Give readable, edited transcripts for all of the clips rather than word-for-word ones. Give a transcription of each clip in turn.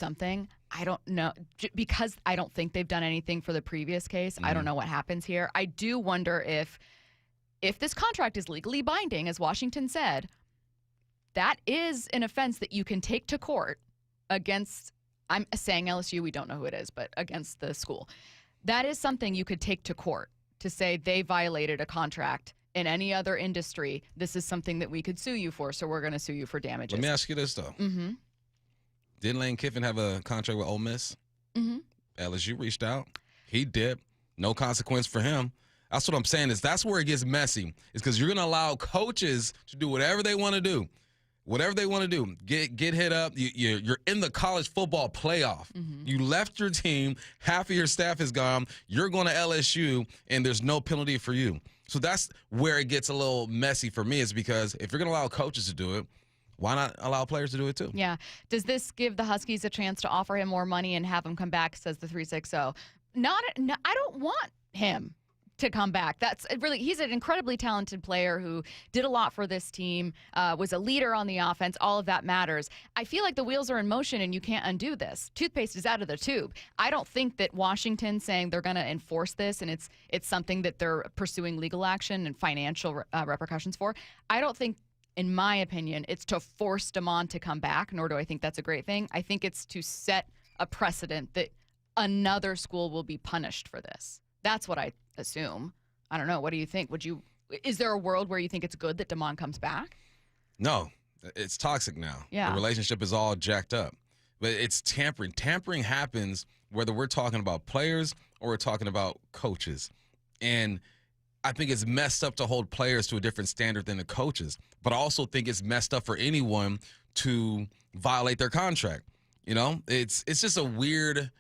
something. I don't know, because I don't think they've done anything for the previous case. I don't know what happens here. I do wonder if this contract is legally binding, as Washington said, that is an offense that you can take to court against, I'm saying LSU, we don't know who it is, but against the school. That is something you could take to court to say they violated a contract. In any other industry, this is something that we could sue you for, so we're going to sue you for damages. Let me ask you this, though. Mm-hmm. Didn't Lane Kiffin have a contract with Ole Miss? Mm-hmm. LSU reached out. He dipped. No consequence for him. That's what I'm saying. That's where it gets messy. Is because you're going to allow coaches to do whatever they want to do. Whatever they want to do. Get hit up. You're in the college football playoff. Mm-hmm. You left your team. Half of your staff is gone. You're going to LSU, and there's no penalty for you. So that's where it gets a little messy for me, is because if you're going to allow coaches to do it, why not allow players to do it too? Yeah. Does this give the Huskies a chance to offer him more money and have him come back, says the 360? I don't want him to come back. He's an incredibly talented player who did a lot for this team, was a leader on the offense. All of that matters. I feel like the wheels are in motion and you can't undo this. Toothpaste is out of the tube. I don't think that Washington saying they're going to enforce this and it's something that they're pursuing legal action and financial repercussions for. I don't think, in my opinion, it's to force DeMond to come back, nor do I think that's a great thing. I think it's to set a precedent that another school will be punished for this. That's what I assume. I don't know. What do you think? Is there a world where you think it's good that DeMond comes back? No. It's toxic now. Yeah. The relationship is all jacked up. But it's tampering. Tampering happens whether we're talking about players or we're talking about coaches. And I think it's messed up to hold players to a different standard than the coaches. But I also think it's messed up for anyone to violate their contract. You know, it's just a weird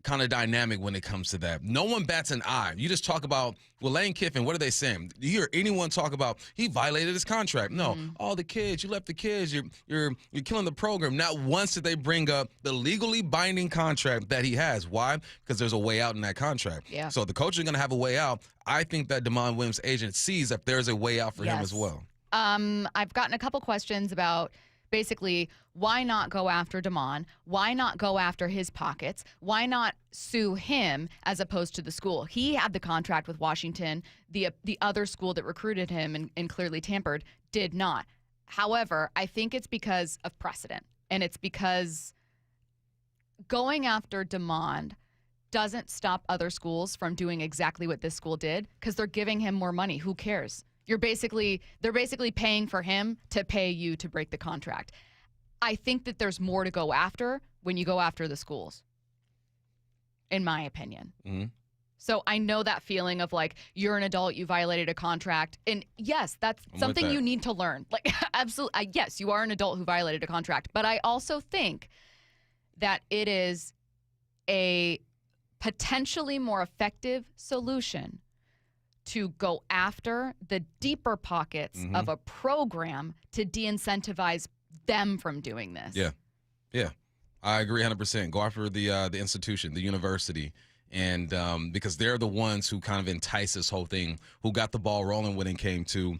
kind of dynamic when it comes to that. No one bats an eye. You just talk about, well, Lane Kiffin, what are they saying? Do you hear anyone talk about he violated his contract? No. All the kids, you left the kids, you're killing the program. Not once did they bring up the legally binding contract that he has. Why? Because there's a way out in that contract. Yeah. So the coach is going to have a way out. I think that DeMond Williams' agent sees that there's a way out for him as well. I've gotten a couple questions about basically, why not go after DeMond? Why not go after his pockets? Why not sue him as opposed to the school? He had the contract with Washington. The other school that recruited him and clearly tampered did not. However, I think it's because of precedent. And it's because going after DeMond doesn't stop other schools from doing exactly what this school did, because they're giving him more money. Who cares? They're basically paying for him to pay you to break the contract. I think that there's more to go after when you go after the schools, in my opinion. Mm-hmm. So I know that feeling of like, you're an adult, you violated a contract. And yes, that's something you need to learn. Like, absolutely. Yes, you are an adult who violated a contract. But I also think that it is a potentially more effective solution to go after the deeper pockets of a program to de-incentivize them from doing this. Yeah. I agree 100%. Go after the institution, the university, and because they're the ones who kind of entice this whole thing, who got the ball rolling when it came to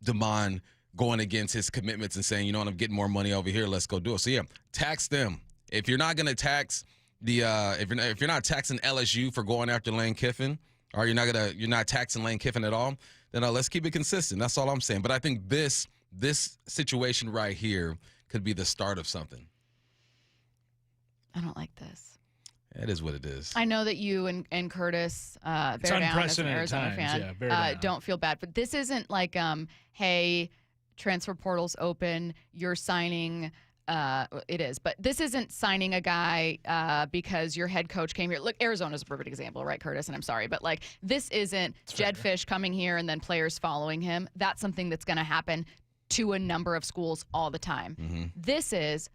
DeMond going against his commitments and saying, you know what, I'm getting more money over here, let's go do it. So, yeah, tax them. If you're not going to tax if you're not taxing LSU for going after Lane Kiffin, or you're not taxing Lane Kiffin at all, then let's keep it consistent. That's all I'm saying. But I think this situation right here could be the start of something. I don't like this. It is what it is. I know that you and Curtis, bear down as an Arizona fan, don't feel bad. But this isn't like, hey, transfer portal's open, you're signing. It is, but this isn't signing a guy because your head coach came here. Look, Arizona's a perfect example, right, Curtis? And I'm sorry, but like, this isn't Jed Fish coming here and then players following him. That's something that's going to happen to a number of schools all the time. Mm-hmm. This is,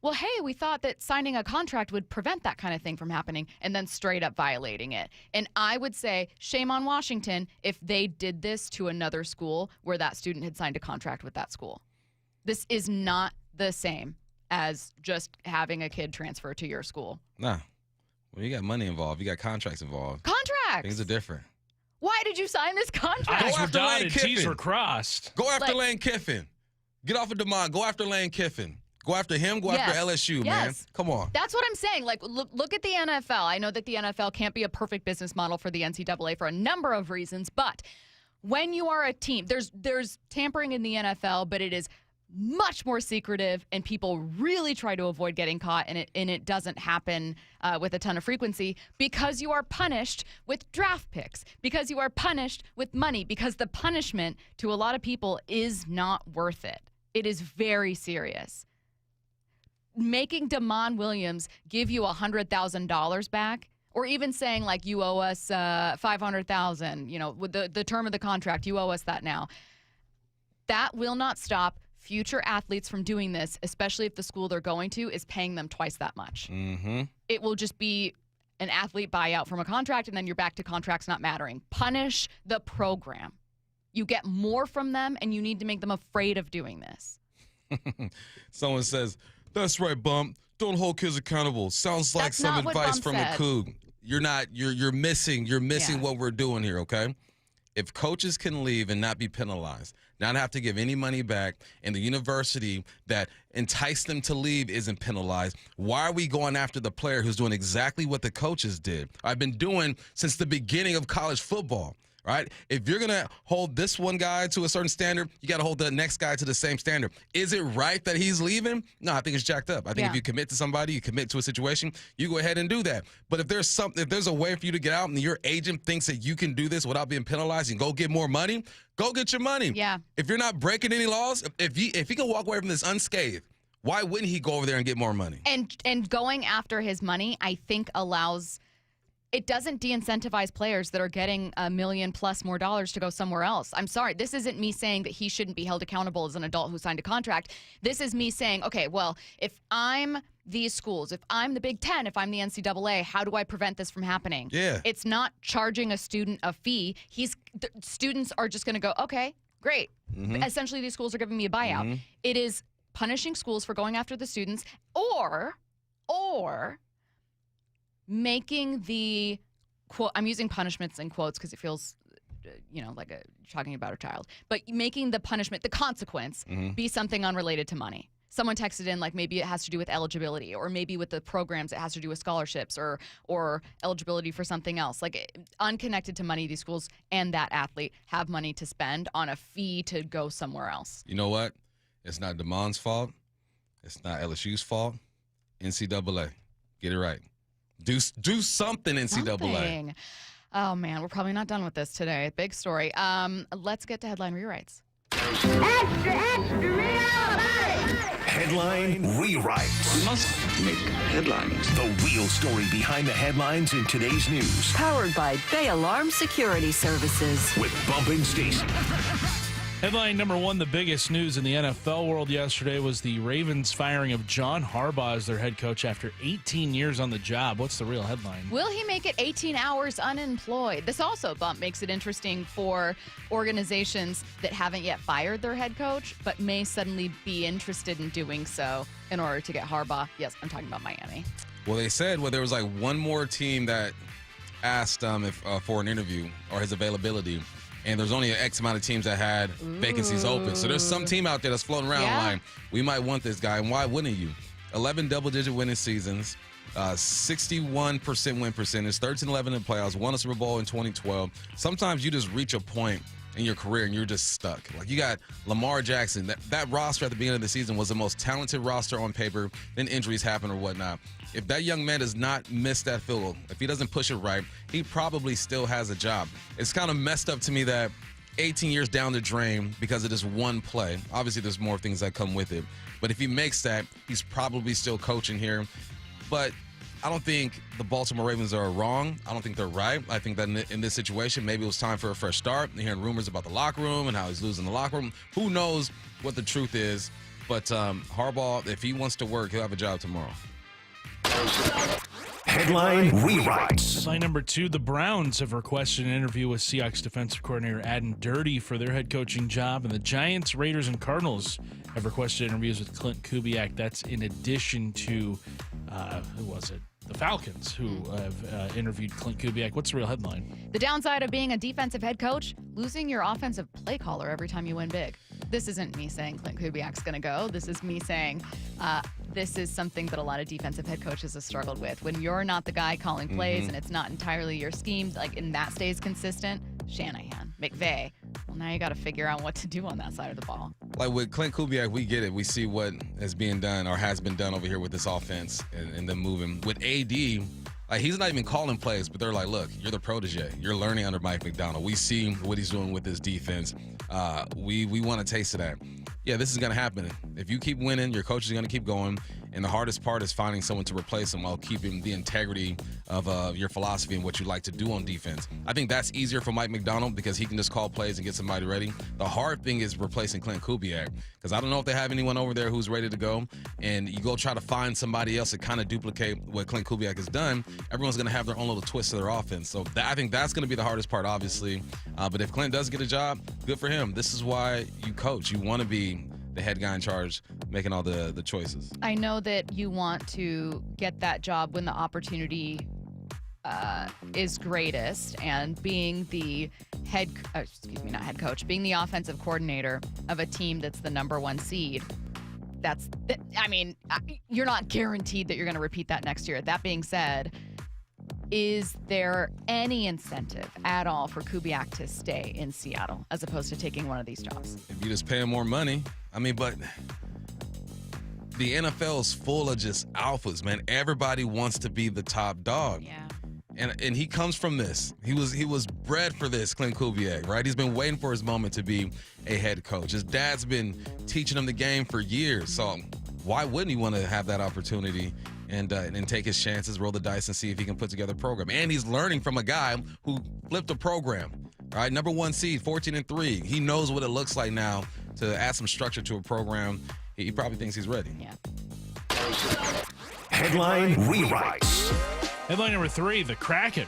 well, hey, we thought that signing a contract would prevent that kind of thing from happening, and then straight up violating it. And I would say shame on Washington if they did this to another school where that student had signed a contract with that school. This is not the same as just having a kid transfer to your school. Nah. Well, you got money involved. You got contracts involved. Contracts! Things are different. Why did you sign this contract? Eyes were dotted, T's were crossed. Go after Lane Kiffin. Get off of DeMond. Go after Lane Kiffin. Go after him. Go after LSU, man. Come on. That's what I'm saying. Like, look at the NFL. I know that the NFL can't be a perfect business model for the NCAA for a number of reasons, but when you are a team, there's tampering in the NFL, but it is much more secretive, and people really try to avoid getting caught, and it doesn't happen with a ton of frequency because you are punished with draft picks, because you are punished with money, because the punishment to a lot of people is not worth it. It is very serious. Making Damon Williams give you $100,000 back, or even saying like you owe us $500,000, you know, with the term of the contract, you owe us that now. That will not stop future athletes from doing this, especially if the school they're going to is paying them twice that much. Mm-hmm. It will just be an athlete buyout from a contract, and then you're back to contracts not mattering. Punish the program. You get more from them, and you need to make them afraid of doing this. Someone says, "That's right, Bump. Don't hold kids accountable." Sounds like some advice from a Coug. You're missing what we're doing here, okay? If coaches can leave and not be penalized, not have to give any money back, and the university that enticed them to leave isn't penalized, why are we going after the player who's doing exactly what the coaches did? I've been doing since the beginning of college football. Right? If you're going to hold this one guy to a certain standard, you got to hold the next guy to the same standard. Is it right that he's leaving? No, I think it's jacked up. I think if you commit to somebody, you commit to a situation, you go ahead and do that. But if there's a way for you to get out and your agent thinks that you can do this without being penalized and go get more money, go get your money. Yeah. If you're not breaking any laws, if he can walk away from this unscathed, why wouldn't he go over there and get more money? And going after his money, I think it doesn't de-incentivize players that are getting $1 million plus more dollars to go somewhere else. I'm sorry. This isn't me saying that he shouldn't be held accountable as an adult who signed a contract. This is me saying, okay, well, if I'm these schools, if I'm the Big Ten, if I'm the NCAA, how do I prevent this from happening? Yeah. It's not charging a student a fee. The students are just going to go, okay, great. Mm-hmm. Essentially, these schools are giving me a buyout. Mm-hmm. It is punishing schools for going after the students, or making the quote, I'm using punishments in quotes because it feels, like talking about a child, but making the punishment, the consequence, be something unrelated to money. Someone texted in, like, maybe it has to do with eligibility, or maybe with the programs it has to do with scholarships or eligibility for something else. Like, unconnected to money, these schools and that athlete have money to spend on a fee to go somewhere else. You know what? It's not Damon's fault. It's not LSU's fault. NCAA. Get it right. Do something, NCAA. Oh, man, we're probably not done with this today. Big story. Let's get to headline rewrites. Extra, extra, rewrite! Headline rewrites. We must make headlines. The real story behind the headlines in today's news. Powered by Bay Alarm Security Services. With Bump and Stacy. Headline number one, the biggest news in the NFL world yesterday was the Ravens firing of John Harbaugh as their head coach after 18 years on the job. What's the real headline? Will he make it 18 hours unemployed? This also, Bump, makes it interesting for organizations that haven't yet fired their head coach, but may suddenly be interested in doing so in order to get Harbaugh. Yes, I'm talking about Miami. Well, they said there was like one more team that asked for an interview or his availability. And there's only an X amount of teams that had vacancies open. So there's some team out there that's floating around like, we might want this guy. And why wouldn't you? 11 double-digit winning seasons, 61% win percentage, 13-11 in the playoffs, won a Super Bowl in 2012. Sometimes you just reach a point in your career and you're just stuck. Like, you got Lamar Jackson. That roster at the beginning of the season was the most talented roster on paper. Then injuries happen or whatnot. If that young man does not miss that field goal, if he doesn't push it right, he probably still has a job. It's kind of messed up to me that 18 years down the drain because of this one play. Obviously, there's more things that come with it. But if he makes that, he's probably still coaching here. But I don't think the Baltimore Ravens are wrong. I don't think they're right. I think that in this situation, maybe it was time for a fresh start. You're hearing rumors about the locker room and how he's losing the locker room. Who knows what the truth is? But Harbaugh, if he wants to work, he'll have a job tomorrow. Headline rewrites. Headline number two, the Browns have requested an interview with Seahawks defensive coordinator Adam Dirty for their head coaching job, and the Giants, Raiders, and Cardinals have requested interviews with Clint Kubiak. That's in addition to, who was it? The Falcons, who have interviewed Clint Kubiak. What's the real headline? The downside of being a defensive head coach, losing your offensive play caller every time you win big. this isn't me saying Clint Kubiak's going to go. This is me saying this is something that a lot of defensive head coaches have struggled with. When you're not the guy calling plays and it's not entirely your scheme, and that stays consistent, Shanahan, McVay. Well, now you got to figure out what to do on that side of the ball. Like with Clint Kubiak, we get it. We see what is being done or has been done over here with this offense and them moving. With AD, like he's not even calling plays, but they're like, look, you're the protege. You're learning under Mike McDonald. We see what he's doing with this defense. We want a taste of that. Yeah, this is going to happen. If you keep winning, your coach is going to keep going. And the hardest part is finding someone to replace him while keeping the integrity of your philosophy and what you like to do on defense. I think that's easier for Mike McDonald because he can just call plays and get somebody ready. The hard thing is replacing Clint Kubiak because I don't know if they have anyone over there who's ready to go. And you go try to find somebody else to kind of duplicate what Clint Kubiak has done. Everyone's going to have their own little twist to their offense. So I think that's going to be the hardest part, obviously. But if Clint does get a job, good for him. This is why you coach. You want to be the head guy in charge, making all the choices. I know that you want to get that job when the opportunity is greatest, and being the not head coach, being the offensive coordinator of a team that's the number 1 seed. You're not guaranteed that you're going to repeat that next year. That being said, is there any incentive at all for Kubiak to stay in Seattle as opposed to taking one of these jobs? If you just pay him more money, but the NFL is full of just alphas, man. Everybody wants to be the top dog. Yeah. And he comes from this. He was bred for this, Clint Kubiak, right? He's been waiting for his moment to be a head coach. His dad's been teaching him the game for years. So why wouldn't he want to have that opportunity and take his chances, roll the dice, and see if he can put together a program? And he's learning from a guy who flipped a program, right? Number 1 seed, 14-3. He knows what it looks like now to add some structure to a program. He probably thinks he's ready. Yeah. Headline rewrites. Headline number 3, the Kraken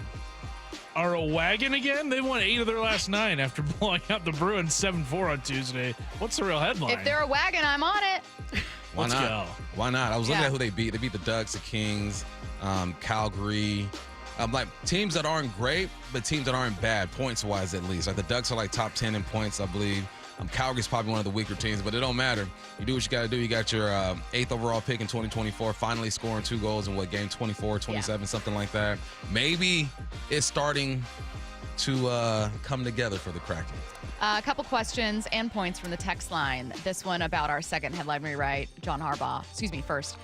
are a wagon again. They won 8 of their last 9 after blowing out the Bruins 7-4 on Tuesday. What's the real headline? If they're a wagon, I'm on it. Why not? Go. Why not? I was looking at who they beat. They beat the Ducks, the Kings, Calgary. Like teams that aren't great, but teams that aren't bad, points-wise at least. Like the Ducks are like top 10 in points, I believe. Calgary's probably one of the weaker teams, but it don't matter. You do what you got to do. You got your 8th overall pick in 2024, finally scoring 2 goals in game 24, 27, something like that. Maybe it's starting to come together for the Kraken. A couple questions and points from the text line. This one about our second headline rewrite, John Harbaugh. First.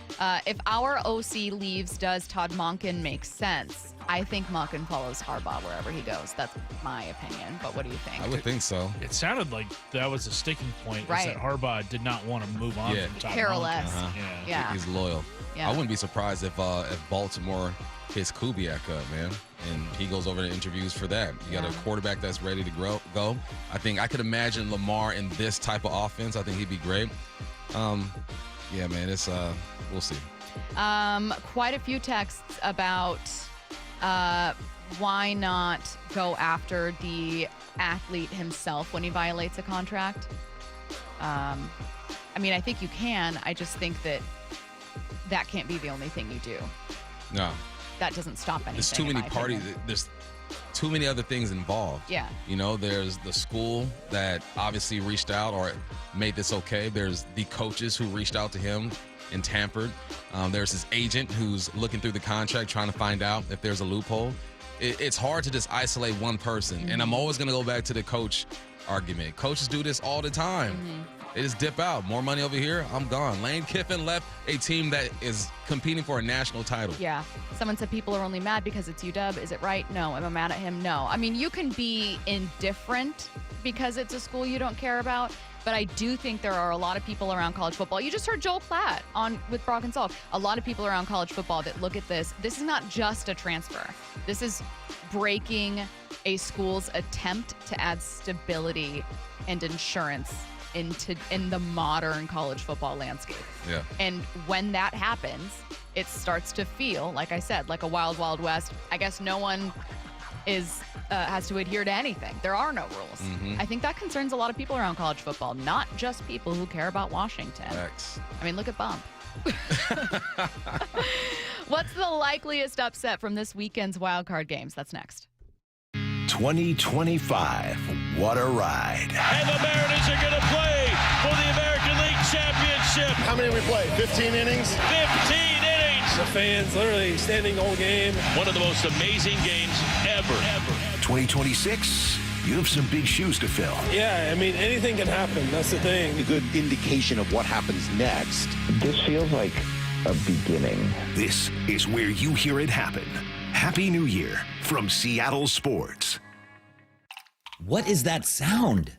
If our OC leaves, does Todd Monken make sense? I think Monken follows Harbaugh wherever he goes. That's my opinion. But what do you think? I would think so. It sounded like that was a sticking point. Right. Is that Harbaugh did not want to move on from Todd Careless. Monken. Yeah. He's loyal. Yeah. I wouldn't be surprised if Baltimore hits Kubiak up, man, and he goes over to interviews for that. You got a quarterback that's ready to go. I think I could imagine Lamar in this type of offense. I think he'd be great. Yeah, man, it's we'll see. Quite a few texts about why not go after the athlete himself when he violates a contract. I think you can. I just think that can't be the only thing you do. No. That doesn't stop anything. There's too many parties. There's too many other things involved. Yeah. There's the school that obviously reached out or made this okay. There's the coaches who reached out to him and tampered. There's his agent who's looking through the contract trying to find out if there's a loophole. It's hard to just isolate one person. Mm-hmm. And I'm always going to go back to the coach argument. Coaches do this all the time. Mm-hmm. They just dip out. More money over here, I'm gone. Lane Kiffin left a team that is competing for a national title. Yeah. Someone said people are only mad because it's UW. Is it right? No. Am I mad at him? No. You can be indifferent because it's a school you don't care about, but I do think there are a lot of people around college football. You just heard Joel Platt with Brock and Salk. A lot of people around college football that look at this. This is not just a transfer. This is breaking a school's attempt to add stability and insurance in the modern college football landscape. Yeah. And when that happens, it starts to feel, like I said, like a wild, wild west. I guess no one has to adhere to anything. There are no rules. Mm-hmm. I think that concerns a lot of people around college football, not just people who care about Washington. Facts. Look at Bump. What's the likeliest upset from this weekend's wildcard games? That's next. 2025. What a ride. And the Mariners are going to play for the American League Championship. How many we played? 15 innings? 15 innings. The fans literally standing the whole game. One of the most amazing games ever. 2026, you have some big shoes to fill. Yeah, I mean, anything can happen. That's the thing. A good indication of what happens next. This feels like a beginning. This is where you hear it happen. Happy New Year from Seattle Sports. What is that sound?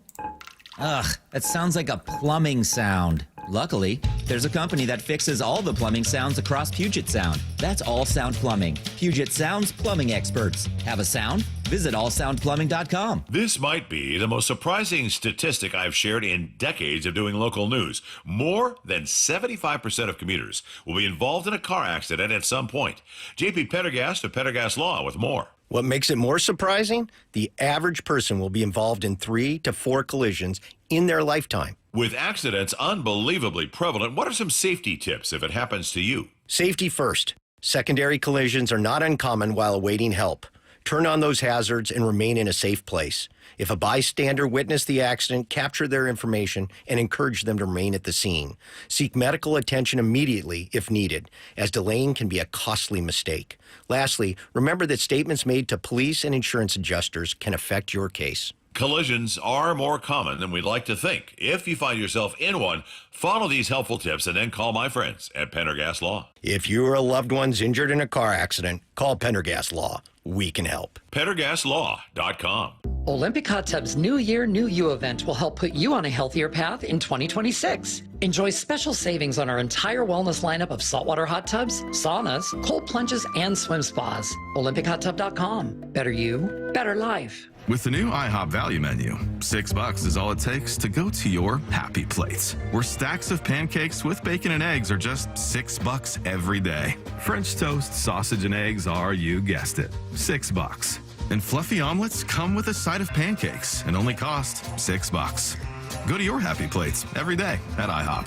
Ugh, that sounds like a plumbing sound. Luckily, there's a company that fixes all the plumbing sounds across Puget Sound. That's All Sound Plumbing. Puget Sound's plumbing experts. Have a sound? Visit allsoundplumbing.com. This might be the most surprising statistic I've shared in decades of doing local news. More than 75% of commuters will be involved in a car accident at some point. JP Pendergast of Pendergast Law with more. What makes it more surprising? The average person will be involved in 3 to 4 collisions in their lifetime. With accidents unbelievably prevalent, what are some safety tips if it happens to you? Safety first. Secondary collisions are not uncommon while awaiting help. Turn on those hazards and remain in a safe place. If a bystander witnessed the accident, capture their information and encourage them to remain at the scene. Seek medical attention immediately if needed, as delaying can be a costly mistake. Lastly, remember that statements made to police and insurance adjusters can affect your case. Collisions are more common than we'd like to think. If you find yourself in one, follow these helpful tips and then call my friends at Pendergast Law. If you or a loved one's injured in a car accident, call Pendergast Law. We can help. PendergastLaw.com. Olympic Hot Tub's New Year, New You event will help put you on a healthier path in 2026. Enjoy special savings on our entire wellness lineup of saltwater hot tubs, saunas, cold plunges, and swim spas. OlympicHotTub.com. Better you, better life. With the new IHOP value menu, $6 is all it takes to go to your happy place, where stacks of pancakes with bacon and eggs are just $6 every day. French toast, sausage, and eggs are, you guessed it, $6. And fluffy omelets come with a side of pancakes and only cost $6. Go to your happy plates every day at IHOP.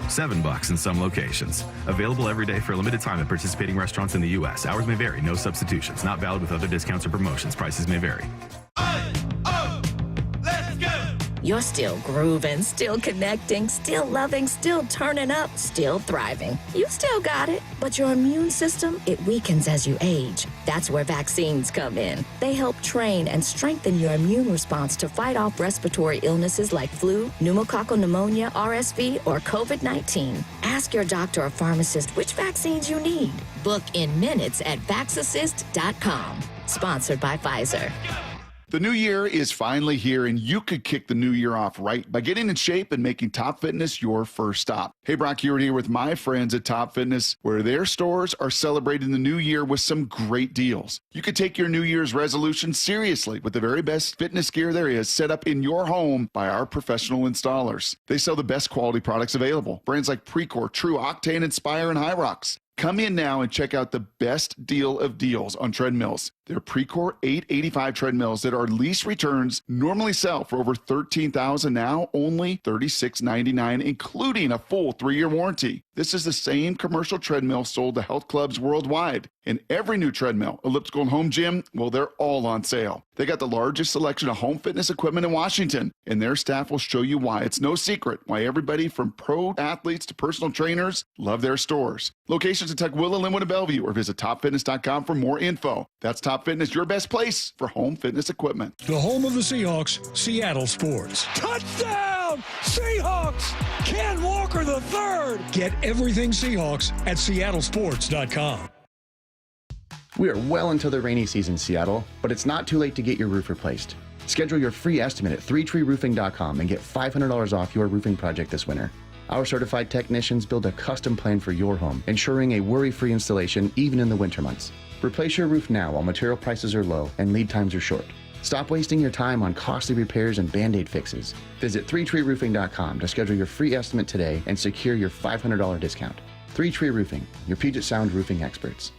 $7 in some locations. Available every day for a limited time at participating restaurants in the U.S. Hours may vary. No substitutions. Not valid with other discounts or promotions. Prices may vary. You're still grooving, still connecting, still loving, still turning up, still thriving. You still got it, but your immune system, it weakens as you age. That's where vaccines come in. They help train and strengthen your immune response to fight off respiratory illnesses like flu, pneumococcal pneumonia, RSV, or COVID-19. Ask your doctor or pharmacist which vaccines you need. Book in minutes at vaxassist.com. Sponsored by Pfizer. The new year is finally here, and you could kick the new year off right by getting in shape and making Top Fitness your first stop. Hey, Brock Hewitt here with my friends at Top Fitness, where their stores are celebrating the new year with some great deals. You could take your New Year's resolution seriously with the very best fitness gear there is set up in your home by our professional installers. They sell the best quality products available. Brands like Precor, True, Octane, Inspire, and Hyrox. Come in now and check out the best deal of deals on treadmills. They're Precor 885 treadmills that are lease returns normally sell for over $13,000, now only $36.99, including a full 3-year warranty. This is the same commercial treadmill sold to health clubs worldwide. And every new treadmill, elliptical, and home gym, well, they're all on sale. They got the largest selection of home fitness equipment in Washington, and their staff will show you why. It's no secret why everybody from pro athletes to personal trainers love their stores. Locations in Tukwila, Linwood, and Bellevue, or visit topfitness.com for more info. That's Top Fitness, your best place for home fitness equipment. The home of the Seahawks, Seattle Sports. Touchdown! Seahawks! Ken Walker III! Get everything Seahawks at seattlesports.com. We are well into the rainy season, Seattle, but it's not too late to get your roof replaced. Schedule your free estimate at 3treeroofing.com and get $500 off your roofing project this winter. Our certified technicians build a custom plan for your home, ensuring a worry-free installation even in the winter months. Replace your roof now while material prices are low and lead times are short. Stop wasting your time on costly repairs and Band-Aid fixes. Visit 3treeroofing.com to schedule your free estimate today and secure your $500 discount. 3Tree Roofing, your Puget Sound roofing experts.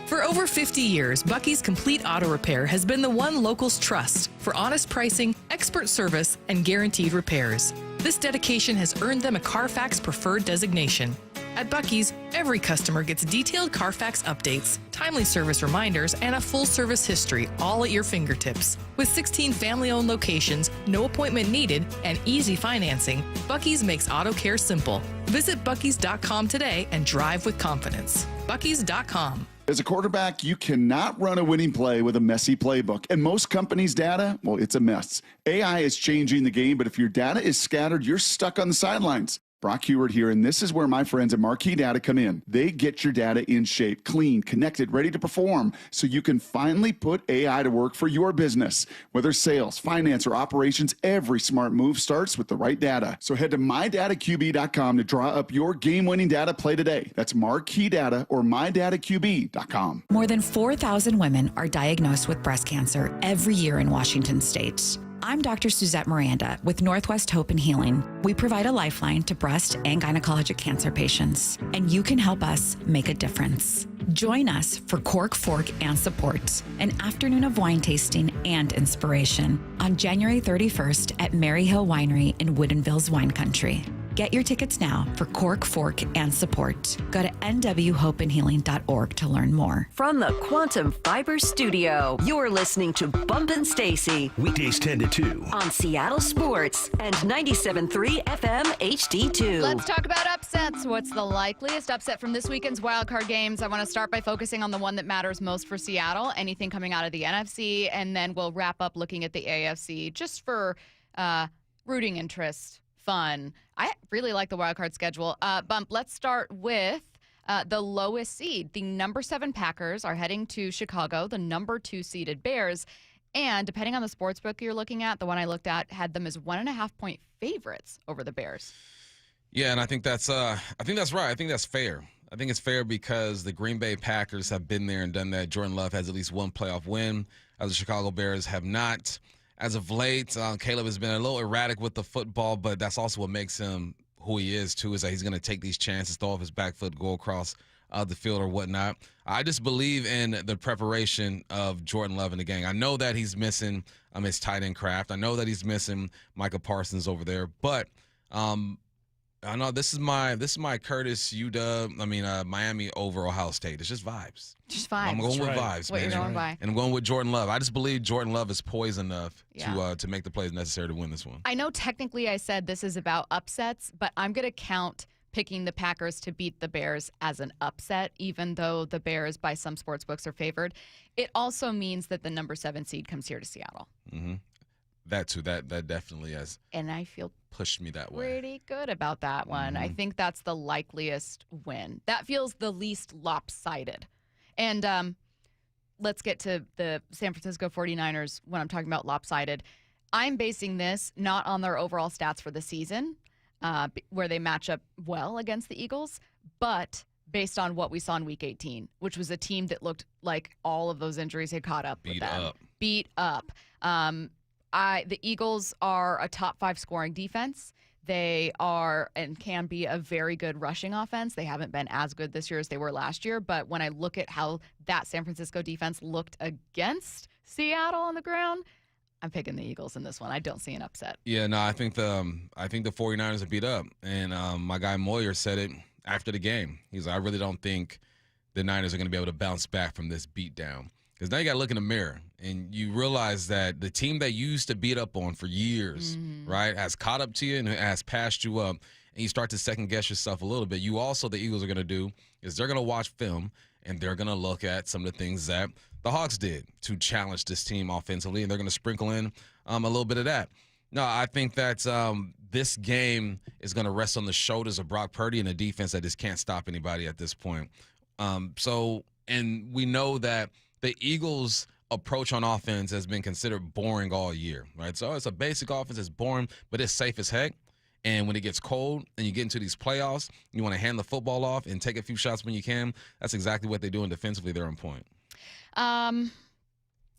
For over 50 years, Bucky's Complete Auto Repair has been the one locals trust for honest pricing, expert service, and guaranteed repairs. This dedication has earned them a Carfax Preferred designation. At Buc-ee's, every customer gets detailed Carfax updates, timely service reminders, and a full service history, all at your fingertips. With 16 family-owned locations, no appointment needed, and easy financing, Buc-ee's makes auto care simple. Visit Buc-ee's.com today and drive with confidence. Buc-ee's.com. As a quarterback, you cannot run a winning play with a messy playbook. And most companies' data, well, it's a mess. AI is changing the game, but if your data is scattered, you're stuck on the sidelines. Brock Heward here, and this is where my friends at Marquee Data come in. They get your data in shape, clean, connected, ready to perform, so you can finally put AI to work for your business. Whether sales, finance, or operations, every smart move starts with the right data. So head to mydataqb.com to draw up your game-winning data play today. That's Marquee Data or mydataqb.com. More than 4,000 women are diagnosed with breast cancer every year in Washington state. I'm Dr. Suzette Miranda with Northwest Hope and Healing. We provide a lifeline to breast and gynecologic cancer patients, and you can help us make a difference. Join us for Cork, Fork, and Support, an afternoon of wine tasting and inspiration on January 31st at Mary Hill Winery in Woodinville's Wine Country. Get your tickets now for Cork, Fork, and Support. Go to nwhopeandhealing.org to learn more. From the Quantum Fiber Studio, you're listening to Bumpin' Stacy. Weekdays 10 to 2. On Seattle Sports and 97.3 FM HD2. Let's talk about upsets. What's the likeliest upset from this weekend's wildcard games? I want to start by focusing on the one that matters most for Seattle, anything coming out of the NFC, and then we'll wrap up looking at the AFC just for rooting interest. Fun. I really like the wildcard schedule. Bump, let's start with the lowest seed. The number 7 Packers are heading to Chicago, the number 2 seeded Bears. And depending on the sportsbook you're looking at, the one I looked at had them as 1.5-point favorites over the Bears. Yeah, and I think that's right. I think that's fair. I think it's fair because the Green Bay Packers have been there and done that. Jordan Love has at least one playoff win, as the Chicago Bears have not. As of late, Caleb has been a little erratic with the football, but that's also what makes him who he is, too, is that he's going to take these chances, throw off his back foot, go across the field or whatnot. I just believe in the preparation of Jordan Love and the gang. I know that he's missing his tight end craft. I know that he's missing Micah Parsons over there, but I know this is my Curtis Miami over Ohio State. It's just vibes. Just vibes. I'm going with vibes, what man. You're going by. And I'm going with Jordan Love. I just believe Jordan Love is poised enough to make the plays necessary to win this one. I know technically I said this is about upsets, but I'm going to count picking the Packers to beat the Bears as an upset, even though the Bears by some sportsbooks are favored. It also means that the number 7 seed comes here to Seattle. Mm-hmm. That too. That definitely has. And I feel pushed me that way. Pretty good about that one. Mm-hmm. I think that's the likeliest win. That feels the least lopsided. And let's get to the San Francisco 49ers when I'm talking about lopsided. I'm basing this not on their overall stats for the season, where they match up well against the Eagles, but based on what we saw in Week 18, which was a team that looked like all of those injuries had caught up with them. Beat up. The Eagles are a top 5 scoring defense. They are and can be a very good rushing offense. They haven't been as good this year as they were last year, but when I look at how that San Francisco defense looked against Seattle on the ground, I'm picking the Eagles in this one. I don't see an upset. Yeah, no, I think the 49ers are beat up, and my guy Moyer said it after the game. He's like, I really don't think the Niners are going to be able to bounce back from this beatdown. Because now you got to look in the mirror, and you realize that the team that you used to beat up on for years, right, has caught up to you and has passed you up, and you start to second-guess yourself a little bit. The Eagles are going to do is they're going to watch film, and they're going to look at some of the things that the Hawks did to challenge this team offensively, and they're going to sprinkle in a little bit of that. No, I think that this game is going to rest on the shoulders of Brock Purdy and a defense that just can't stop anybody at this point. And we know that the Eagles' approach on offense has been considered boring all year, right? So it's a basic offense. It's boring, but it's safe as heck. And when it gets cold and you get into these playoffs, you want to hand the football off and take a few shots when you can. That's exactly what they do, and defensively they're on point.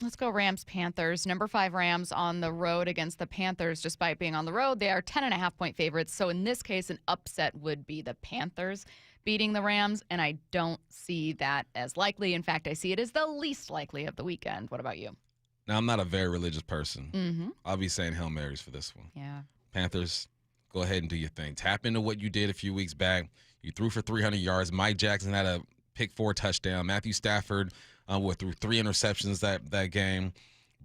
Let's go Rams-Panthers. Number 5 Rams on the road against the Panthers. Despite being on the road, they are 10.5-point favorites. So in this case, an upset would be the Panthers beating the Rams, and I don't see that as likely. In fact, I see it as the least likely of the weekend. What about you? Now, I'm not a very religious person. I'll be saying Hail Marys for this one. Yeah. Panthers go ahead and do your thing. Tap into what you did a few weeks back. You threw for 300 yards. Mike Jackson had a pick 4 touchdown. Matthew Stafford threw 3 interceptions that game.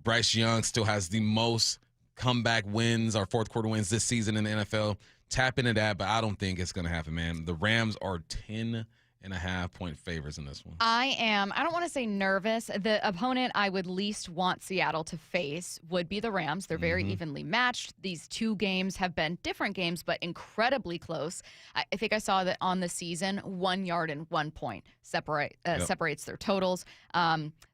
Bryce Young still has the most comeback wins or fourth quarter wins this season in the NFL. Tap into that, but I don't think it's going to happen, man. The Rams are 10.5-point favorites in this one. I don't want to say nervous. The opponent I would least want Seattle to face would be the Rams. They're very evenly matched. These 2 games have been different games, but incredibly close. I think I saw that on the season, 1 yard and 1 point separates their totals.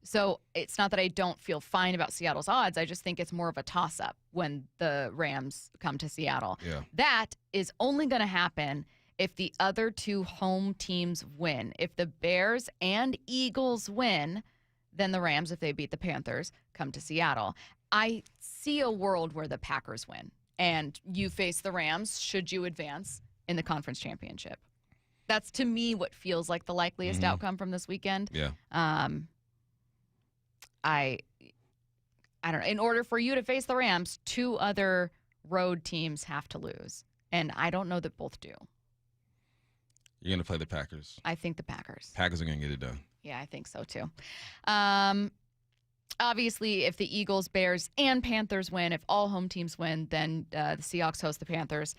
So it's not that I don't feel fine about Seattle's odds. I just think it's more of a toss-up when the Rams come to Seattle. Yeah. That is only going to happen if the other 2 home teams win. If the Bears and Eagles win, then the Rams, if they beat the Panthers, come to Seattle. I see a world where the Packers win, and you face the Rams should you advance in the conference championship. That's, to me, what feels like the likeliest outcome from this weekend. Yeah. I don't know. In order for you to face the Rams, 2 other road teams have to lose, and I don't know that both do. You're going to play the Packers. I think the Packers. Packers are going to get it done. Yeah, I think so too. Obviously, if the Eagles, Bears, and Panthers win, if all home teams win, then the Seahawks host the Panthers.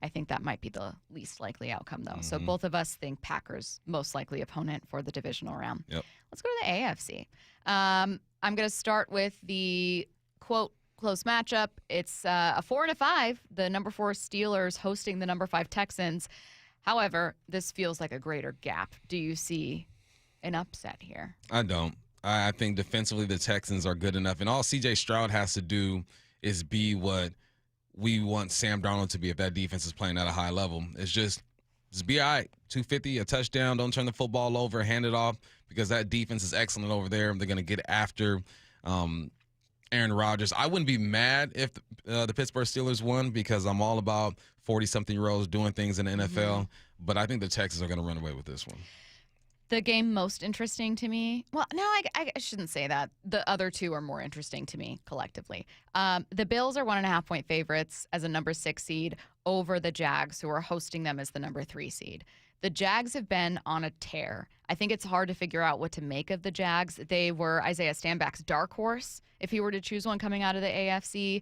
I think that might be the least likely outcome, though. So both of us think Packers most likely opponent for the divisional round. Yep. Let's go to the AFC. I'm going to start with the, quote, close matchup. It's a 4-5, the number 4 Steelers hosting the number 5 Texans. However, this feels like a greater gap. Do you see an upset here? I don't. I think defensively the Texans are good enough. And all C.J. Stroud has to do is be what we want Sam Darnold to be if that defense is playing at a high level. It's just be all right. 250, a touchdown. Don't turn the football over. Hand it off because that defense is excellent over there. They're going to get after Aaron Rodgers. I wouldn't be mad if the Pittsburgh Steelers won because I'm all about 40-something-year-olds doing things in the NFL. But I think the Texans are going to run away with this one. The game most interesting to me, well, no, I shouldn't say that. The other 2 are more interesting to me collectively. The Bills are 1.5-point favorites as a number 6 seed over the Jags, who are hosting them as the number 3 seed. The Jags have been on a tear. I think it's hard to figure out what to make of the Jags. They were Isaiah Stanback's dark horse, if he were to choose one coming out of the AFC.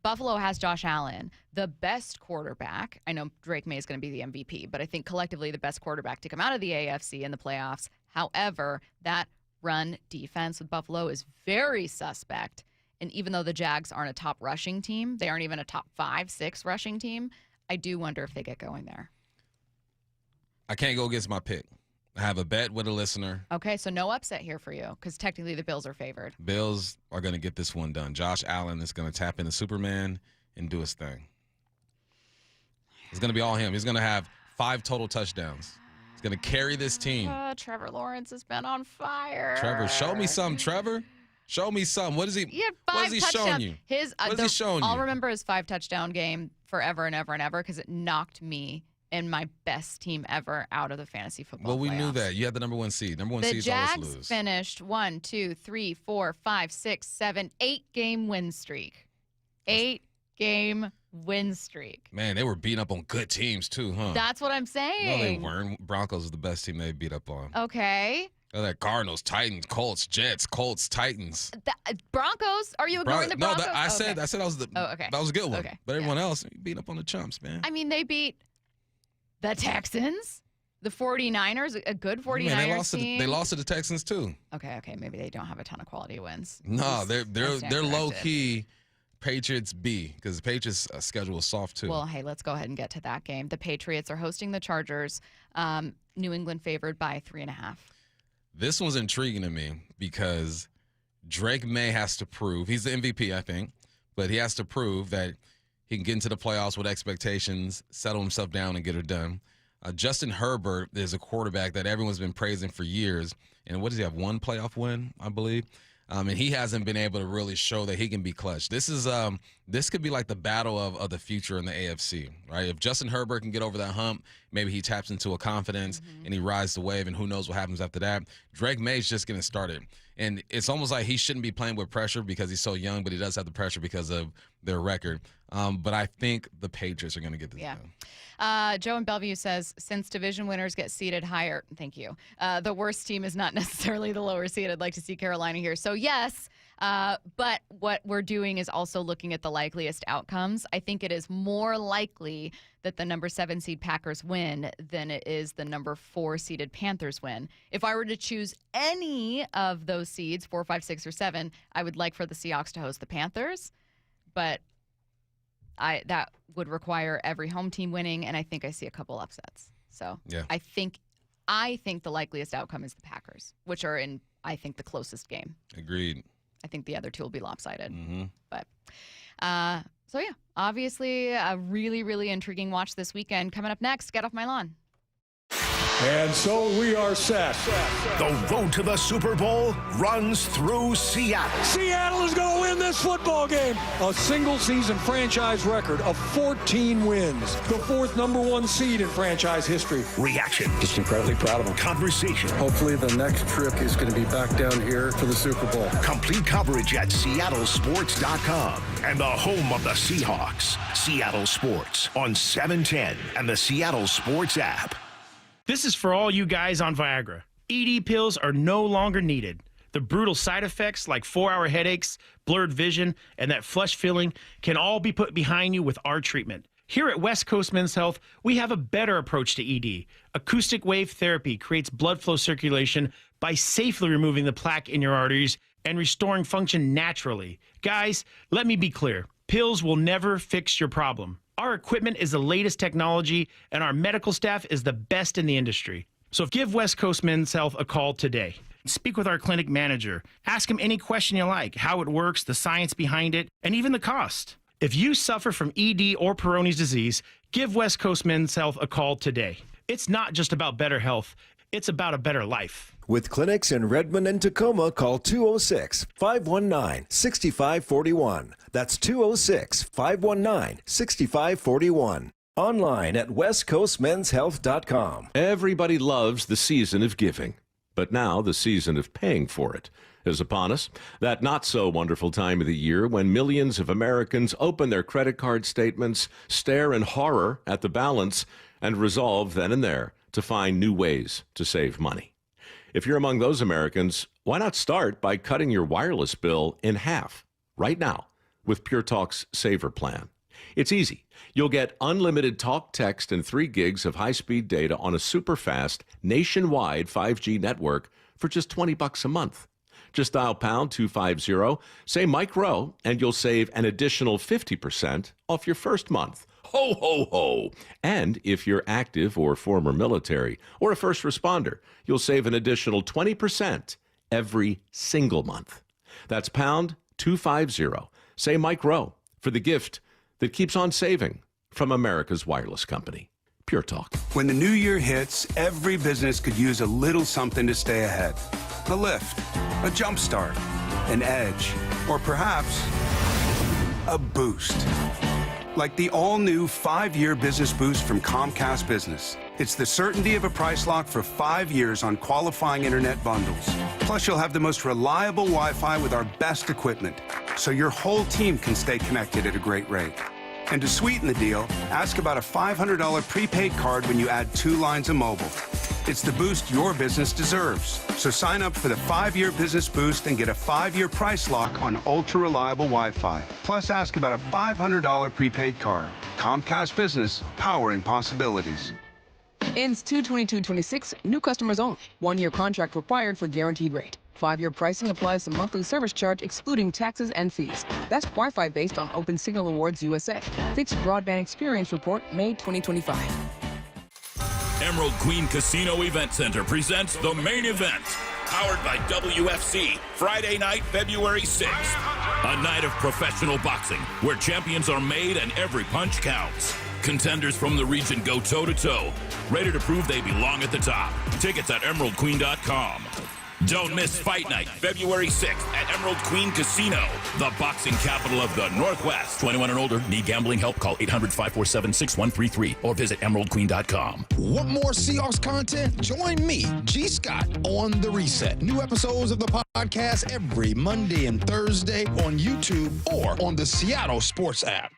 Buffalo has Josh Allen, the best quarterback. I know Drake May is going to be the MVP, but I think collectively the best quarterback to come out of the AFC in the playoffs. However, that run defense with Buffalo is very suspect. And even though the Jags aren't a top rushing team, they aren't even a top 5-6 rushing team, I do wonder if they get going there. I can't go against my pick. I have a bet with a listener. Okay, so no upset here for you because technically the Bills are favored. Bills are going to get this one done. Josh Allen is going to tap into Superman and do his thing. It's going to be all him. He's going to have 5 total touchdowns. He's going to carry this team. Trevor Lawrence has been on fire. Trevor, show me some, Trevor. Show me some. What is he? What is he showing you? What is he showing you? I'll remember his 5-touchdown game forever and ever and ever because it knocked me and my best team ever out of the fantasy football Well, we playoffs. knew that. You had the number 1 seed. Number 1 seeds always lose. The Jags finished 1, 2, 3, 4, 5, 6, 7, 8-game win streak. 8-game win streak. Man, they were beating up on good teams too, huh? That's what I'm saying. No, they weren't. Broncos was the best team they beat up on. Okay. That Cardinals, Titans, Colts, Jets, Colts, Titans. Broncos? Are you ignoring the Broncos? No, I said that was that was a good one. Okay. But everyone else beat up on the chumps, man. I mean, they beat the Texans, the 49ers, a good 49ers team. They lost to the Texans too. Okay, maybe they don't have a ton of quality wins. No, they're low key Patriots B because the Patriots' schedule is soft too. Well, hey, let's go ahead and get to that game. The Patriots are hosting the Chargers. New England favored by 3.5. This one's intriguing to me because Drake May has to prove he's the MVP, I think, but he has to prove that he can get into the playoffs with expectations, settle himself down, and get it done. Justin Herbert is a quarterback that everyone's been praising for years. And what does he have? 1 playoff win, I believe. And he hasn't been able to really show that he can be clutch. This could be like the battle of the future in the AFC, right? If Justin Herbert can get over that hump, maybe he taps into a confidence and he rides the wave, and who knows what happens after that. Drake May's just getting started. And it's almost like he shouldn't be playing with pressure because he's so young, but he does have the pressure because of their record. But I think the Patriots are going to get this done. Joe in Bellevue says, since division winners get seeded higher, thank you, the worst team is not necessarily the lower seed. I'd like to see Carolina here. So, yes, but what we're doing is also looking at the likeliest outcomes. I think it is more likely that the number 7 seed Packers win than it is the number 4 seeded Panthers win. If I were to choose any of those seeds, 4, 5, 6, or 7, I would like for the Seahawks to host the Panthers, but that would require every home team winning, and I think I see a couple upsets. So I think the likeliest outcome is the Packers, which are in, I think, the closest game. Agreed. I think the other two will be lopsided. But so, yeah, obviously a really, really intriguing watch this weekend. Coming up next, Get Off My Lawn. And so we are set. The road to the Super Bowl runs through Seattle. Seattle is going to win this football game. A single-season franchise record of 14 wins. The 4th number 1 seed in franchise history. Reaction. Just incredibly proud of them. Conversation. Hopefully the next trip is going to be back down here for the Super Bowl. Complete coverage at SeattleSports.com and the home of the Seahawks. Seattle Sports on 710 and the Seattle Sports app. This is for all you guys on Viagra. ED pills are no longer needed. The brutal side effects like 4-hour headaches, blurred vision, and that flush feeling can all be put behind you with our treatment. Here at West Coast Men's Health, we have a better approach to ED. Acoustic wave therapy creates blood flow circulation by safely removing the plaque in your arteries and restoring function naturally. Guys, let me be clear. Pills will never fix your problem. Our equipment is the latest technology, and our medical staff is the best in the industry. So give West Coast Men's Health a call today. Speak with our clinic manager. Ask him any question you like, how it works, the science behind it, and even the cost. If you suffer from ED or Peyronie's disease, give West Coast Men's Health a call today. It's not just about better health. It's about a better life. With clinics in Redmond and Tacoma, call 206-519-6541. That's 206-519-6541. Online at westcoastmenshealth.com. Everybody loves the season of giving, but now the season of paying for it is upon us. That not so wonderful time of the year when millions of Americans open their credit card statements, stare in horror at the balance, and resolve then and there to find new ways to save money. If you're among those Americans, why not start by cutting your wireless bill in half right now with Pure Talk's Saver Plan? It's easy. You'll get unlimited talk, text, and 3 gigs of high-speed data on a super-fast nationwide 5G network for just $20 a month. Just dial pound 250, say Mike Rowe, and you'll save an additional 50% off your first month. Ho, ho, ho. And if you're active or former military or a first responder, you'll save an additional 20% every single month. That's pound 250. Say Mike Rowe for the gift that keeps on saving from America's wireless company. Pure Talk. When the new year hits, every business could use a little something to stay ahead. A lift, a jump start, an edge, or perhaps a boost. Like the all-new 5-year business boost from Comcast Business. It's the certainty of a price lock for 5 years on qualifying internet bundles. Plus, you'll have the most reliable Wi-Fi with our best equipment, so your whole team can stay connected at a great rate. And to sweeten the deal, ask about a $500 prepaid card when you add 2 lines of mobile. It's the boost your business deserves. So sign up for the 5-year business boost and get a 5-year price lock on ultra-reliable Wi-Fi. Plus, ask about a $500 prepaid card. Comcast Business, powering possibilities. Ends 2/22/26, new customers only. 1-year contract required for guaranteed rate. 5-year pricing applies to monthly service charge excluding taxes and fees. That's Wi-Fi based on Open Signal Awards USA. Fixed Broadband Experience Report, May 2025. Emerald Queen Casino Event Center presents the main event. Powered by WFC, Friday night, February 6th. A night of professional boxing where champions are made and every punch counts. Contenders from the region go toe-to-toe, ready to prove they belong at the top. Tickets at emeraldqueen.com. Don't miss Fight Night, February 6th at Emerald Queen Casino, the boxing capital of the Northwest. 21 and older. Need gambling help? Call 800-547-6133 or visit emeraldqueen.com. Want more Seahawks content? Join me, G. Scott, on The Reset. New episodes of the podcast every Monday and Thursday on YouTube or on the Seattle Sports app.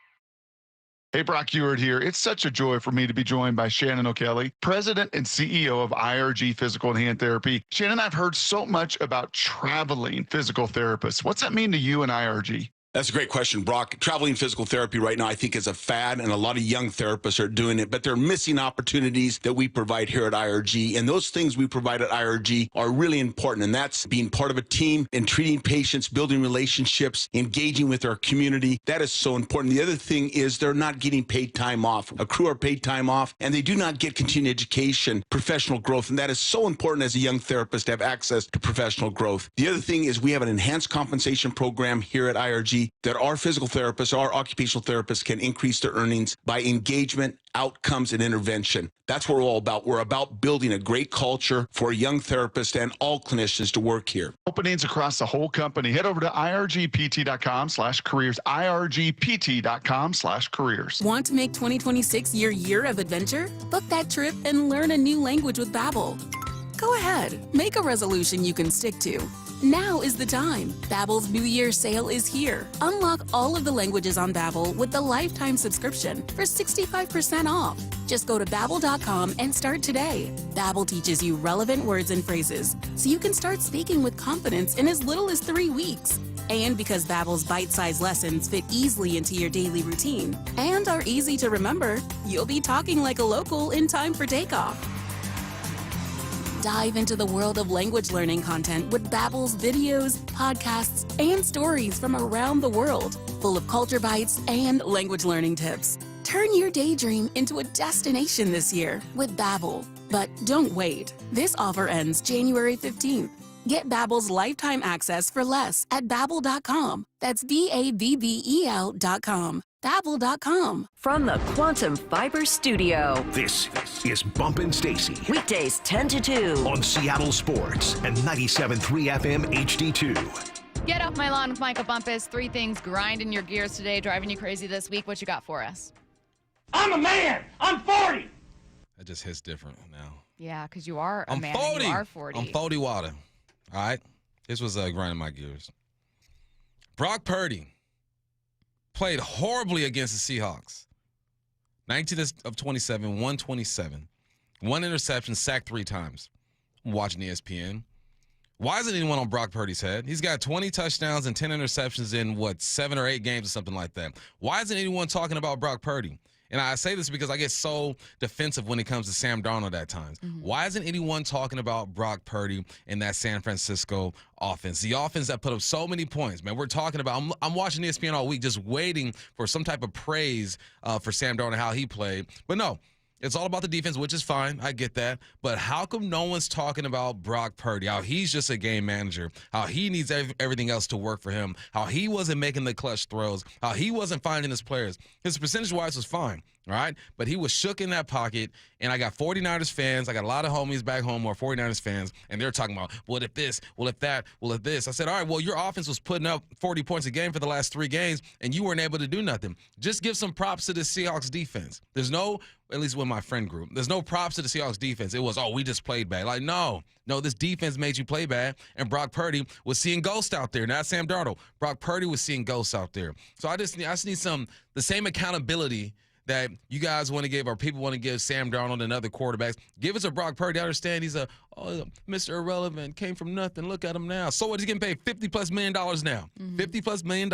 Hey, Brock Ewart here. It's such a joy for me to be joined by Shannon O'Kelly, President and CEO of IRG Physical and Hand Therapy. Shannon, I've heard so much about traveling physical therapists. What's that mean to you and IRG? That's a great question, Brock. Traveling physical therapy right now, I think, is a fad, and a lot of young therapists are doing it, but they're missing opportunities that we provide here at IRG. And those things we provide at IRG are really important, and that's being part of a team and treating patients, building relationships, engaging with our community. That is so important. The other thing is they're not getting paid time off. A crew are paid time off, and they do not get continuing education, professional growth, and that is so important as a young therapist to have access to professional growth. The other thing is we have an enhanced compensation program here at IRG that our physical therapists, our occupational therapists can increase their earnings by engagement, outcomes, and intervention. That's what we're all about. We're about building a great culture for young therapists and all clinicians to work here. Openings across the whole company. Head over to irgpt.com/careers, irgpt.com/careers. Want to make 2026 your year of adventure? Book that trip and learn a new language with Babbel. Go ahead, make a resolution you can stick to. Now is the time. Babbel's New Year sale is here. Unlock all of the languages on Babbel with the lifetime subscription for 65% off. Just go to Babbel.com and start today. Babbel teaches you relevant words and phrases, so you can start speaking with confidence in as little as 3 weeks. And because Babbel's bite-sized lessons fit easily into your daily routine and are easy to remember, you'll be talking like a local in time for takeoff. Dive into the world of language learning content with Babbel's videos, podcasts, and stories from around the world, full of culture bites and language learning tips. Turn your daydream into a destination this year with Babbel. But don't wait. This offer ends January 15th. Get Babbel's lifetime access for less at Babbel.com. That's Babbel.com. Babbel.com. From the Quantum Fiber Studio. This is Bumpin' Stacy. Weekdays 10 to 2. On Seattle Sports and 97.3 FM HD2. Get off my lawn with Michael Bumpus. 3 things grinding your gears today, driving you crazy this week. What you got for us? I'm a man. I'm 40. That just hits different now. Yeah, because you are a I'm man. 40. You are 40. I'm 40 water. All right? This was grinding my gears. Brock Purdy played horribly against the Seahawks. 19 of 27, 127. 1 interception, sacked 3 times. I'm watching ESPN. Why isn't anyone on Brock Purdy's head? He's got 20 touchdowns and 10 interceptions in, 7 or 8 games or something like that. Why isn't anyone talking about Brock Purdy? And I say this because I get so defensive when it comes to Sam Darnold at times. Mm-hmm. Why isn't anyone talking about Brock Purdy in that San Francisco offense? The offense that put up so many points, man. We're talking about, I'm watching ESPN all week just waiting for some type of praise for Sam Darnold and how he played. But no, it's all about the defense, which is fine. I get that. But how come no one's talking about Brock Purdy, how he's just a game manager, how he needs everything else to work for him, how he wasn't making the clutch throws, how he wasn't finding his players. His percentage-wise was fine, all right? But he was shook in that pocket, and I got 49ers fans. I got a lot of homies back home who are 49ers fans, and they're talking about, what if this, what if that, what if this? I said, all right, well, your offense was putting up 40 points a game for the last 3 games, and you weren't able to do nothing. Just give some props to the Seahawks defense. There's no, at least with my friend group, there's no props to the Seahawks defense. It was, we just played bad. Like, no, this defense made you play bad, and Brock Purdy was seeing ghosts out there, not Sam Darnold. Brock Purdy was seeing ghosts out there. So I just need the same accountability that you guys want to give, or people want to give Sam Darnold and other quarterbacks. Give us a Brock Purdy. I understand he's Mr. Irrelevant, came from nothing. Look at him now. So what? He's getting paid $50+ million now. Mm-hmm. $50+ million.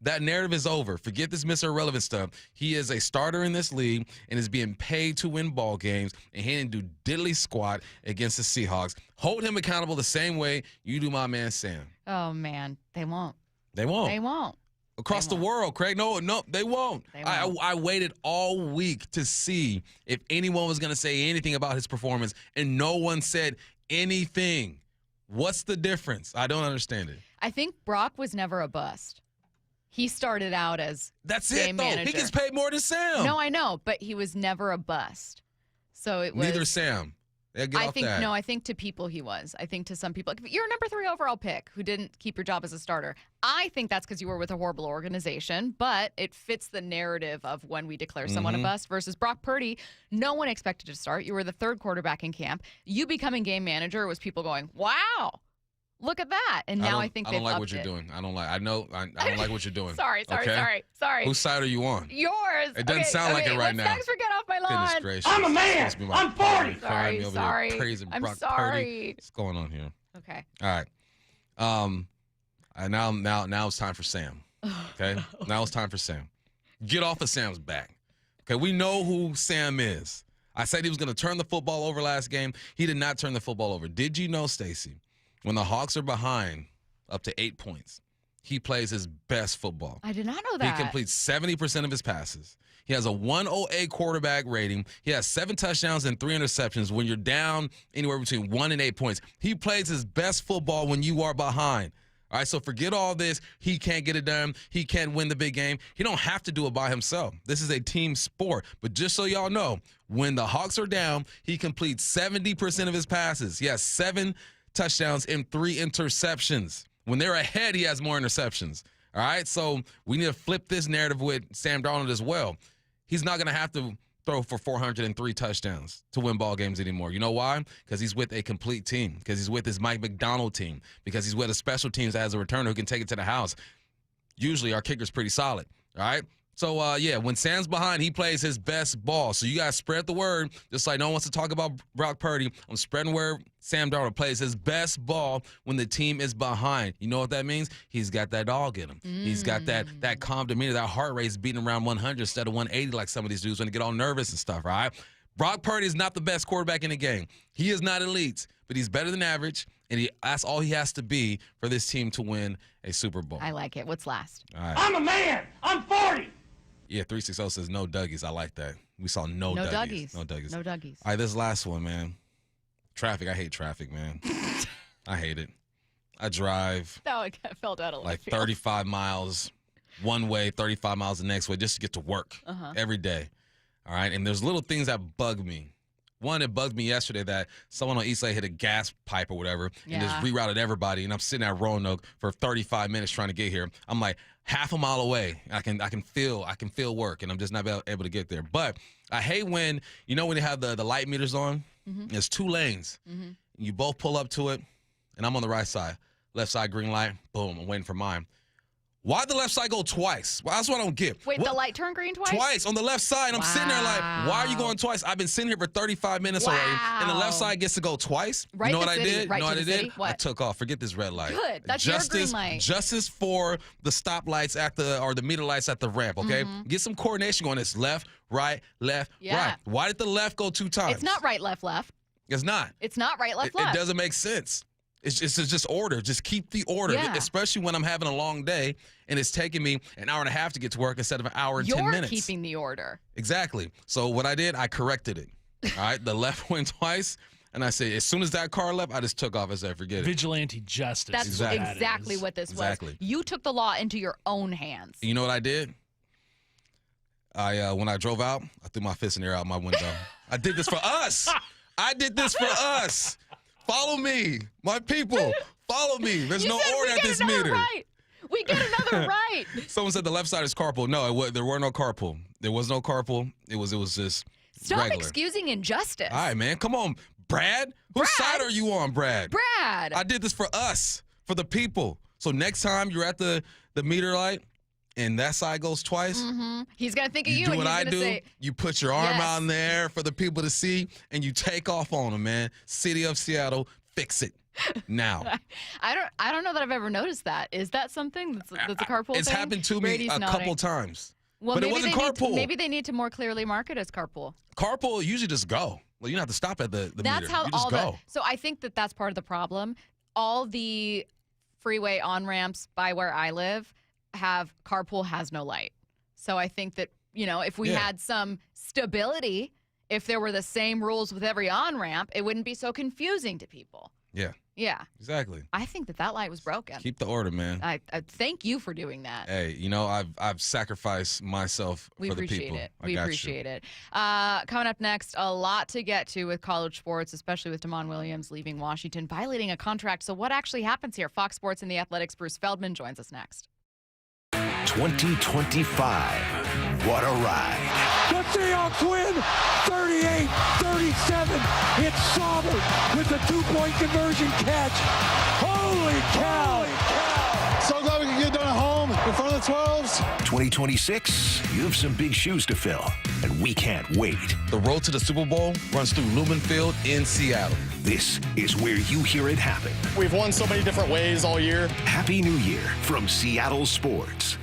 That narrative is over. Forget this Mr. Irrelevant stuff. He is a starter in this league and is being paid to win ball games, and he didn't do diddly squat against the Seahawks. Hold him accountable the same way you do my man Sam. Oh, man. They won't. They won't. They won't. Across the world, Craig. No, they won't. I waited all week to see if anyone was going to say anything about his performance, and no one said anything. What's the difference? I don't understand it. I think Brock was never a bust. He started out as game manager. He gets paid more than Sam. No, I know, but he was never a bust. So it was neither Sam. Get off that. No, I think to people he was. I think to some people, you're a number 3 overall pick who didn't keep your job as a starter. I think that's because you were with a horrible organization, but it fits the narrative of when we declare someone a bust versus Brock Purdy. No one expected to start. You were the 3rd quarterback in camp. You becoming game manager was people going, wow. Look at that. And now I think they've I don't like upped what you're it. doing. I don't like what you're doing. Sorry. Whose side are you on? Yours. It doesn't sound like it right now. Thanks for getting off my lawn. Goodness gracious. I'm a man. I'm 40. Sorry. Praising I'm Brock sorry. Purdy. What's going on here? Okay. All right. Now it's time for Sam. Okay? Now it's time for Sam. Get off of Sam's back. Okay, we know who Sam is. I said he was going to turn the football over last game. He did not turn the football over. Did you know, Stacy, when the Hawks are behind up to 8 points, he plays his best football. I did not know that. He completes 70% of his passes. He has a 108 quarterback rating. He has 7 touchdowns and 3 interceptions when you're down anywhere between 1 and 8 points. He plays his best football when you are behind. All right, so forget all this. He can't get it done. He can't win the big game. He don't have to do it by himself. This is a team sport. But just so y'all know, when the Hawks are down, he completes 70% of his passes. He has 7 touchdowns and 3 interceptions. When they're ahead, he has more interceptions. All right, so we need to flip this narrative with Sam Darnold as well. He's not going to have to throw for 403 touchdowns to win ball games anymore. You know why? Because he's with a complete team, because he's with his Mike McDonald team, because he's with a special teams as a returner who can take it to the house. Usually our kicker's pretty solid, all right? So, when Sam's behind, he plays his best ball. So you guys spread the word, just like no one wants to talk about Brock Purdy. I'm spreading word Sam Darnold plays his best ball when the team is behind. You know what that means? He's got that dog in him. He's got that calm demeanor, that heart rate's beating around 100 instead of 180 like some of these dudes when they get all nervous and stuff, right? Brock Purdy is not the best quarterback in the game. He is not elite, but he's better than average, and that's all he has to be for this team to win a Super Bowl. I like it. What's last? All right. I'm a man. I'm 40. Yeah, 360 says no Dougies. I like that. We saw no Dougies. No Dougies. No Dougies. All right, this last one, man. Traffic. I hate traffic, man. I hate it. I drive I felt out of like 35 miles one way, 35 miles the next way just to get to work every day. All right, and there's little things that bug me. One, it bugged me yesterday that someone on East Lake hit a gas pipe or whatever and just rerouted everybody, and I'm sitting at Roanoke for 35 minutes trying to get here. I'm like half a mile away. I can feel work, and I'm just not able to get there. But I hate when when they have the light meters on. There's 2 lanes. You both pull up to it, and I'm on the right side. Left side green light. Boom. I'm waiting for mine. Why'd the left side go twice? Well, that's what I don't get. Wait, the light turned green twice? Twice on the left side. I'm sitting there like, why are you going twice? I've been sitting here for 35 minutes already, and the left side gets to go twice. Right, you know what I did? Right, you know what I did? What? I took off. Forget this red light. Good. That's your green light. Justice for the stoplights or the meter lights at the ramp, okay? Get some coordination going. It's left, right. Right. Why did the left go 2 times? It's not right, left. It's not. It's not right, left. It doesn't make sense. It's just order. Just keep the order, especially when I'm having a long day and it's taking me an hour and a half to get to work instead of an hour and 10 minutes. You're keeping the order. Exactly. So what I did, I corrected it. All right, the left went twice, and I said, as soon as that car left, I just took off. I said, forget it. Vigilante justice. That's exactly what this was. You took the law into your own hands. You know what I did? When I drove out, I threw my fist in the air out my window. I did this for us. I did this for us. Follow me, my people. Follow me. There's no order at this meter. Right. We get another right. Someone said the left side is carpool. No, there were no carpool. There was no carpool. It was just Stop regular. Excusing injustice. All right, man. Come on, Brad. Whose side are you on, Brad? Brad. I did this for us, for the people. So next time you're at the meter light and that side goes twice, he's going to think of you. You do and what I do. Say, you put your arm out in there for the people to see, and you take off on them, man. City of Seattle, fix it now. I don't know that I've ever noticed that. Is that something that's a carpool It's thing? happened to me a couple times. Well, but it wasn't carpool. Maybe they need to more clearly market as carpool. Carpool, you usually just go. Well, you don't have to stop at the that's meter. How you just all go. So I think that's part of the problem. All the freeway on-ramps by where I live carpool has no light. So I think that, if we had some stability, if there were the same rules with every on-ramp, it wouldn't be so confusing to people. Yeah. Yeah. Exactly. I think that light was broken. Keep the order, man. I thank you for doing that. Hey, I've sacrificed myself for the people. We appreciate it. Coming up next, a lot to get to with college sports, especially with Damon Williams leaving Washington, violating a contract. So what actually happens here? Fox Sports and the Athletics' Bruce Feldman joins us next. 2025. What a ride. The Seahawks win 38-37. It's Sauber with the two-point conversion catch. Holy cow. So glad we can get done at home in front of the 12s. 2026, you have some big shoes to fill, and we can't wait. The road to the Super Bowl runs through Lumen Field in Seattle. This is where you hear it happen. We've won so many different ways all year. Happy New Year from Seattle Sports.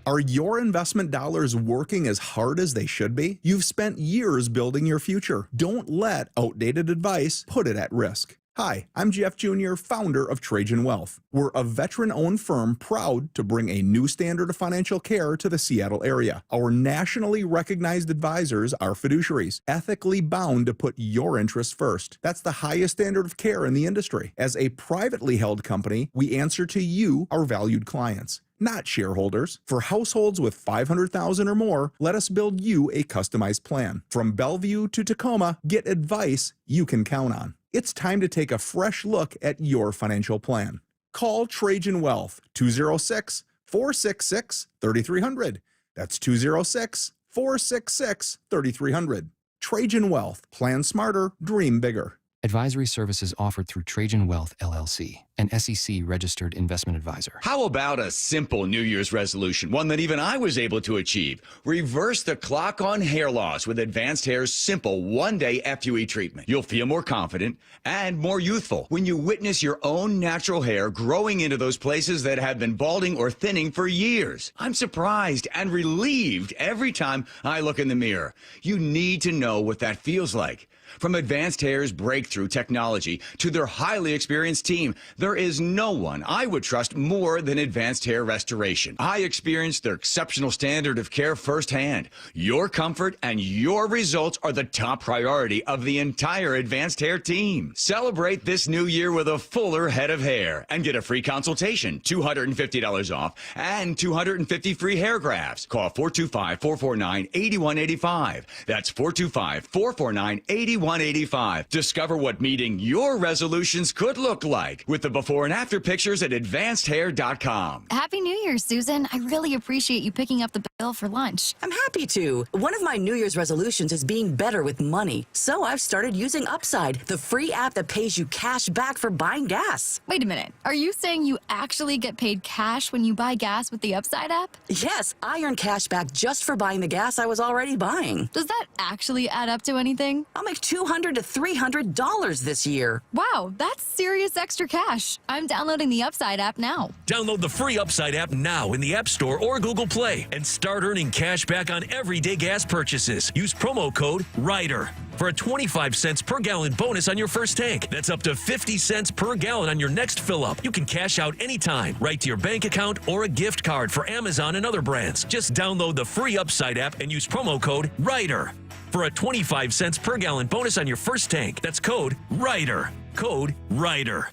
Are your investment dollars working as hard as they should be? You've spent years building your future. Don't let outdated advice put it at risk. Hi, I'm Jeff Jr., founder of Trajan Wealth. We're a veteran-owned firm proud to bring a new standard of financial care to the Seattle area. Our nationally recognized advisors are fiduciaries, ethically bound to put your interests first. That's the highest standard of care in the industry. As a privately held company, we answer to you, our valued clients, not shareholders. For households with $500,000 or more, let us build you a customized plan. From Bellevue to Tacoma, get advice you can count on. It's time to take a fresh look at your financial plan. Call Trajan Wealth, 206-466-3300. That's 206-466-3300. Trajan Wealth. Plan smarter, dream bigger. Advisory services offered through Trajan Wealth, LLC, an SEC-registered investment advisor. How about a simple New Year's resolution, one that even I was able to achieve? Reverse the clock on hair loss with Advanced Hair's simple one-day FUE treatment. You'll feel more confident and more youthful when you witness your own natural hair growing into those places that have been balding or thinning for years. I'm surprised and relieved every time I look in the mirror. You need to know what that feels like. From Advanced Hair's breakthrough technology to their highly experienced team, there is no one I would trust more than Advanced Hair Restoration. I experienced their exceptional standard of care firsthand. Your comfort and your results are the top priority of the entire Advanced Hair team. Celebrate this new year with a fuller head of hair and get a free consultation, $250 off, and 250 free hair grafts. Call 425-449-8185. That's 425-449-8185. Discover what meeting your resolutions could look like with the before and after pictures at advancedhair.com. Happy New Year, Susan. I really appreciate you picking up the bill for lunch. I'm happy to. One of my New Year's resolutions is being better with money. So I've started using Upside, the free app that pays you cash back for buying gas. Wait a minute. Are you saying you actually get paid cash when you buy gas with the Upside app? Yes, I earn cash back just for buying the gas I was already buying. Does that actually add up to anything? I'll make $200 to $300 this year. Wow, that's serious extra cash. I'm downloading the Upside app now. Download the free Upside app now in the App Store or Google Play and start earning cash back on everyday gas purchases. Use promo code RIDER for a 25 cents per gallon bonus on your first tank. That's up to 50 cents per gallon on your next fill up. You can cash out anytime, right to your bank account or a gift card for Amazon and other brands. Just download the free Upside app and use promo code RIDER for a 25 cents per gallon bonus on your first tank. That's code RIDER. Code RIDER.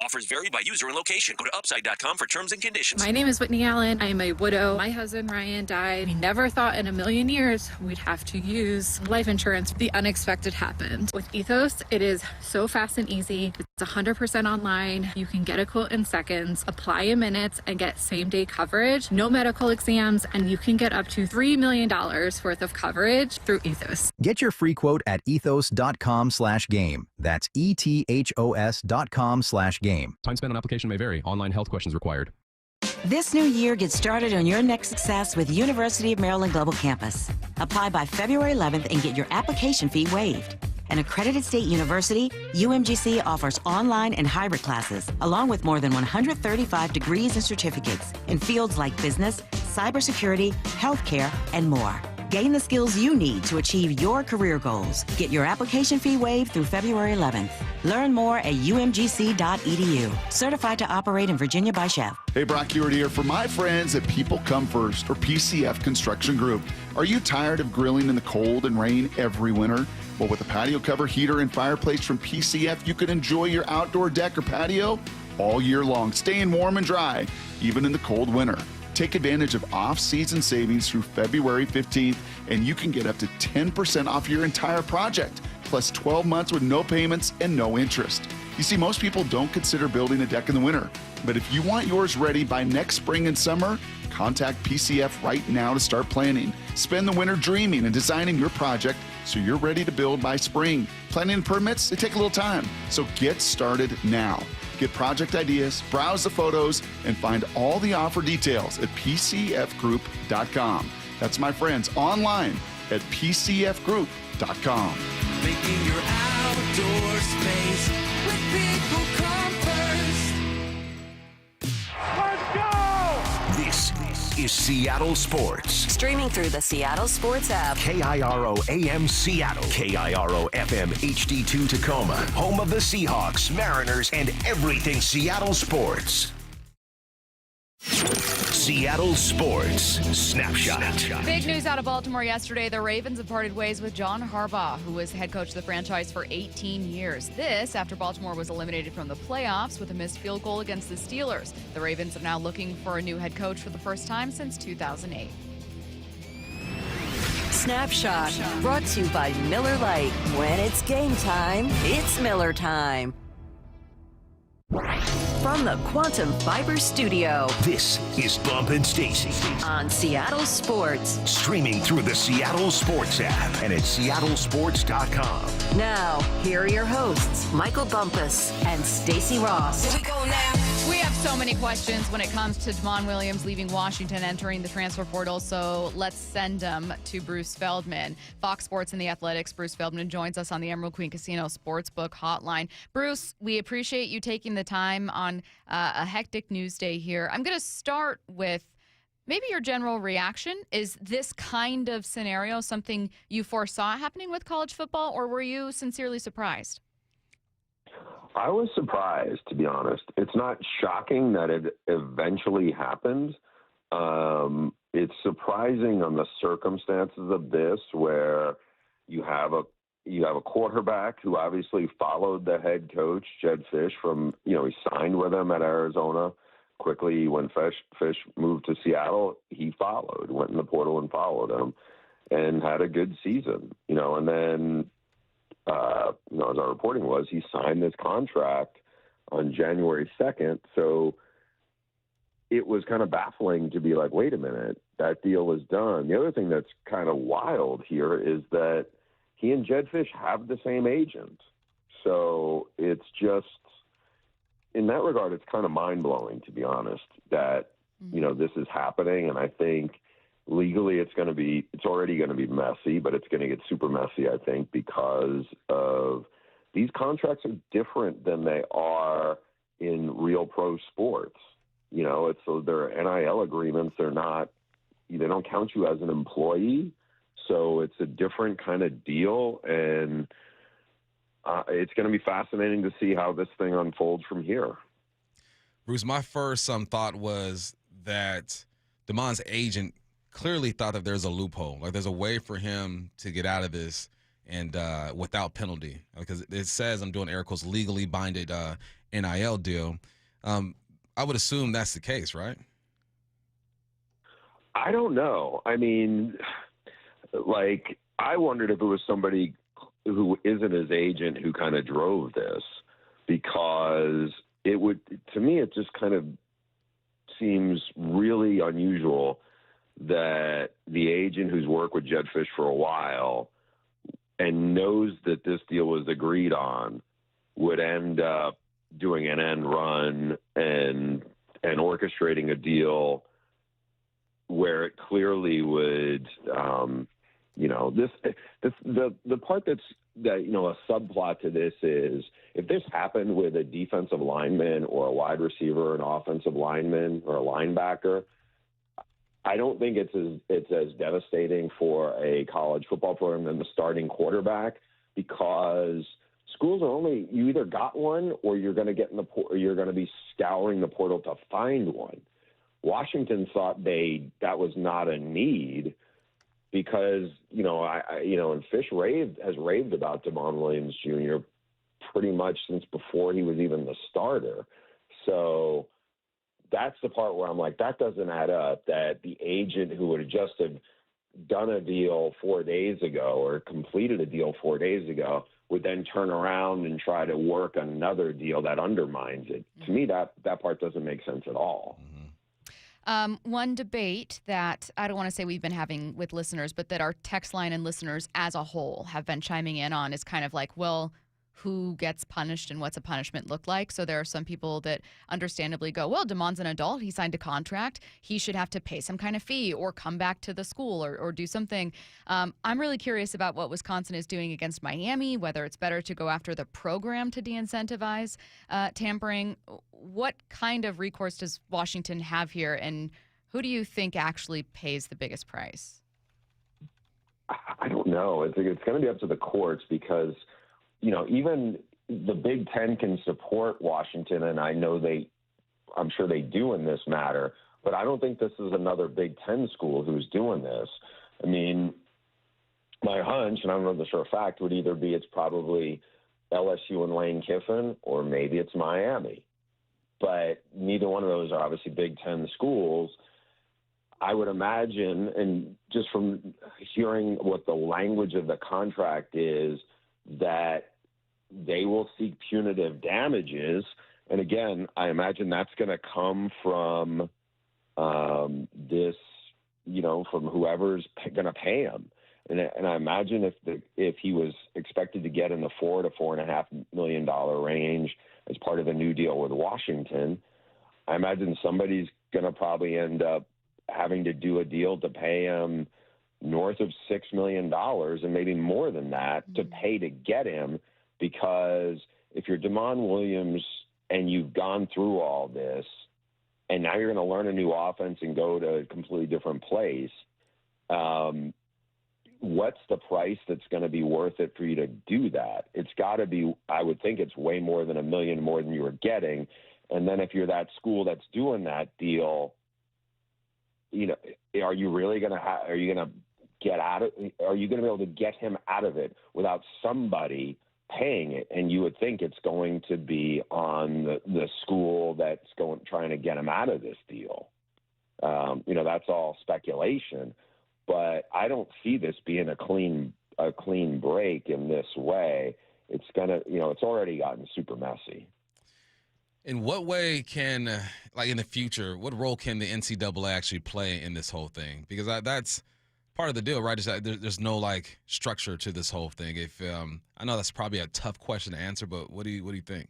Offers vary by user and location. Go to upside.com for terms and conditions. My name is Whitney Allen. I am a widow. My husband, Ryan, died. We never thought in a million years we'd have to use life insurance. The unexpected happened. With Ethos, it is so fast and easy. It's 100% online. You can get a quote in seconds, apply in minutes, and get same-day coverage. No medical exams, and you can get up to $3 million worth of coverage through Ethos. Get your free quote at ethos.com/game. That's ethos.com/game. Time spent on application may vary. Online health questions required. This new year, get started on your next success with University of Maryland Global Campus. Apply by February 11th and get your application fee waived. An accredited state university, UMGC offers online and hybrid classes, along with more than 135 degrees and certificates in fields like business, cybersecurity, healthcare, and more. Gain the skills you need to achieve your career goals. Get your application fee waived through February 11th. Learn more at umgc.edu. Certified to operate in Virginia by Chef. Hey, Brock Ewart here for my friends at People Come First or PCF Construction Group. Are you tired of grilling in the cold and rain every winter? Well, with a patio cover, heater, and fireplace from PCF, you can enjoy your outdoor deck or patio all year long, staying warm and dry, even in the cold winter. Take advantage of off-season savings through February 15th, and you can get up to 10% off your entire project, plus 12 months with no payments and no interest. You see, most people don't consider building a deck in the winter, but if you want yours ready by next spring and summer, contact PCF right now to start planning. Spend the winter dreaming and designing your project so you're ready to build by spring. Planning and permits, they take a little time, so get started now. Get project ideas, browse the photos, and find all the offer details at pcfgroup.com. That's my friends online at pcfgroup.com. Making your outdoor space with people come first. Let's go! This is Seattle Sports. Streaming through the Seattle Sports app. KIRO AM Seattle. KIRO FM HD2 Tacoma. Home of the Seahawks, Mariners, and everything Seattle sports. Seattle Sports Snapshot. Big news out of Baltimore yesterday. The Ravens have parted ways with John Harbaugh, who was head coach of the franchise for 18 years. This after Baltimore was eliminated from the playoffs with a missed field goal against the Steelers. The Ravens are now looking for a new head coach for the first time since 2008. Snapshot, brought to you by Miller Lite. When it's game time, it's Miller time. From the Quantum Fiber Studio, this is Bump and Stacy on Seattle Sports. Streaming through the Seattle Sports app and at seattlesports.com. Now, here are your hosts, Michael Bumpus and Stacy Ross. Here we go now. We have so many questions when it comes to Damon Williams leaving Washington, entering the transfer portal, so let's send them to Bruce Feldman. Fox Sports and The Athletics, Bruce Feldman joins us on the Emerald Queen Casino Sportsbook Hotline. Bruce, we appreciate you taking the time on a hectic news day here. I'm going to start with maybe your general reaction. Is this kind of scenario something you foresaw happening with college football, or were you sincerely surprised? I was surprised, to be honest. It's not shocking that it eventually happened. It's surprising on the circumstances of this, where you have a quarterback who obviously followed the head coach, Jedd Fisch, from, he signed with him at Arizona. Quickly, when Fisch moved to Seattle, he went in the portal and followed him, and had a good season, and then, as our reporting was, he signed this contract on January 2nd. So it was kind of baffling to be like, wait a minute, that deal is done. The other thing that's kind of wild here is that he and Jedd Fisch have the same agent. So it's just, in that regard, it's kind of mind-blowing, to be honest, that, this is happening. And I think legally it's already going to be messy, but it's going to get super messy, I think, because of these contracts are different than they are in real pro sports. So their NIL agreements, they don't count you as an employee. So it's a different kind of deal. And it's going to be fascinating to see how this thing unfolds from here. Bruce, my first thought was that Damon's agent clearly thought that there's a loophole, like there's a way for him to get out of this and without penalty, because it says, I'm doing air quotes, legally binded NIL deal. I would assume that's the case, right? I don't know. I mean, I wondered if it was somebody who isn't his agent who kind of drove this, because to me, it just kind of seems really unusual that the agent who's worked with Jedd Fisch for a while and knows that this deal was agreed on would end up doing an end run and orchestrating a deal where it clearly would, the part that a subplot to this is, if this happened with a defensive lineman or a wide receiver, an offensive lineman or a linebacker, I don't think it's as devastating for a college football program than the starting quarterback, because schools are you either got one or you're going to get or you're going to be scouring the portal to find one. Washington thought that was not a need, because, and Fish has raved about Damon Williams Jr. pretty much since before he was even the starter. So that's the part where I'm like, that doesn't add up, that the agent who would have just have done a deal 4 days ago or completed a deal 4 days ago would then turn around and try to work another deal that undermines it. To me, that part doesn't make sense at all. One debate that I don't want to say we've been having with listeners, but that our text line and listeners as a whole have been chiming in on is kind of like, well, who gets punished and what's a punishment look like? So there are some people that understandably go, well, Damon's an adult. He signed a contract. He should have to pay some kind of fee or come back to the school or do something. I'm really curious about what Wisconsin is doing against Miami, whether it's better to go after the program to de-incentivize tampering. What kind of recourse does Washington have here, and who do you think actually pays the biggest price? I don't know. It's going to be up to the courts because – even the Big Ten can support Washington, and I'm sure they do in this matter, but I don't think this is another Big Ten school who's doing this. I mean, my hunch, and I don't know this for a fact, would either be it's probably LSU and Lane Kiffin, or maybe it's Miami. But neither one of those are obviously Big Ten schools. I would imagine, and just from hearing what the language of the contract is, that they will seek punitive damages. And again, I imagine that's going to come from from whoever's going to pay him. And I imagine if he was expected to get in the $4 to $4.5 million range as part of a new deal with Washington, I imagine somebody's going to probably end up having to do a deal to pay him north of $6 million and maybe more than that to pay to get him, because if you're Damon Williams and you've gone through all this and now you're going to learn a new offense and go to a completely different place, what's the price that's going to be worth it for you to do that? It's got to be, I would think it's way more than $1 million more than you were getting. And then if you're that school that's doing that deal, are you really going to are you going to get out of? Are you going to be able to get him out of it without somebody paying it? And you would think it's going to be on the school that's trying to get him out of this deal. That's all speculation, but I don't see this being a clean break in this way. It's gonna, it's already gotten super messy. In what way can, in the future, what role can the NCAA actually play in this whole thing? Because that's part of the deal, right? Is that there's no structure to this whole thing. If I know that's probably a tough question to answer, but what do you think?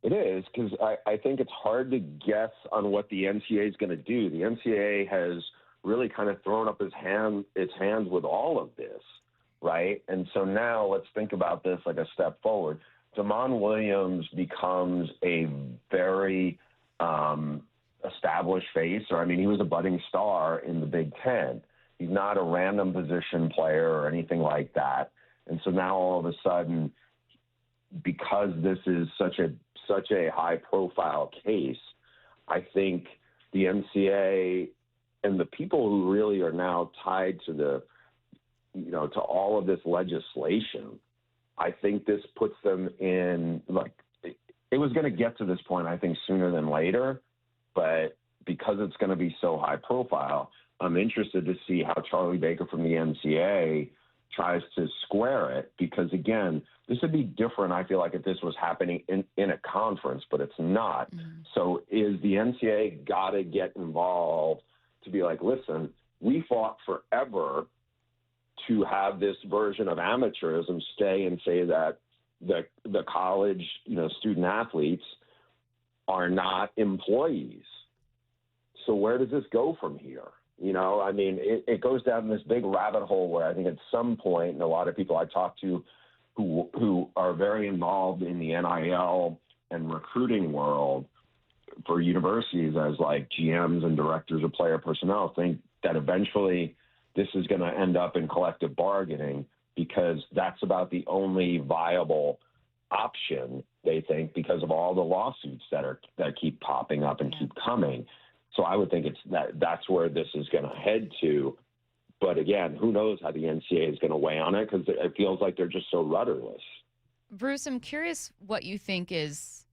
It is, because I think it's hard to guess on what the NCAA is going to do. The NCAA has really kind of thrown up its hands with all of this, right? And so now let's think about this like a step forward. Damon Williams becomes a very established face, he was a budding star in the Big Ten. He's not a random position player or anything like that. And so now all of a sudden, because this is such a high-profile case, I think the NCAA and the people who really are now tied to to all of this legislation, I think this puts them in, it was going to get to this point, I think, sooner than later, but because it's going to be so high profile, I'm interested to see how Charlie Baker from the NCAA tries to square it, because again, this would be different, I feel like, if this was happening in a conference, but it's not. Mm-hmm. So is the NCAA got to get involved to be like, listen, we fought forever to have this version of amateurism stay and say that the college, student athletes are not employees. So where does this go from here? It goes down this big rabbit hole where I think at some point, and a lot of people I talk to who are very involved in the NIL and recruiting world for universities as GMs and directors of player personnel think that eventually this is going to end up in collective bargaining, because that's about the only viable option, they think, because of all the lawsuits that keep popping up and keep coming. So I would think that's where this is going to head to. But again, who knows how the NCAA is going to weigh on it, because it feels like they're just so rudderless. Bruce, I'm curious what you think is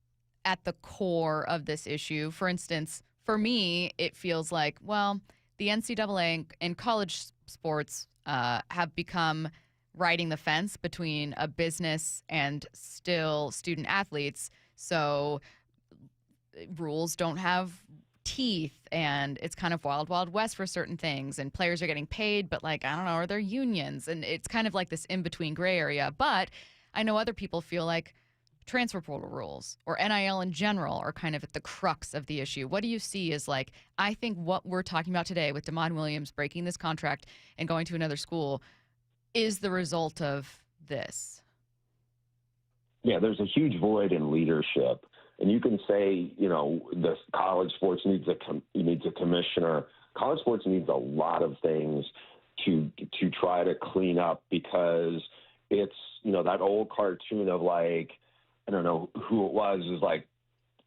at the core of this issue. For instance, for me, it feels like, well, the NCAA and college sports have become riding the fence between a business and still student athletes. So rules don't have teeth, and it's kind of wild, wild west for certain things. And players are getting paid, but I don't know, are there unions? And it's kind of like this in-between gray area. But I know other people feel like transfer portal rules or NIL in general are kind of at the crux of the issue. What do you see as I think what we're talking about today with Damon Williams breaking this contract and going to another school is the result of this? Yeah, there's a huge void in leadership. And you can say, the college sports needs a commissioner. College sports needs a lot of things to try to clean up, because it's, that old cartoon of I don't know who it was,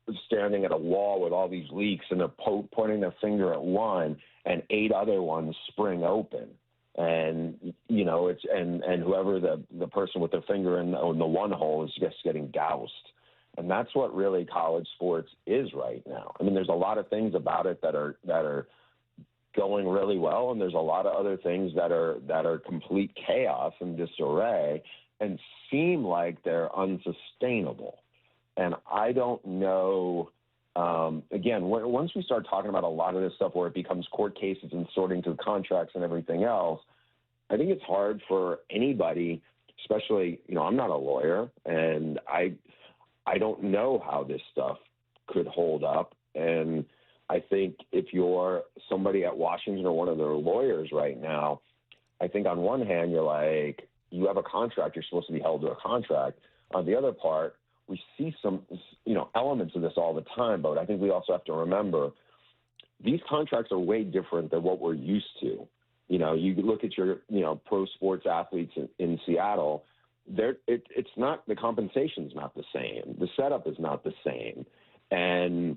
is standing at a wall with all these leaks, and they're pointing their finger at one and 8 other ones spring open. And, it's, and whoever the person with their finger in the one hole is just getting doused. And that's what really college sports is right now. I mean, there's a lot of things about it that are going really well, and there's a lot of other things that are complete chaos and disarray and seem like they're unsustainable. And I don't know. Again, once we start talking about a lot of this stuff where it becomes court cases and sorting through contracts and everything else, I think it's hard for anybody, especially, I'm not a lawyer, and I don't know how this stuff could hold up. And I think if you're somebody at Washington or one of their lawyers right now, I think on one hand, you're you have a contract, you're supposed to be held to a contract. On the other part, we see some, elements of this all the time, but I think we also have to remember these contracts are way different than what we're used to. You look at your, pro sports athletes in Seattle, it's not, the compensation's not the same. The setup is not the same. And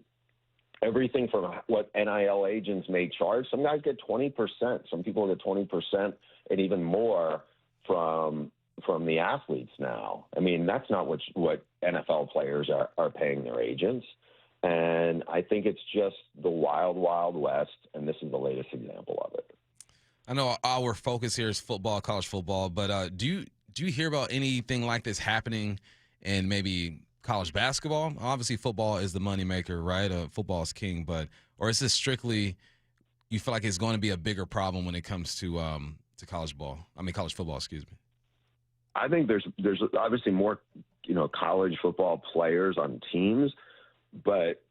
everything from what NIL agents may charge, some guys get 20%, some people get 20% and even more from the athletes now. I mean, that's not what NFL players are paying their agents. And I think it's just the wild, wild west, and this is the latest example of it. I know our focus here is football, college football, but do you hear about anything like this happening in maybe college basketball? Obviously, football is the moneymaker, right? Football is king, or is this strictly you feel like it's going to be a bigger problem when it comes to college football, excuse me? I think there's obviously more, college football players on teams, but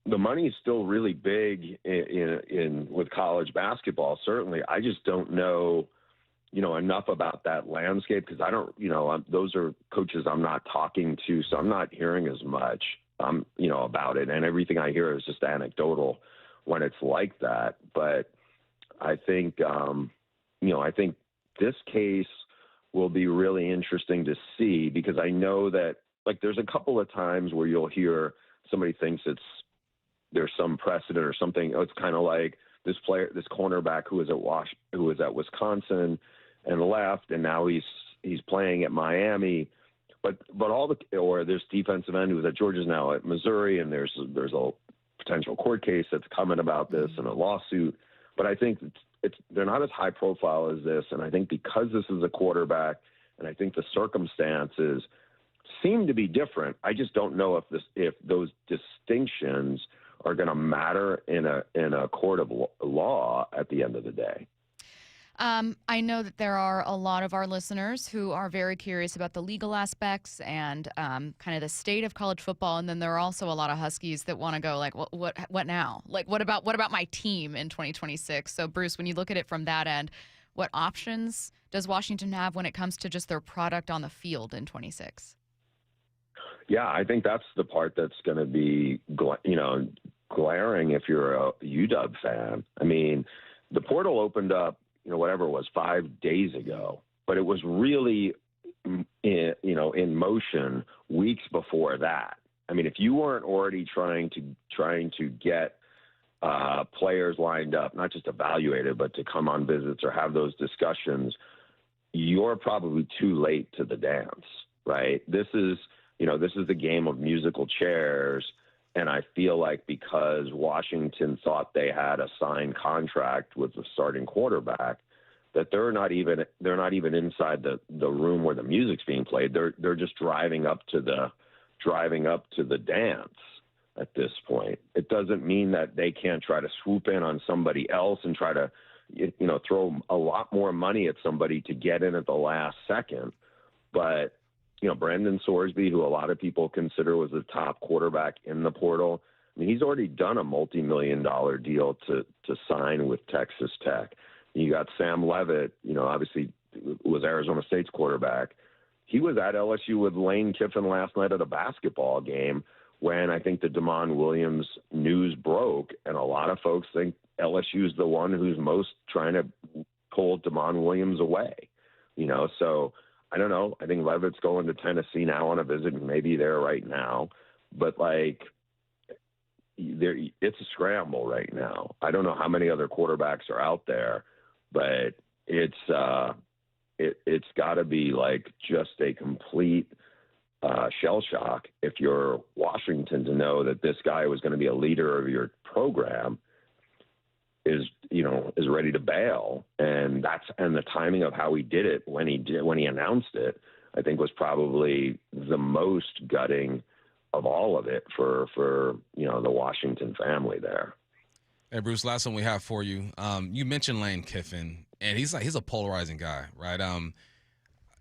the money is still really big in with college basketball. Certainly, I just don't know, enough about that landscape, because I don't, those are coaches I'm not talking to, so I'm not hearing as much, about it. And everything I hear is just anecdotal when it's like that. But I think, I think this case will be really interesting to see, because I know that there's a couple of times where you'll hear somebody thinks there's some precedent or something. It's kind of like this cornerback who was at Wisconsin and left, and now he's playing at Miami. But or this defensive end who was at Georgia is now at Missouri, and there's a potential court case that's coming about this and a lawsuit. But I think they're not as high profile as this, and I think because this is a quarterback, and I think the circumstances seem to be different. I just don't know if those distinctions are going to matter in a court of law at the end of the day. I know that there are a lot of our listeners who are very curious about the legal aspects and kind of the state of college football, and then there are also a lot of Huskies that want to go what now? What about my team in 2026? So Bruce, when you look at it from that end, what options does Washington have when it comes to just their product on the field in 26? Yeah, I think that's the part that's going to be, glaring if you're a UW fan. I mean, the portal opened up, whatever it was, 5 days ago, but it was really, in motion weeks before that. I mean, if you weren't already trying to get, players lined up, not just evaluated, but to come on visits or have those discussions, you're probably too late to the dance, right? This is the game of musical chairs. And I feel like because Washington thought they had a signed contract with the starting quarterback, that they're not even inside the room where the music's being played. They're just driving up to the dance at this point. It doesn't mean that they can't try to swoop in on somebody else and try to, throw a lot more money at somebody to get in at the last second. But, Brandon Sorsby, who a lot of people consider was the top quarterback in the portal, I mean, he's already done a multi-million-dollar deal to sign with Texas Tech. You got Sam Leavitt, obviously was Arizona State's quarterback. He was at LSU with Lane Kiffin last night at a basketball game when I think the DeMond Williams news broke, and a lot of folks think LSU is the one who's most trying to pull DeMond Williams away. So I don't know. I think Leavitt's going to Tennessee now on a visit, and maybe there right now. But, it's a scramble right now. I don't know how many other quarterbacks are out there, but it's got to be just a complete shell shock if you're Washington to know that this guy was going to be a leader of your program is ready to bail. And the timing of how he did it when he announced it, I think was probably the most gutting of all of it for the Washington family there. Hey, Bruce, last one we have for you. You mentioned Lane Kiffin, and he's a polarizing guy, right?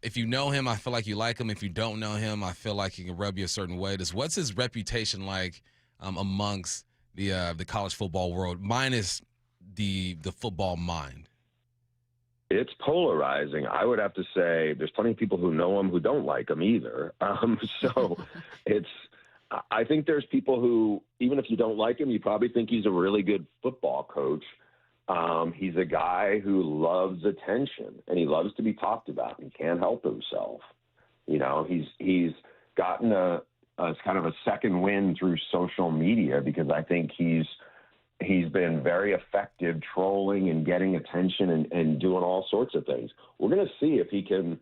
If you know him, I feel like you like him. If you don't know him, I feel like he can rub you a certain way. What's his reputation like amongst the college football world, minus the football mind? It's polarizing. I would have to say there's plenty of people who know him who don't like him either. So I think there's people who, even if you don't like him, you probably think he's a really good football coach. He's a guy who loves attention, and he loves to be talked about. He can't help himself. He's gotten a kind of a second win through social media because I think he's been very effective trolling and getting attention and doing all sorts of things. We're going to see if he can,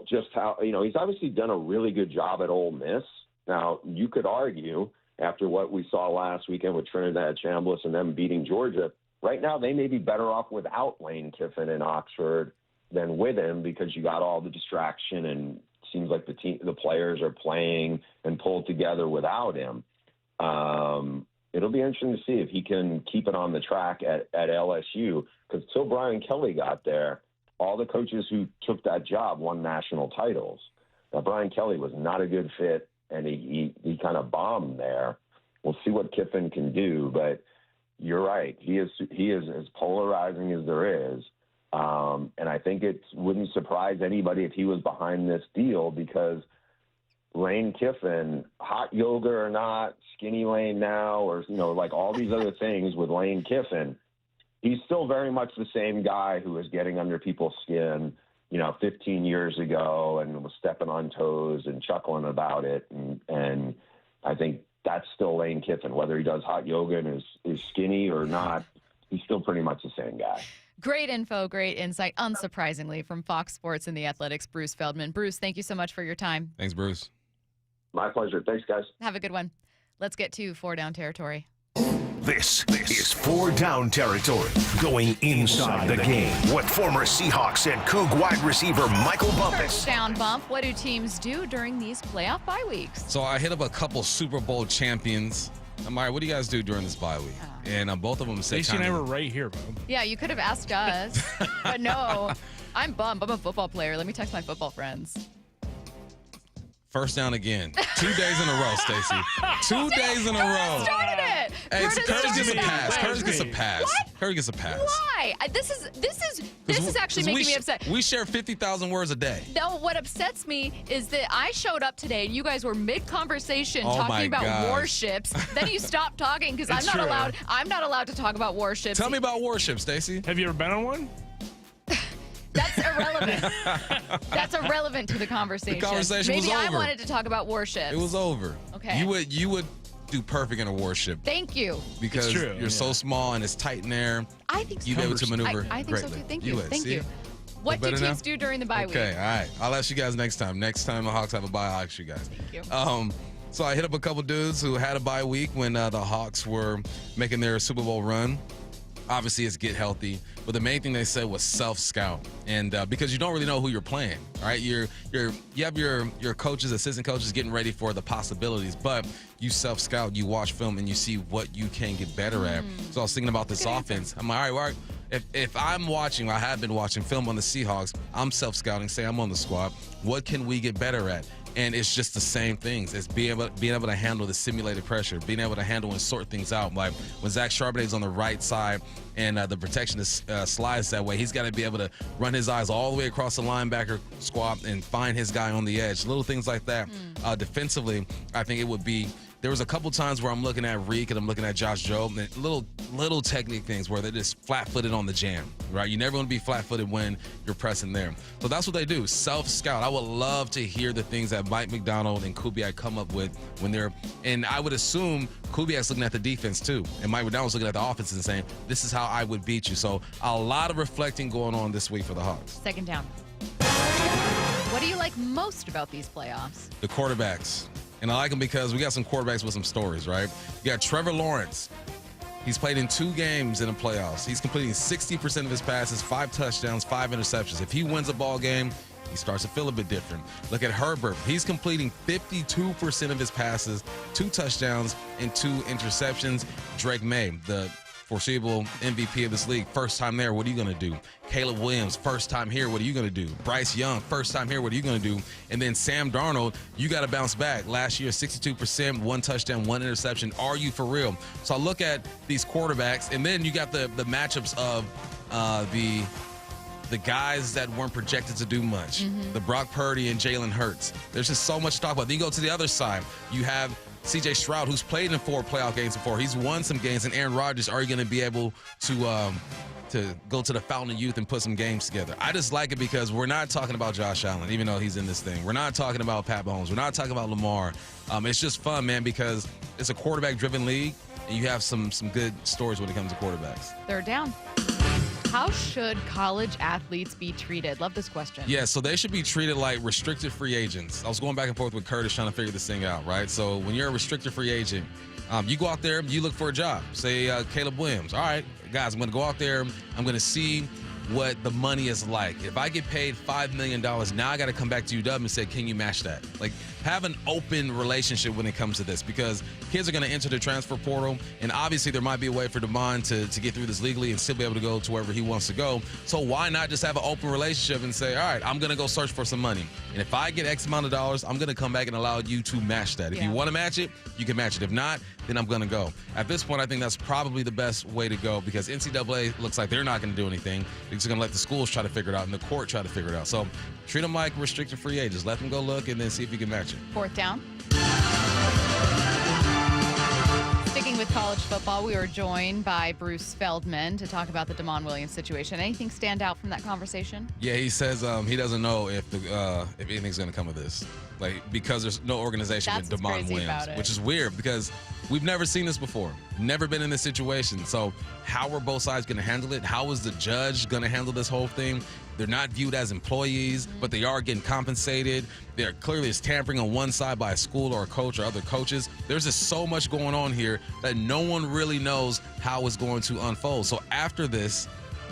just how, he's obviously done a really good job at Ole Miss. Now, you could argue after what we saw last weekend with Trinidad Chambliss and them beating Georgia, right now they may be better off without Lane Kiffin in Oxford than with him because you got all the distraction and it seems like the players are playing and pulled together without him. It'll be interesting to see if he can keep it on the track at LSU because until Brian Kelly got there, all the coaches who took that job won national titles. Now, Brian Kelly was not a good fit, and he kind of bombed there. We'll see what Kiffin can do, but you're right. He is as polarizing as there is. And I think it wouldn't surprise anybody if he was behind this deal because Lane Kiffin, hot yoga or not, skinny Lane now, or, all these other things with Lane Kiffin, he's still very much the same guy who was getting under people's skin, 15 years ago and was stepping on toes and chuckling about it. And I think that's still Lane Kiffin, whether he does hot yoga and is skinny or not, he's still pretty much the same guy. Great info, great insight, unsurprisingly, from Fox Sports and the Athletics, Bruce Feldman. Bruce, thank you so much for your time. Thanks, Bruce. My pleasure. Thanks, guys. Have a good one. Let's get to 4 Down territory. This is 4 Down territory, going inside the game with former Seahawks and Coug wide receiver Michael Bumpus. Down bump. What do teams do during these playoff bye weeks? So I hit up a couple Super Bowl champions. Amari, what do you guys do during this bye week? And both of them said Stacy and I were right here, bro. Yeah, you could have asked us. But no, I'm bummed. I'm a football player. Let me text my football friends. First down again. 2 days in a row, Stacy. 2 days in a row. Started it. Hey, Curtis gets a pass. Curtis gets a pass. What? Curtis gets a pass. Why? This is actually making me upset. We share 50,000 words a day. No, what upsets me is that I showed up today and you guys were mid-conversation talking about warships. Then you stopped talking because I'm not allowed to talk about warships. Tell me about warships, Stacy. Have you ever been on one? That's irrelevant. That's irrelevant to the conversation. The conversation Maybe was over. I wanted to talk about warships. It was over. Okay. You would do perfect in a warship. Thank you. Because you're so small and it's tight in there. I think so. You'll be able to maneuver I think so greatly. too. Thank you. Thank you. What do teams do during the bye week? Okay, all right. I'll ask you guys next time. Next time the Hawks have a bye, I'll ask you guys. Thank you. So I hit up a couple dudes who had a bye week when the Hawks were making their Super Bowl run. Obviously, it's get healthy, but the main thing they said was self-scout, and because you don't really know who you're playing, all right? You have your coaches, assistant coaches getting ready for the possibilities, but you self-scout, you watch film, and you see what you can get better at. So I was thinking about this offense. I'm like, all right, if I'm watching, I have been watching film on the Seahawks, I'm self-scouting, say I'm on the squad, what can we get better at? And it's just the same things. It's being able to handle the simulated pressure, being able to handle and sort things out. Like when Zach Charbonnet's on the right side and the protection slides that way, he's got to be able to run his eyes all the way across the linebacker squad and find his guy on the edge. Little things like that. Defensively, I think it would be. There was a couple times where I'm looking at Reek and I'm looking at Josh Jobe, and little technique things where they're just flat-footed on the jam, right? You never want to be flat-footed when you're pressing there. So that's what they do, self-scout. I would love to hear the things that Mike McDonald and Kubiak come up with when they're, and I would assume Kubiak's looking at the defense too, and Mike McDonald's looking at the offense and saying, this is how I would beat you. So a lot of reflecting going on this week for the Hawks. Second down. What do you like most about these playoffs? The quarterbacks. And I like them because we got some quarterbacks with some stories, right? You got Trevor Lawrence. He's played in 2 games in the playoffs. He's completing 60% of his passes, 5 touchdowns, 5 interceptions. If he wins a ball game, he starts to feel a bit different. Look at Herbert. He's completing 52% of his passes, 2 touchdowns, and 2 interceptions. Drake May, the foreseeable MVP of this league, first time there, what are you going to do? Caleb Williams, first time here, what are you going to do? Bryce Young, first time here, what are you going to do? And then Sam Darnold, you got to bounce back. Last year, 62%, 1 touchdown, 1 interception. Are you for real? So I look at these quarterbacks, and then you got the matchups of the guys that weren't projected to do much. The Brock Purdy and Jalen Hurts. There's just so much to talk about. Then you go to the other side. You have C.J. Stroud, who's played in 4 playoff games before. He's won some games. And Aaron Rodgers, are you going to be able to go to the Fountain of Youth and put some games together? I just like it because we're not talking about Josh Allen, even though he's in this thing. We're not talking about Pat Mahomes. We're not talking about Lamar. It's just fun, man, because it's a quarterback-driven league, and you have some good stories when it comes to quarterbacks. Third down. How should college athletes be treated? Love this question. Yeah, so they should be treated like restricted free agents. I was going back and forth with Curtis trying to figure this thing out, right? So when you're a restricted free agent, you go out there, you look for a job. Say Caleb Williams. All right, guys, I'm going to go out there. I'm going to see what the money is like. If I get paid $5 million, now I got to come back to UW and say, can you match that? Like, have an open relationship when it comes to this, because kids are going to enter the transfer portal, and obviously there might be a way for Devon to get through this legally and still be able to go to wherever he wants to go. So why not just have an open relationship and say, all right, I'm going to go search for some money, and if I get X amount of dollars, I'm going to come back and allow you to match that. If you want to match it, you can match it. If not, then I'm going to go. At this point, I think that's probably the best way to go, because NCAA looks like they're not going to do anything. They're just going to let the schools try to figure it out and the court try to figure it out. So treat them like restricted free agents. Let them go look and then see if you can match it. Fourth down. Sticking with college football, we were joined by Bruce Feldman to talk about the Damon Williams situation. Anything stand out from that conversation? Yeah, he says he doesn't know if anything's going to come of this, like, because there's no organization with Damon Williams, which is weird because we've never seen this before, never been in this situation. So how are both sides going to handle it? How is the judge going to handle this whole thing? They're not viewed as employees, but they are getting compensated. They're clearly it's tampering on one side by a school or a coach or other coaches. There's just so much going on here that no one really knows how it's going to unfold. So after this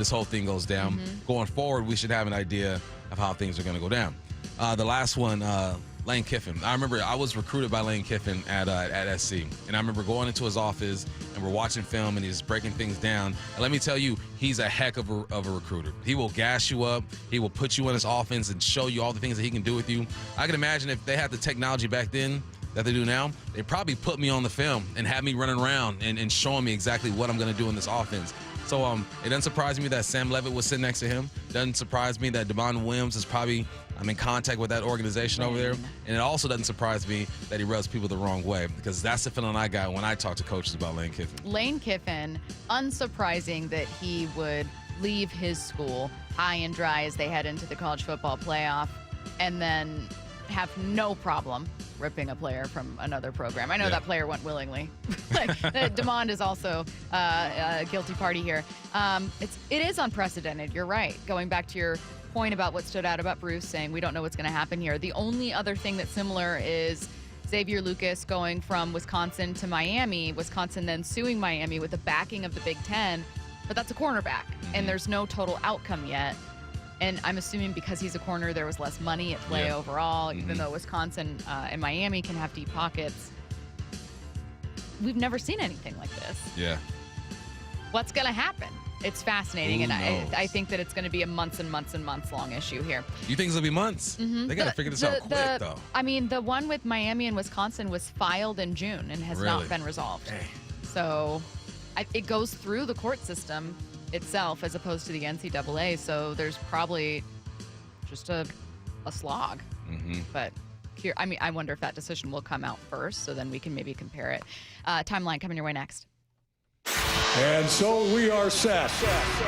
whole thing goes down, going forward, we should have an idea of how things are going to go down. The last one, Lane Kiffin. I remember I was recruited by Lane Kiffin at SC, and I remember going into his office and we're watching film and he's breaking things down. And let me tell you, he's a heck of a recruiter. He will gas you up. He will put you in his offense and show you all the things that he can do with you. I can imagine if they had the technology back then that they do now, they probably put me on the film and have me running around and showing me exactly what I'm going to do in this offense. So it doesn't surprise me that Sam Levitt was sitting next to him. Doesn't surprise me that Damon Williams is probably in contact with that organization over there. And it also doesn't surprise me that he rubs people the wrong way, because that's the feeling I got when I talk to coaches about Lane Kiffin. Lane Kiffin, unsurprising that he would leave his school high and dry as they head into the college football playoff, and then have no problem ripping a player from another program. I know that player went willingly. DeMond is also a guilty party here. It is unprecedented. You're right. Going back to your point about what stood out about Bruce saying we don't know what's going to happen here. The only other thing that's similar is Xavier Lucas going from Wisconsin to Miami, Wisconsin then suing Miami with the backing of the Big Ten, but that's a cornerback, and there's no total outcome yet. And I'm assuming because he's a corner, there was less money at play overall, even though Wisconsin and Miami can have deep pockets. We've never seen anything like this. Yeah. What's going to happen? It's fascinating, and I think that it's going to be a months and months and months long issue here. You think it's going to be months? They got to figure this out quick, though. I mean, the one with Miami and Wisconsin was filed in June and has not been resolved. Dang. So it goes through the court system itself as opposed to the NCAA, so there's probably just a slog. But I mean, I wonder if that decision will come out first, so then we can maybe compare it. Timeline coming your way next. And so we are set.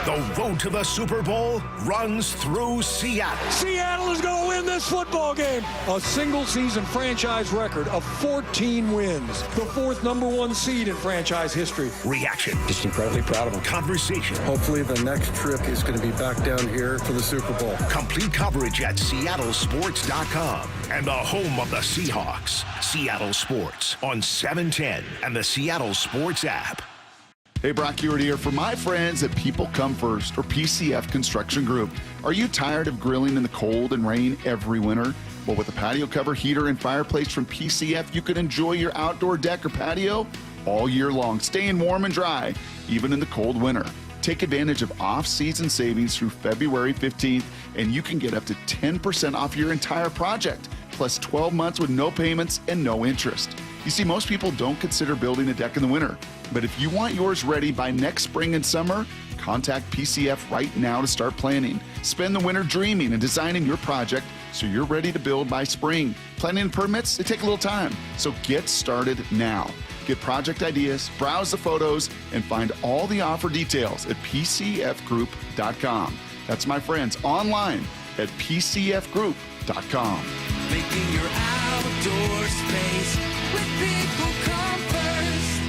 The road to the Super Bowl runs through Seattle. Seattle is going to win this football game. A single-season franchise record of 14 wins. The fourth #1 seed in franchise history. Reaction. Just incredibly proud of them. Conversation. Hopefully the next trip is going to be back down here for the Super Bowl. Complete coverage at SeattleSports.com and the home of the Seahawks. Seattle Sports on 710 and the Seattle Sports app. Hey, Brock Ewart here for my friends at People Come First, or PCF Construction Group. Are you tired of grilling in the cold and rain every winter? Well, with a patio cover, heater, and fireplace from PCF, you can enjoy your outdoor deck or patio all year long, staying warm and dry, even in the cold winter. Take advantage of off-season savings through February 15th, and you can get up to 10% off your entire project, plus 12 months with no payments and no interest. You see, most people don't consider building a deck in the winter, but if you want yours ready by next spring and summer, contact PCF right now to start planning. Spend the winter dreaming and designing your project so you're ready to build by spring. Planning and permits, they take a little time, so get started now. Get project ideas, browse the photos, and find all the offer details at PCFgroup.com. That's my friends online at PCFgroup.com. Making your outdoor space with People Come First.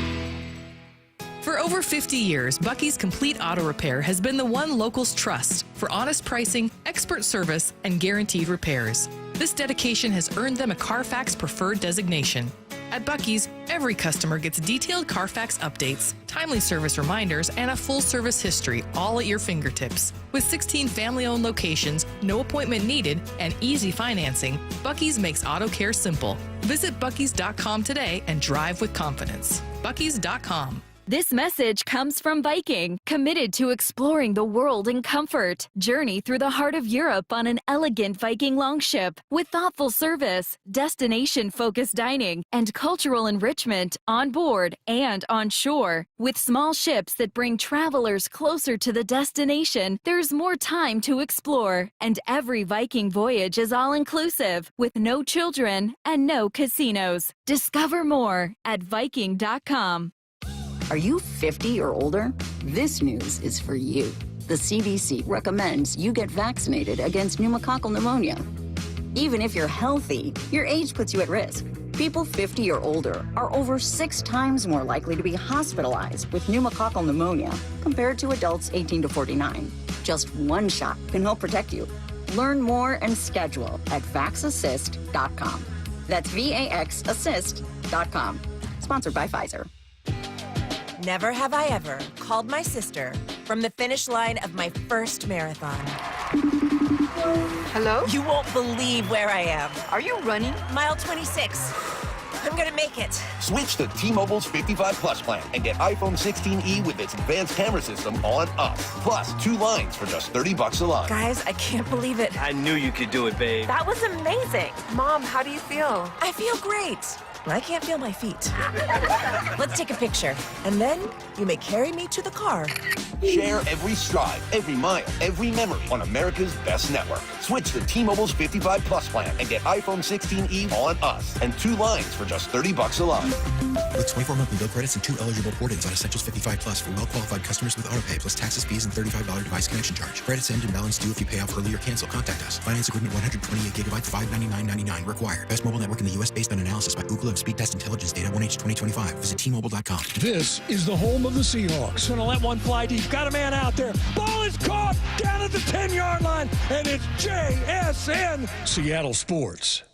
For over 50 years, Bucky's Complete Auto Repair has been the one locals trust for honest pricing, expert service, and guaranteed repairs. This dedication has earned them a Carfax Preferred designation. At Bucky's, every customer gets detailed Carfax updates, timely service reminders, and a full service history, all at your fingertips. With 16 family-owned locations, no appointment needed, and easy financing, Bucky's makes auto care simple. Visit Bucky's.com today and drive with confidence. Bucky's.com. This message comes from Viking, committed to exploring the world in comfort. Journey through the heart of Europe on an elegant Viking longship with thoughtful service, destination-focused dining, and cultural enrichment on board and on shore. With small ships that bring travelers closer to the destination, there's more time to explore. And every Viking voyage is all-inclusive, with no children and no casinos. Discover more at Viking.com. Are you 50 or older? This news is for you. The CDC recommends you get vaccinated against pneumococcal pneumonia. Even if you're healthy, your age puts you at risk. People 50 or older are over 6 times more likely to be hospitalized with pneumococcal pneumonia compared to adults 18 to 49. Just one shot can help protect you. Learn more and schedule at vaxassist.com. That's VAXassist.com. Sponsored by Pfizer. Never have I ever called my sister from the finish line of my first marathon. Hello? You won't believe where I am. Are you running? Mile 26. I'm gonna make it. Switch to T-Mobile's 55 Plus plan and get iPhone 16e with its advanced camera system on us. Plus 2 lines for just $30 a line. Guys, I can't believe it. I knew you could do it, babe. That was amazing. Mom, how do you feel? I feel great. I can't feel my feet. Let's take a picture, and then you may carry me to the car. Share every stride, every mile, every memory on America's best network. Switch to T-Mobile's 55 Plus plan and get iPhone 16e on us and 2 lines for just $30 a line. With 24 monthly bill credits and 2 eligible port-ins on Essentials 55 Plus for well-qualified customers with autopay plus taxes, fees, and $35 device connection charge. Credits end and balance due if you pay off early or cancel. Contact us. Finance agreement 128 gigabytes, $599.99 required. Best mobile network in the U.S. based on analysis by Ookla of Speed Test Intelligence data 1H 2025. Visit T-Mobile.com. This is the home of the Seahawks. Gonna let one fly deep. Got a man out there. Ball is caught down at the 10-yard line, and it's JSN Seattle Sports.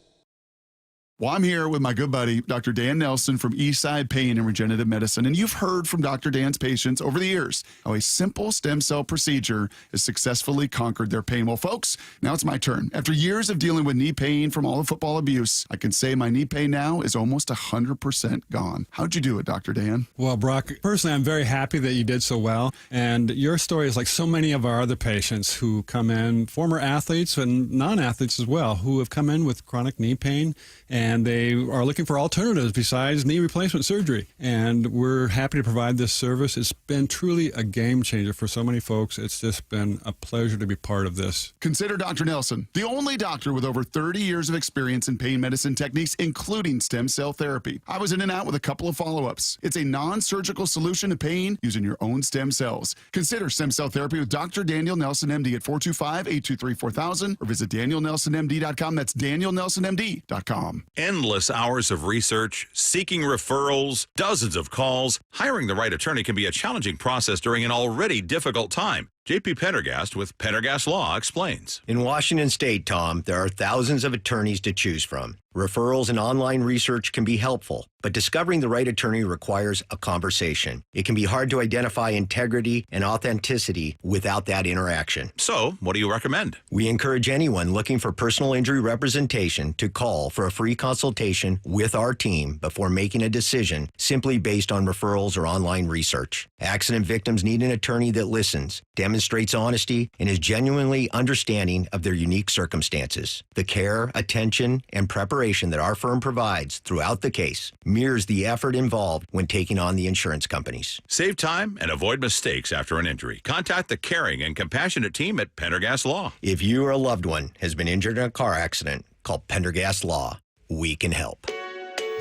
Well, I'm here with my good buddy, Dr. Dan Nelson from Eastside Pain and Regenerative Medicine. And you've heard from Dr. Dan's patients over the years how a simple stem cell procedure has successfully conquered their pain. Well, folks, now it's my turn. After years of dealing with knee pain from all the football abuse, I can say my knee pain now is almost 100% gone. How'd you do it, Dr. Dan? Well, Brock, personally, I'm very happy that you did so well. And your story is like so many of our other patients who come in, former athletes and non-athletes as well, who have come in with chronic knee pain, and they are looking for alternatives besides knee replacement surgery. And we're happy to provide this service. It's been truly a game changer for so many folks. It's just been a pleasure to be part of this. Consider Dr. Nelson, the only doctor with over 30 years of experience in pain medicine techniques, including stem cell therapy. I was in and out with a couple of follow-ups. It's a non-surgical solution to pain using your own stem cells. Consider stem cell therapy with Dr. Daniel Nelson, MD at 425-823-4000 or visit danielnelsonmd.com. That's danielnelsonmd.com. Endless hours of research, seeking referrals, dozens of calls. Hiring the right attorney can be a challenging process during an already difficult time. J.P. Pendergast with Pendergast Law explains. In Washington State, Tom, there are thousands of attorneys to choose from. Referrals and online research can be helpful, but discovering the right attorney requires a conversation. It can be hard to identify integrity and authenticity without that interaction. So, what do you recommend? We encourage anyone looking for personal injury representation to call for a free consultation with our team before making a decision simply based on referrals or online research. Accident victims need an attorney that listens, demonstrates honesty, and is genuinely understanding of their unique circumstances. The care, attention, and preparation that our firm provides throughout the case mirrors the effort involved when taking on the insurance companies. Save time and avoid mistakes after an injury. Contact the caring and compassionate team at Pendergast Law. If you or a loved one has been injured in a car accident, call Pendergast Law. We can help.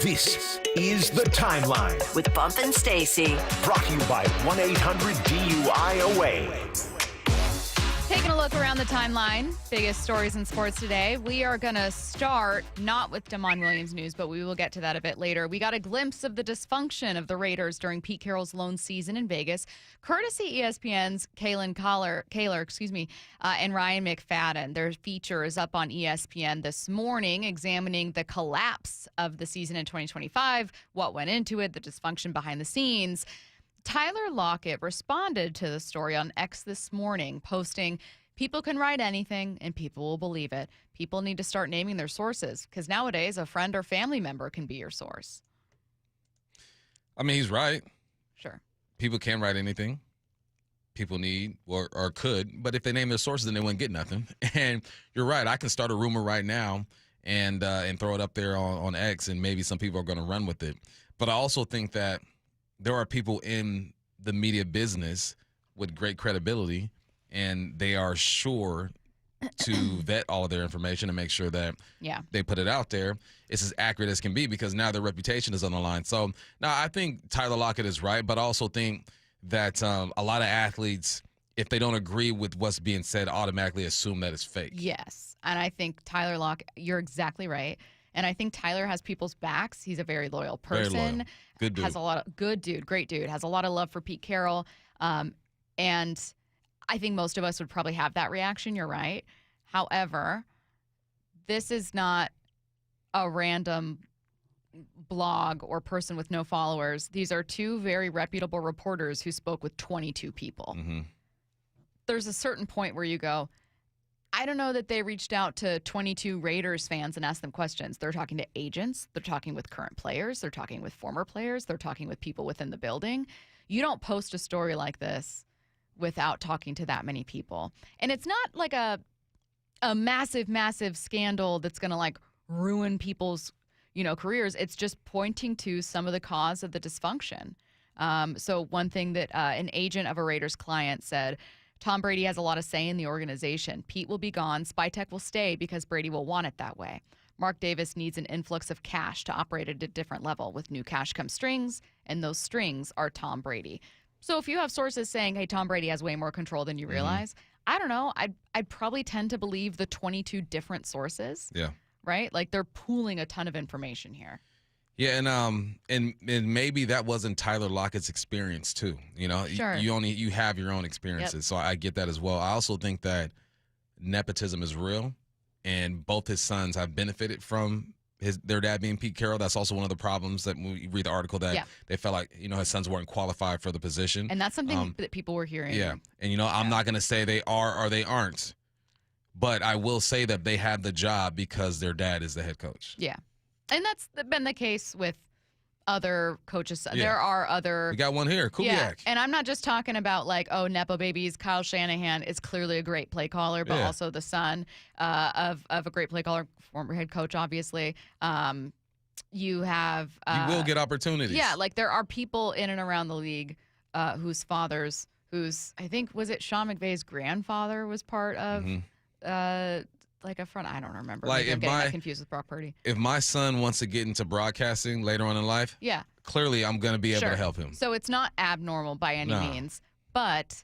This is The Timeline with Bump and Stacy. Brought to you by 1-800-DUI-AWAY. Taking a look around the timeline, biggest stories in sports today. We are going to start not with Damon Williams news, but we will get to that a bit later. We got a glimpse of the dysfunction of the Raiders during Pete Carroll's lone season in Vegas, courtesy ESPN's Kaylor, and Ryan McFadden. Their feature is up on ESPN this morning, examining the collapse of the season in 2025, what went into it, the dysfunction behind the scenes. Tyler Lockett responded to the story on X this morning, posting, "People can write anything and people will believe it. People need to start naming their sources because nowadays a friend or family member can be your source." I mean, he's right. Sure. People can write anything. People need or could, but if they name their sources, then they wouldn't get nothing. And you're right. I can start a rumor right now and throw it up there on X, and maybe some people are going to run with it. But I also think that there are people in the media business with great credibility, and they are sure to vet all of their information and make sure that they put it out there. It's as accurate as can be because now their reputation is on the line. So, now I think Tyler Lockett is right, but I also think that a lot of athletes, if they don't agree with what's being said, automatically assume that it's fake. Yes, and I think Tyler Lockett, you're exactly right. And I think Tyler has people's backs. He's a very loyal person. Very loyal. Good dude. Has a lot of great dude. Has a lot of love for Pete Carroll. And I think most of us would probably have that reaction. You're right. However, this is not a random blog or person with no followers. These are two very reputable reporters who spoke with 22 people. Mm-hmm. There's a certain point where you go, I don't know that they reached out to 22 Raiders fans and asked them questions. They're talking to agents. They're talking with current players. They're talking with former players. They're talking with people within the building. You don't post a story like this without talking to that many people. And it's not like a massive, massive scandal that's going to like ruin people's, careers. It's just pointing to some of the cause of the dysfunction. So one thing that an agent of a Raiders client said, Tom Brady has a lot of say in the organization. Pete will be gone. Spytech will stay because Brady will want it that way. Mark Davis needs an influx of cash to operate at a different level. With new cash come strings, and those strings are Tom Brady. So if you have sources saying, hey, Tom Brady has way more control than you realize, I don't know. I'd probably tend to believe the 22 different sources. Yeah. Right? Like they're pooling a ton of information here. Yeah, and maybe that wasn't Tyler Lockett's experience too. Sure. You have your own experiences, so I get that as well. I also think that nepotism is real, and both his sons have benefited from their dad being Pete Carroll. That's also one of the problems that when we read the article that they felt like his sons weren't qualified for the position, and that's something that people were hearing. Yeah, and I'm not going to say they are or they aren't, but I will say that they have the job because their dad is the head coach. Yeah. And that's been the case with other coaches. Yeah. There are other. We got one here, Kubiak. Yeah, and I'm not just talking about Nepo babies. Kyle Shanahan is clearly a great play caller, but also the son of a great play caller, former head coach, obviously. You have. You will get opportunities. Yeah, there are people in and around the league whose fathers, I think, was it Sean McVay's grandfather was part of. A front, I don't remember. I'm getting that confused with Brock Purdy. If my son wants to get into broadcasting later on in life, clearly I'm going to be able to help him. So it's not abnormal by any means, but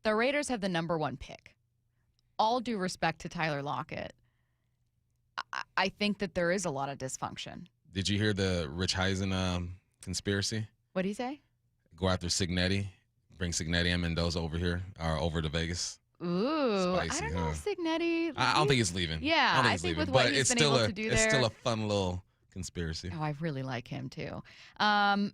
the Raiders have the number 1 pick. All due respect to Tyler Lockett, I think that there is a lot of dysfunction. Did you hear the Rich Eisen conspiracy? What did he say? Go after Signetti, bring Signetti and Mendoza over here, or over to Vegas. Ooh, Spicy, I don't know if Signetti. I don't think he's leaving. Yeah, I think with what he's been able to do there. It's still a fun little conspiracy. Oh, I really like him too. Yeah,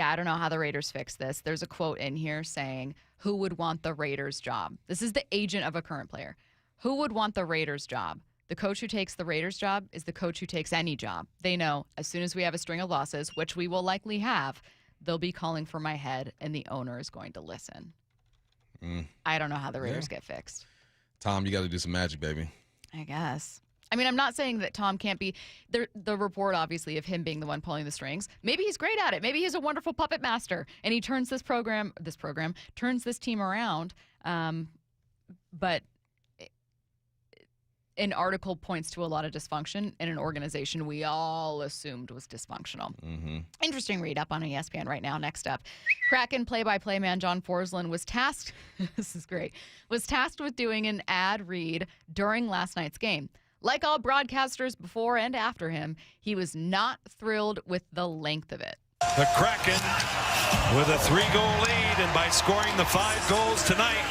I don't know how the Raiders fix this. There's a quote in here saying, who would want the Raiders job? This is the agent of a current player. Who would want the Raiders job? The coach who takes the Raiders job is the coach who takes any job. They know as soon as we have a string of losses, which we will likely have, they'll be calling for my head and the owner is going to listen. I don't know how the Raiders get fixed. Tom, you got to do some magic, baby. I guess. I mean, I'm not saying that Tom can't be the report, obviously, of him being the one pulling the strings. Maybe he's great at it. Maybe he's a wonderful puppet master, and he turns this team around. But an article points to a lot of dysfunction in an organization we all assumed was dysfunctional. Interesting read up on ESPN right now. Next up, Kraken play-by-play man John Forsland was tasked, this is great, was tasked with doing an ad read during last night's game. Like all broadcasters before and after him, he was not thrilled with the length of it. The Kraken with a 3-goal lead, and by scoring the 5 goals tonight,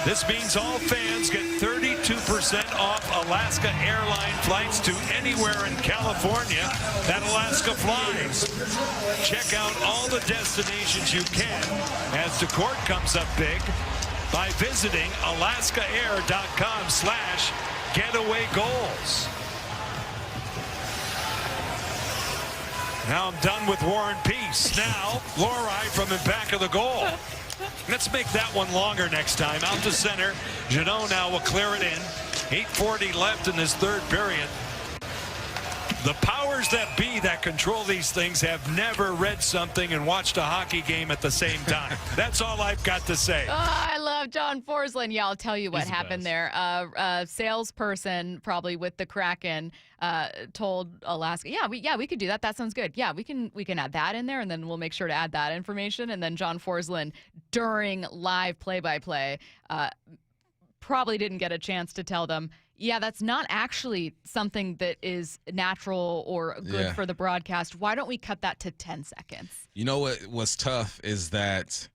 this means all fans get 32% off Alaska Airline flights to anywhere in California that Alaska flies. Check out all the destinations you can as the court comes up big by visiting alaskaair.com/getawaygoals. Now I'm done with War and Peace. Now, Lori from the back of the goal. Let's make that one longer next time. Out to center. Janot now will clear it in. 8:40 left in this third period. The powers that be that control these things have never read something and watched a hockey game at the same time. That's all I've got to say. Oh, I love John Forsland. Yeah, I'll tell you what happened there. A salesperson probably with the Kraken told Alaska, we could do that. That sounds good. Yeah, we can add that in there, and then we'll make sure to add that information. And then John Forsland, during live play-by-play, probably didn't get a chance to tell them, yeah, that's not actually something that is natural or good for the broadcast. Why don't we cut that to 10 seconds? You know what's tough is that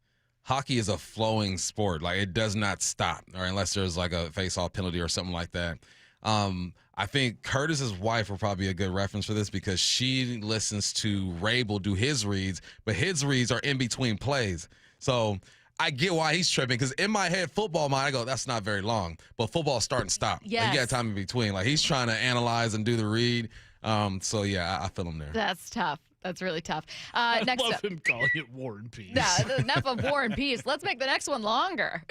hockey is a flowing sport. Like, it does not stop, or unless there's like a face-off penalty or something like that. I think Curtis's wife will probably be a good reference for this because she listens to Rabel do his reads, but his reads are in between plays. So I get why he's tripping, because in my head, football mind, I go, that's not very long. But football start and stop. Yes. Like, you got time in between. Like, he's trying to analyze and do the read. So, yeah, I feel him there. That's tough. That's really tough. I next love up, him calling it War and Peace. Yeah, enough of War and Peace. Let's make the next one longer.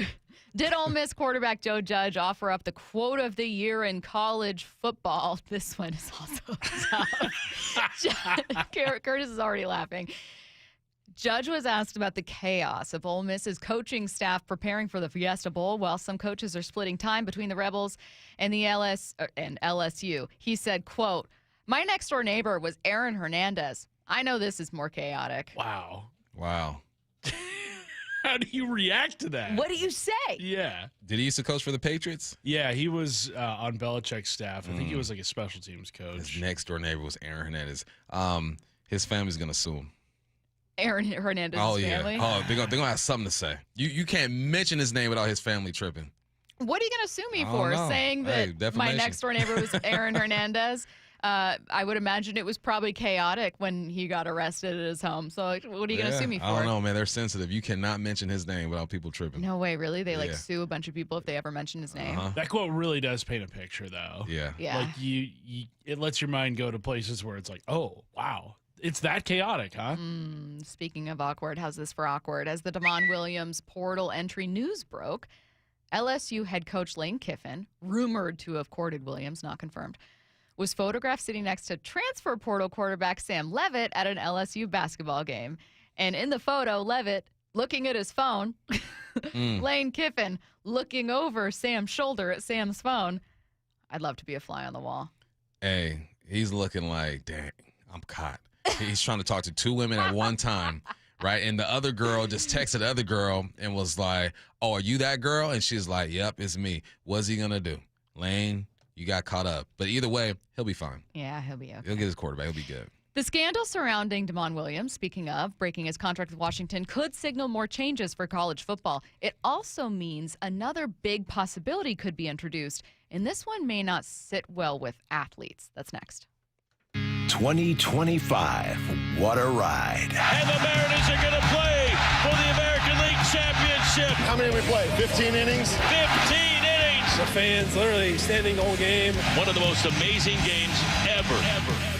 Did Ole Miss quarterback Joe Judge offer up the quote of the year in college football? This one is also tough. Curtis is already laughing. Judge was asked about the chaos of Ole Miss's coaching staff preparing for the Fiesta Bowl while some coaches are splitting time between the Rebels and the LSU. He said, quote, "My next door neighbor was Aaron Hernandez. I know this is more chaotic." Wow. How do you react to that? What do you say? Yeah. Did he used to coach for the Patriots? Yeah, he was on Belichick's staff. I think he was like a special teams coach. His next door neighbor was Aaron Hernandez. His family's going to sue him. Aaron Hernandez's family? Oh, they're gonna have something to say. You can't mention his name without his family tripping. What are you going to sue me for? Saying that my next door neighbor was Aaron Hernandez? I would imagine it was probably chaotic when he got arrested at his home. So what are you going to sue me for? I don't know, man. They're sensitive. You cannot mention his name without people tripping. No way, really? They sue a bunch of people if they ever mention his name? That quote really does paint a picture, though. Yeah. Like it lets your mind go to places where it's like, oh, wow. It's that chaotic, huh? Speaking of awkward, how's this for awkward? As the Damon Williams portal entry news broke, LSU head coach Lane Kiffin, rumored to have courted Williams, not confirmed, was photographed sitting next to transfer portal quarterback Sam Levitt at an LSU basketball game. And in the photo, Levitt looking at his phone, Lane Kiffin looking over Sam's shoulder at Sam's phone. I'd love to be a fly on the wall. Hey, he's looking like, dang, I'm caught. He's trying to talk to two women at one time, right? And the other girl just texted the other girl and was like, "Oh, are you that girl?" And she's like, "Yep, it's me." What's he going to do? Lane, you got caught up. But either way, he'll be fine. Yeah, he'll be okay. He'll get his quarterback. He'll be good. The scandal surrounding Damon Williams, speaking of breaking his contract with Washington, could signal more changes for college football. It also means another big possibility could be introduced, and this one may not sit well with athletes. That's next. 2025. What a ride. And the Mariners are going to play for the American League Championship. How many we play? 15 innings? 15 innings. The fans literally standing the whole game. One of the most amazing games ever.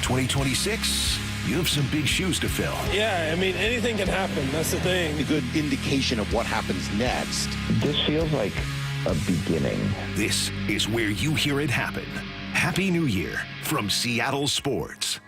2026. You have some big shoes to fill. Yeah, I mean, anything can happen. That's the thing. A good indication of what happens next. This feels like a beginning. This is where you hear it happen. Happy New Year from Seattle Sports.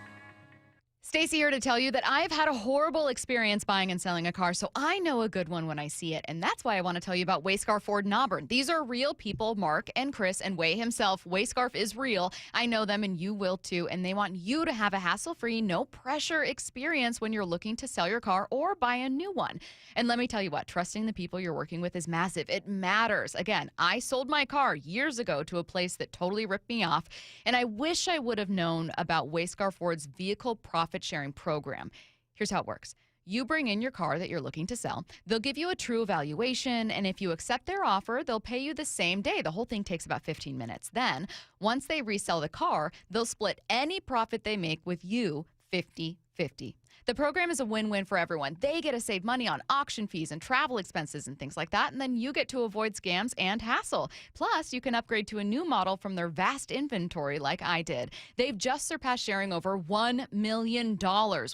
Stacy here to tell you that I've had a horrible experience buying and selling a car, so I know a good one when I see it, and that's why I want to tell you about Wayscar Ford in Auburn. These are real people, Mark and Chris and Way himself. Wayscarf is real. I know them, and you will too, and they want you to have a hassle-free, no-pressure experience when you're looking to sell your car or buy a new one. And let me tell you what, trusting the people you're working with is massive. It matters. Again, I sold my car years ago to a place that totally ripped me off, and I wish I would have known about Wayscar Ford's vehicle profit sharing program. Here's how it works. You bring in your car that you're looking to sell. They'll give you a true evaluation, and if you accept their offer, they'll pay you the same day. The whole thing takes about 15 minutes. Then, once they resell the car, they'll split any profit they make with you 50-50. The program is a win-win for everyone. They get to save money on auction fees and travel expenses and things like that, and then you get to avoid scams and hassle. Plus, you can upgrade to a new model from their vast inventory like I did. They've just surpassed sharing over $1 million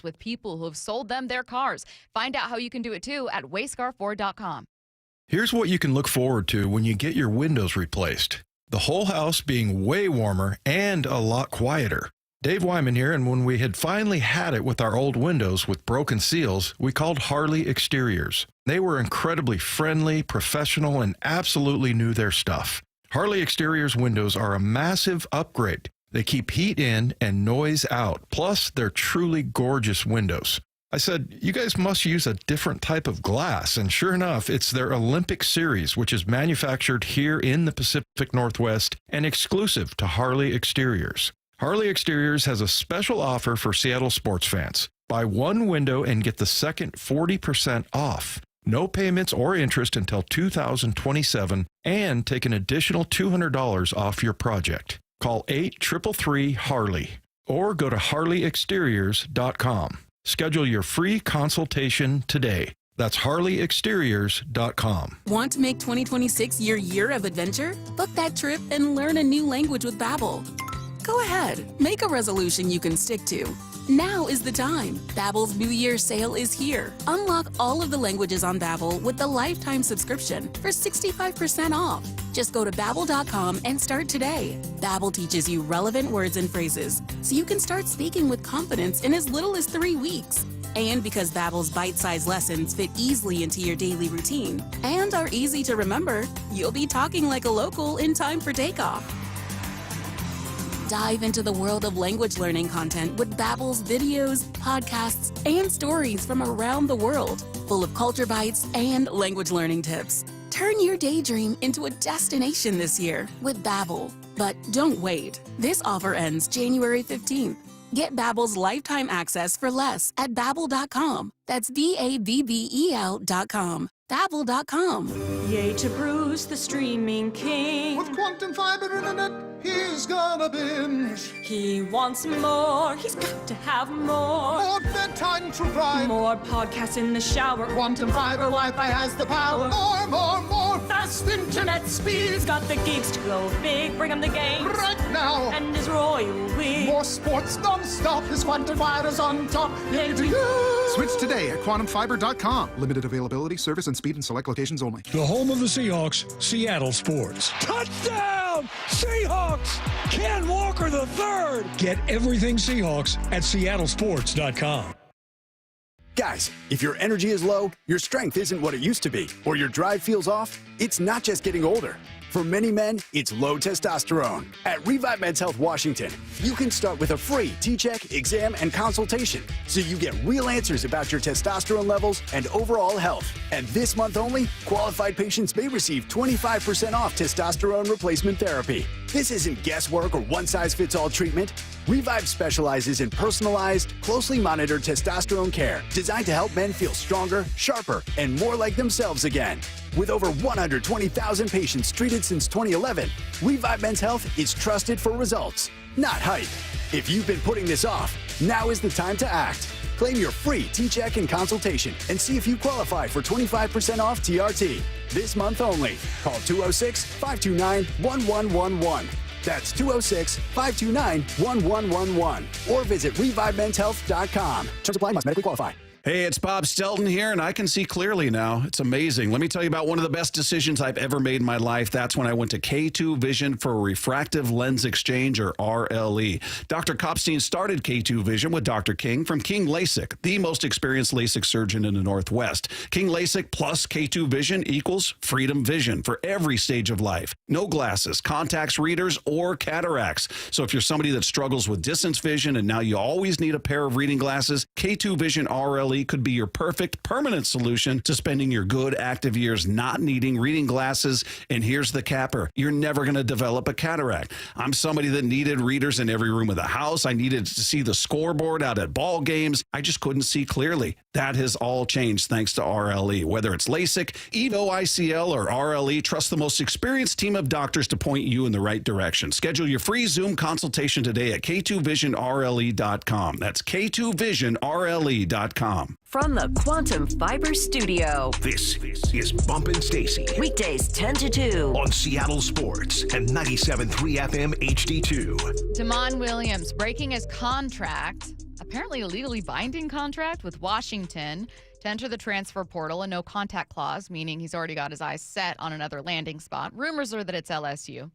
with people who have sold them their cars. Find out how you can do it too at wayscarford.com. Here's what you can look forward to when you get your windows replaced. The whole house being way warmer and a lot quieter. Dave Wyman here, and when we had finally had it with our old windows with broken seals, we called Harley Exteriors. They were incredibly friendly, professional, and absolutely knew their stuff. Harley Exteriors windows are a massive upgrade. They keep heat in and noise out. Plus, they're truly gorgeous windows. I said, you guys must use a different type of glass, and sure enough, it's their Olympic series, which is manufactured here in the Pacific Northwest and exclusive to Harley Exteriors. Harley Exteriors has a special offer for Seattle sports fans. Buy one window and get the second 40% off. No payments or interest until 2027, and take an additional $200 off your project. Call 833-HARLEY or go to harleyexteriors.com. Schedule your free consultation today. That's harleyexteriors.com. Want to make 2026 your year of adventure? Book that trip and learn a new language with Babbel. Go ahead, make a resolution you can stick to. Now is the time. Babbel's New Year sale is here. Unlock all of the languages on Babbel with the lifetime subscription for 65% off. Just go to Babbel.com and start today. Babbel teaches you relevant words and phrases, so you can start speaking with confidence in as little as 3 weeks. And because Babbel's bite-sized lessons fit easily into your daily routine and are easy to remember, you'll be talking like a local in time for takeoff. Dive into the world of language learning content with Babbel's videos, podcasts, and stories from around the world, full of culture bites and language learning tips. Turn your daydream into a destination this year with Babbel. But don't wait. This offer ends January 15th. Get Babbel's lifetime access for less at Babbel.com. That's Babbel.com. Babbel.com. Yay to Bruce, the streaming king. With quantum fiber internet, he's gonna binge. He wants more, he's got to have more. More bedtime to rhyme. More podcasts in the shower. Quantum fiber Wi-Fi has the power. More. Fast internet speed. He's got the gigs to go big, bring him the games. Right now. And his royal we. More sports non-stop. His quantum fiber's on top. Yay to you. Switch today at quantumfiber.com. Limited availability, service, and speed in select locations only. The home of the Seahawks, Seattle Sports. Touchdown! Seahawks! Ken Walker III! Get everything Seahawks at seattlesports.com. Guys, if your energy is low, your strength isn't what it used to be, or your drive feels off, it's not just getting older. For many men, it's low testosterone. At Revive Men's Health Washington, you can start with a free T-check, exam, and consultation, so you get real answers about your testosterone levels and overall health. And this month only, qualified patients may receive 25% off testosterone replacement therapy. This isn't guesswork or one-size-fits-all treatment. Revive specializes in personalized, closely monitored testosterone care designed to help men feel stronger, sharper, and more like themselves again. With over 120,000 patients treated since 2011, Revive Men's Health is trusted for results, not hype. If you've been putting this off, now is the time to act. Claim your free T-check and consultation and see if you qualify for 25% off TRT. This month only. Call 206-529-1111. That's 206-529-1111. Or visit ReviveMen'sHealth.com. Terms apply, must medically qualify. Hey, it's Bob Stelton here, and I can see clearly now. It's amazing. Let me tell you about one of the best decisions I've ever made in my life. That's when I went to K2 Vision for refractive lens exchange, or RLE. Dr. Kopstein started K2 Vision with Dr. King from King LASIK, the most experienced LASIK surgeon in the Northwest. King LASIK plus K2 Vision equals freedom vision for every stage of life. No glasses, contacts, readers, or cataracts. So if you're somebody that struggles with distance vision and now you always need a pair of reading glasses, K2 Vision RLE could be your perfect permanent solution to spending your good active years not needing reading glasses. And here's the capper. You're never going to develop a cataract. I'm somebody that needed readers in every room of the house. I needed to see the scoreboard out at ball games. I just couldn't see clearly. That has all changed thanks to RLE. Whether it's LASIK, EVO ICL, or RLE, trust the most experienced team of doctors to point you in the right direction. Schedule your free Zoom consultation today at K2VisionRLE.com. That's K2VisionRLE.com. From the Quantum Fiber Studio, This is Bumpin' Stacy. weekdays 10 to 2. On Seattle Sports and 97.3 FM HD2. Damon Williams breaking his contract, apparently a legally binding contract with Washington, to enter the transfer portal, a no-contact clause, meaning he's already got his eyes set on another landing spot. Rumors are that it's LSU.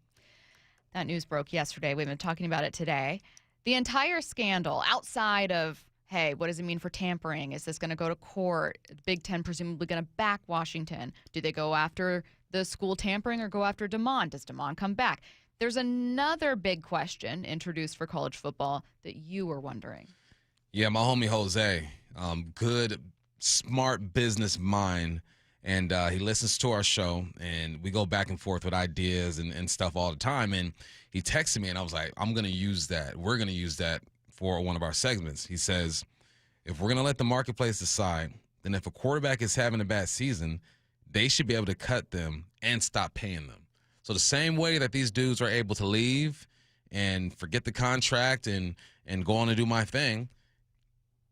That news broke yesterday. We've been talking about it today. The entire scandal, outside of, hey, what does it mean for tampering? Is this going to go to court? Big Ten presumably going to back Washington. Do they go after the school tampering or go after Damon? Does Damon come back? There's another big question introduced for college football that you were wondering. Yeah, my homie Jose, good, smart business mind, and he listens to our show, and we go back and forth with ideas and stuff all the time. And he texted me, and I was like, I'm going to use that. We're going to use that for one of our segments. He says, if we're going to let the marketplace decide, then if a quarterback is having a bad season, they should be able to cut them and stop paying them. So the same way that these dudes are able to leave and forget the contract and go on and do my thing,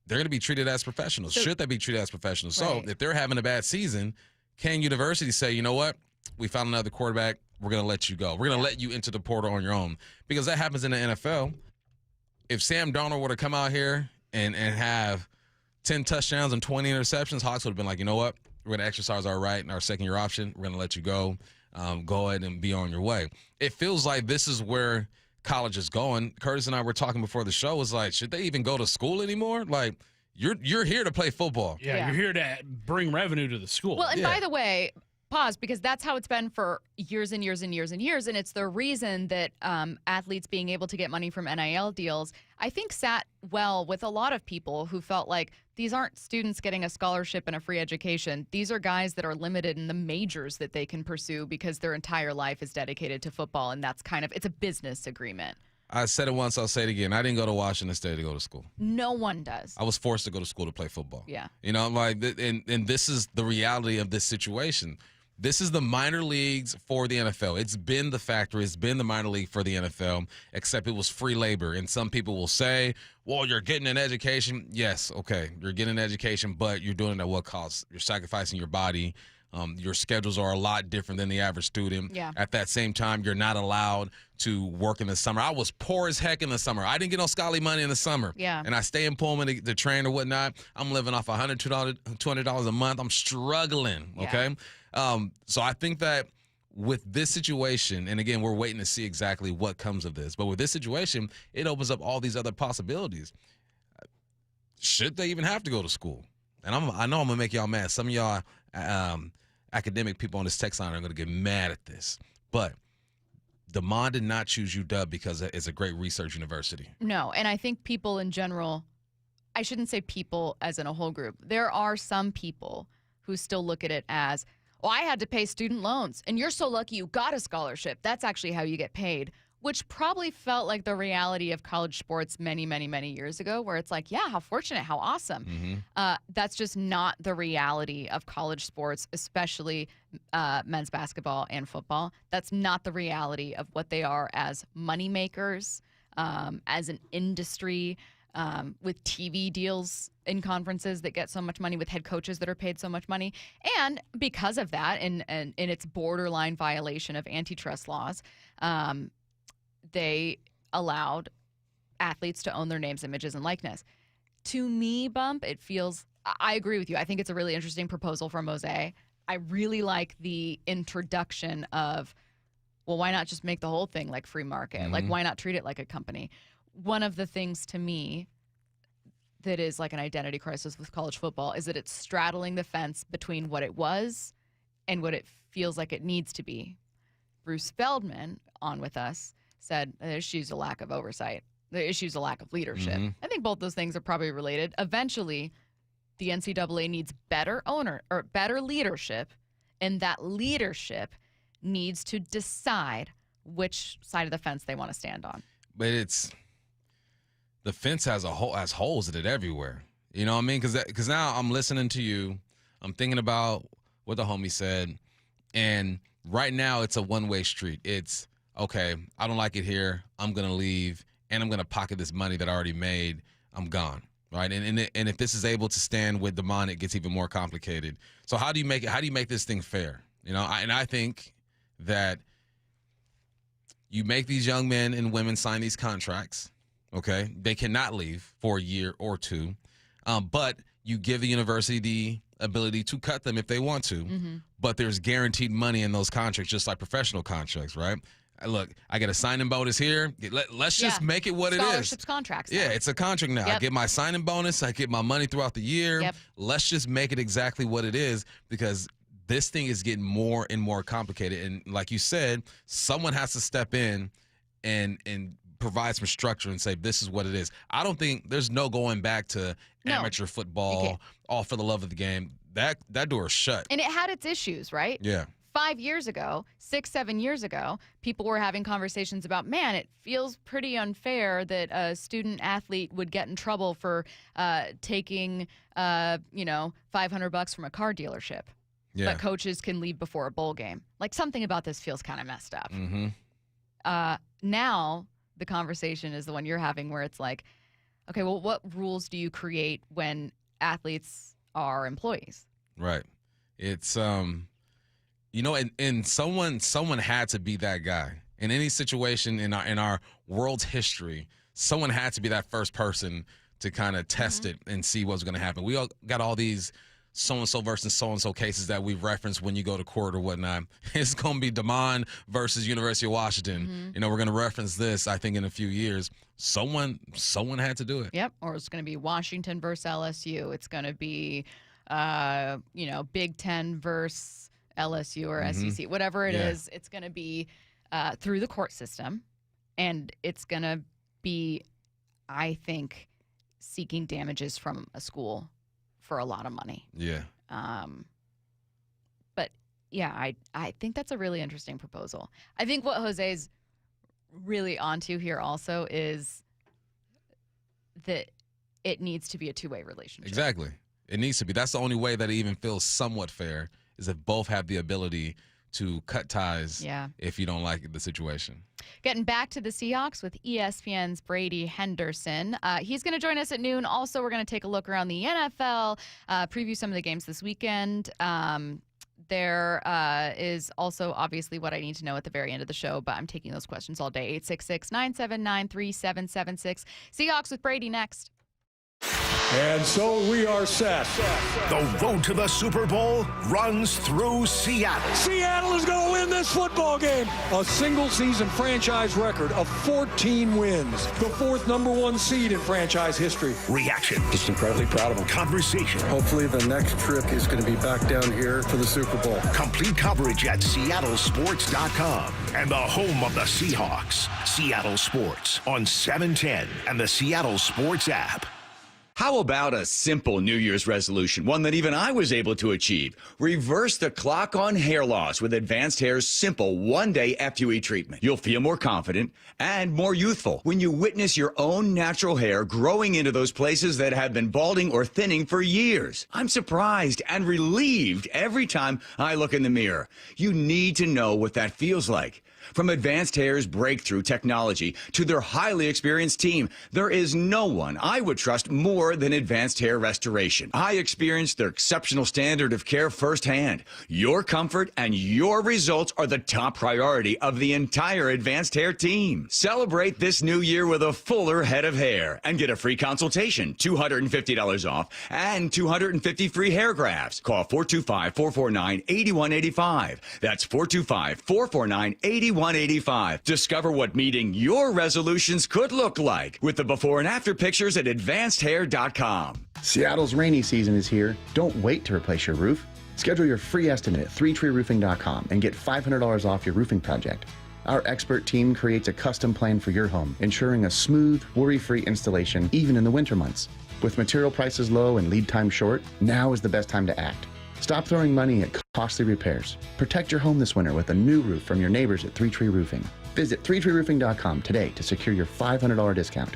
they're going to be treated as professionals. Should they be treated as professionals? Right. So if they're having a bad season, can University say, you know what, we found another quarterback, we're going to let you go. We're going to let you into the portal on your own. Because that happens in the NFL. If Sam Darnold were to come out here and have 10 touchdowns and 20 interceptions, Hawks would have been like, you know what? We're going to exercise our right and our second-year option. We're going to let you go. Go ahead and be on your way. It feels like this is where college is going. Curtis and I were talking before the show. Was like, should they even go to school anymore? Like, you're here to play football. Yeah, you're here to bring revenue to the school. Well, and by the way, pause, because that's how it's been for years and years and years and years, and it's the reason that athletes being able to get money from NIL deals, I think, sat well with a lot of people who felt like these aren't students getting a scholarship and a free education. These are guys that are limited in the majors that they can pursue because their entire life is dedicated to football, and that's it's a business agreement. I said it once, I'll say it again. I didn't go to Washington State to go to school. No one does. I was forced to go to school to play football. Yeah. You know, like, and this is the reality of this situation. This is the minor leagues for the NFL. It's been the factory. It's been the minor league for the NFL, except it was free labor. And some people will say, well, you're getting an education. Yes, okay, you're getting an education, but you're doing it at what cost? You're sacrificing your body. Your schedules are a lot different than the average student. Yeah. At that same time, you're not allowed to work in the summer. I was poor as heck in the summer. I didn't get no scholarly money in the summer. Yeah. And I stay in Pullman to train or whatnot. I'm living off $200 a month. I'm struggling, okay? So I think that with this situation, and again, we're waiting to see exactly what comes of this, but with this situation, it opens up all these other possibilities. Should they even have to go to school? And I know I'm going to make y'all mad. Some of y'all academic people on this text line are going to get mad at this, but DeMond did not choose UW because it's a great research university. No, and I think people in general, I shouldn't say people as in a whole group. There are some people who still look at it as, well, I had to pay student loans, and you're so lucky you got a scholarship. That's actually how you get paid, which probably felt like the reality of college sports many, many, many years ago, where it's like, yeah, how fortunate, how awesome. Mm-hmm. That's just not the reality of college sports, especially men's basketball and football. That's not the reality of what they are as moneymakers, as an industry, with TV deals in conferences that get so much money, with head coaches that are paid so much money. And because of that, and in its borderline violation of antitrust laws, they allowed athletes to own their names, images, and likeness. To me, Bump, it feels, I agree with you. I think it's a really interesting proposal from Mose. I really like the introduction of, well, why not just make the whole thing like free market? Mm-hmm. Like, why not treat it like a company? One of the things to me that is like an identity crisis with college football is that it's straddling the fence between what it was and what it feels like it needs to be. Bruce Feldman, on with us, said the issue's a lack of oversight. The issue's a lack of leadership. Mm-hmm. I think both those things are probably related. Eventually, the NCAA needs better leadership, and that leadership needs to decide which side of the fence they want to stand on. But the fence has holes in it everywhere. You know what I mean? Because now I'm listening to you. I'm thinking about what the homie said. And right now it's a one-way street. It's, okay, I don't like it here. I'm going to leave, and I'm going to pocket this money that I already made. I'm gone, right? And if this is able to stand with DeMond, it gets even more complicated. So how do you make it? How do you make this thing fair? You know, I think that you make these young men and women sign these contracts, okay? They cannot leave for a year or two, but you give the university the ability to cut them if they want to, but there's guaranteed money in those contracts, just like professional contracts, right? Look, I get a signing bonus here. Let's just make it what it is. Scholarships, contracts. Yeah, it's a contract now. Yep. I get my signing bonus. I get my money throughout the year. Yep. Let's just make it exactly what it is, because this thing is getting more and more complicated. And like you said, someone has to step in and provide some structure and say, this is what it is. I don't think there's no going back to amateur football, all for the love of the game. That door is shut. And it had its issues, right? Yeah. 5 years ago, 6-7 years ago, people were having conversations about, man, it feels pretty unfair that a student athlete would get in trouble for taking, $500 from a car dealership. Yeah. But coaches can leave before a bowl game. Like, something about this feels kind of messed up. Mm-hmm. Now the conversation is the one you're having, where it's like, okay, well, what rules do you create when athletes are employees? Right. It's and someone had to be that guy in any situation in our world's history. Someone had to be that first person to kind of test it and see what's going to happen. We all got all these so-and-so versus so-and-so cases that we've referenced when you go to court or whatnot. It's going to be DeMond versus University of Washington. We're going to reference this, I think, in a few years. Someone had to do it. Yep, or it's going to be Washington versus LSU. It's going to be, Big Ten versus LSU or SEC, whatever it is. It's going to be through the court system, and it's going to be, I think, seeking damages from a school for a lot of money. Yeah. But yeah, I think that's a really interesting proposal. I think what Jose's really onto here also is that it needs to be a two-way relationship. Exactly. It needs to be. That's the only way that it even feels somewhat fair, is if both have the ability to cut ties if you don't like the situation. Getting back to the Seahawks with ESPN's Brady Henderson. He's going to join us at noon. Also, we're going to take a look around the NFL, preview some of the games this weekend. There is also obviously what I need to know at the very end of the show, but I'm taking those questions all day. 866-979-3776. Seahawks with Brady next. And so we are set. The road to the Super Bowl runs through Seattle. Seattle is going to win this football game. A single-season franchise record of 14 wins. The fourth #1 seed in franchise history. Reaction. Just incredibly proud of him. Conversation. Hopefully the next trip is going to be back down here for the Super Bowl. Complete coverage at seattlesports.com and the home of the Seahawks. Seattle Sports on 710 and the Seattle Sports app. How about a simple New Year's resolution, one that even I was able to achieve? Reverse the clock on hair loss with Advanced Hair's simple one-day FUE treatment. You'll feel more confident and more youthful when you witness your own natural hair growing into those places that have been balding or thinning for years. I'm surprised and relieved every time I look in the mirror. You need to know what that feels like. From Advanced Hair's breakthrough technology to their highly experienced team, there is no one I would trust more than Advanced Hair Restoration. I experienced their exceptional standard of care firsthand. Your comfort and your results are the top priority of the entire Advanced Hair team. Celebrate this new year with a fuller head of hair and get a free consultation, $250 off, and 250 free hair grafts. Call 425-449-8185. That's 425-449-8185. Discover what meeting your resolutions could look like with the before and after pictures at advancedhair.com. Seattle's rainy season is here. Don't wait to replace your roof. Schedule your free estimate at 3treeroofing.com and get $500 off your roofing project. Our expert team creates a custom plan for your home, ensuring a smooth, worry-free installation even in the winter months. With material prices low and lead time short, now is the best time to act. Stop throwing money at costly repairs. Protect your home this winter with a new roof from your neighbors at 3 Tree Roofing. Visit 3treeroofing.com today to secure your $500 discount.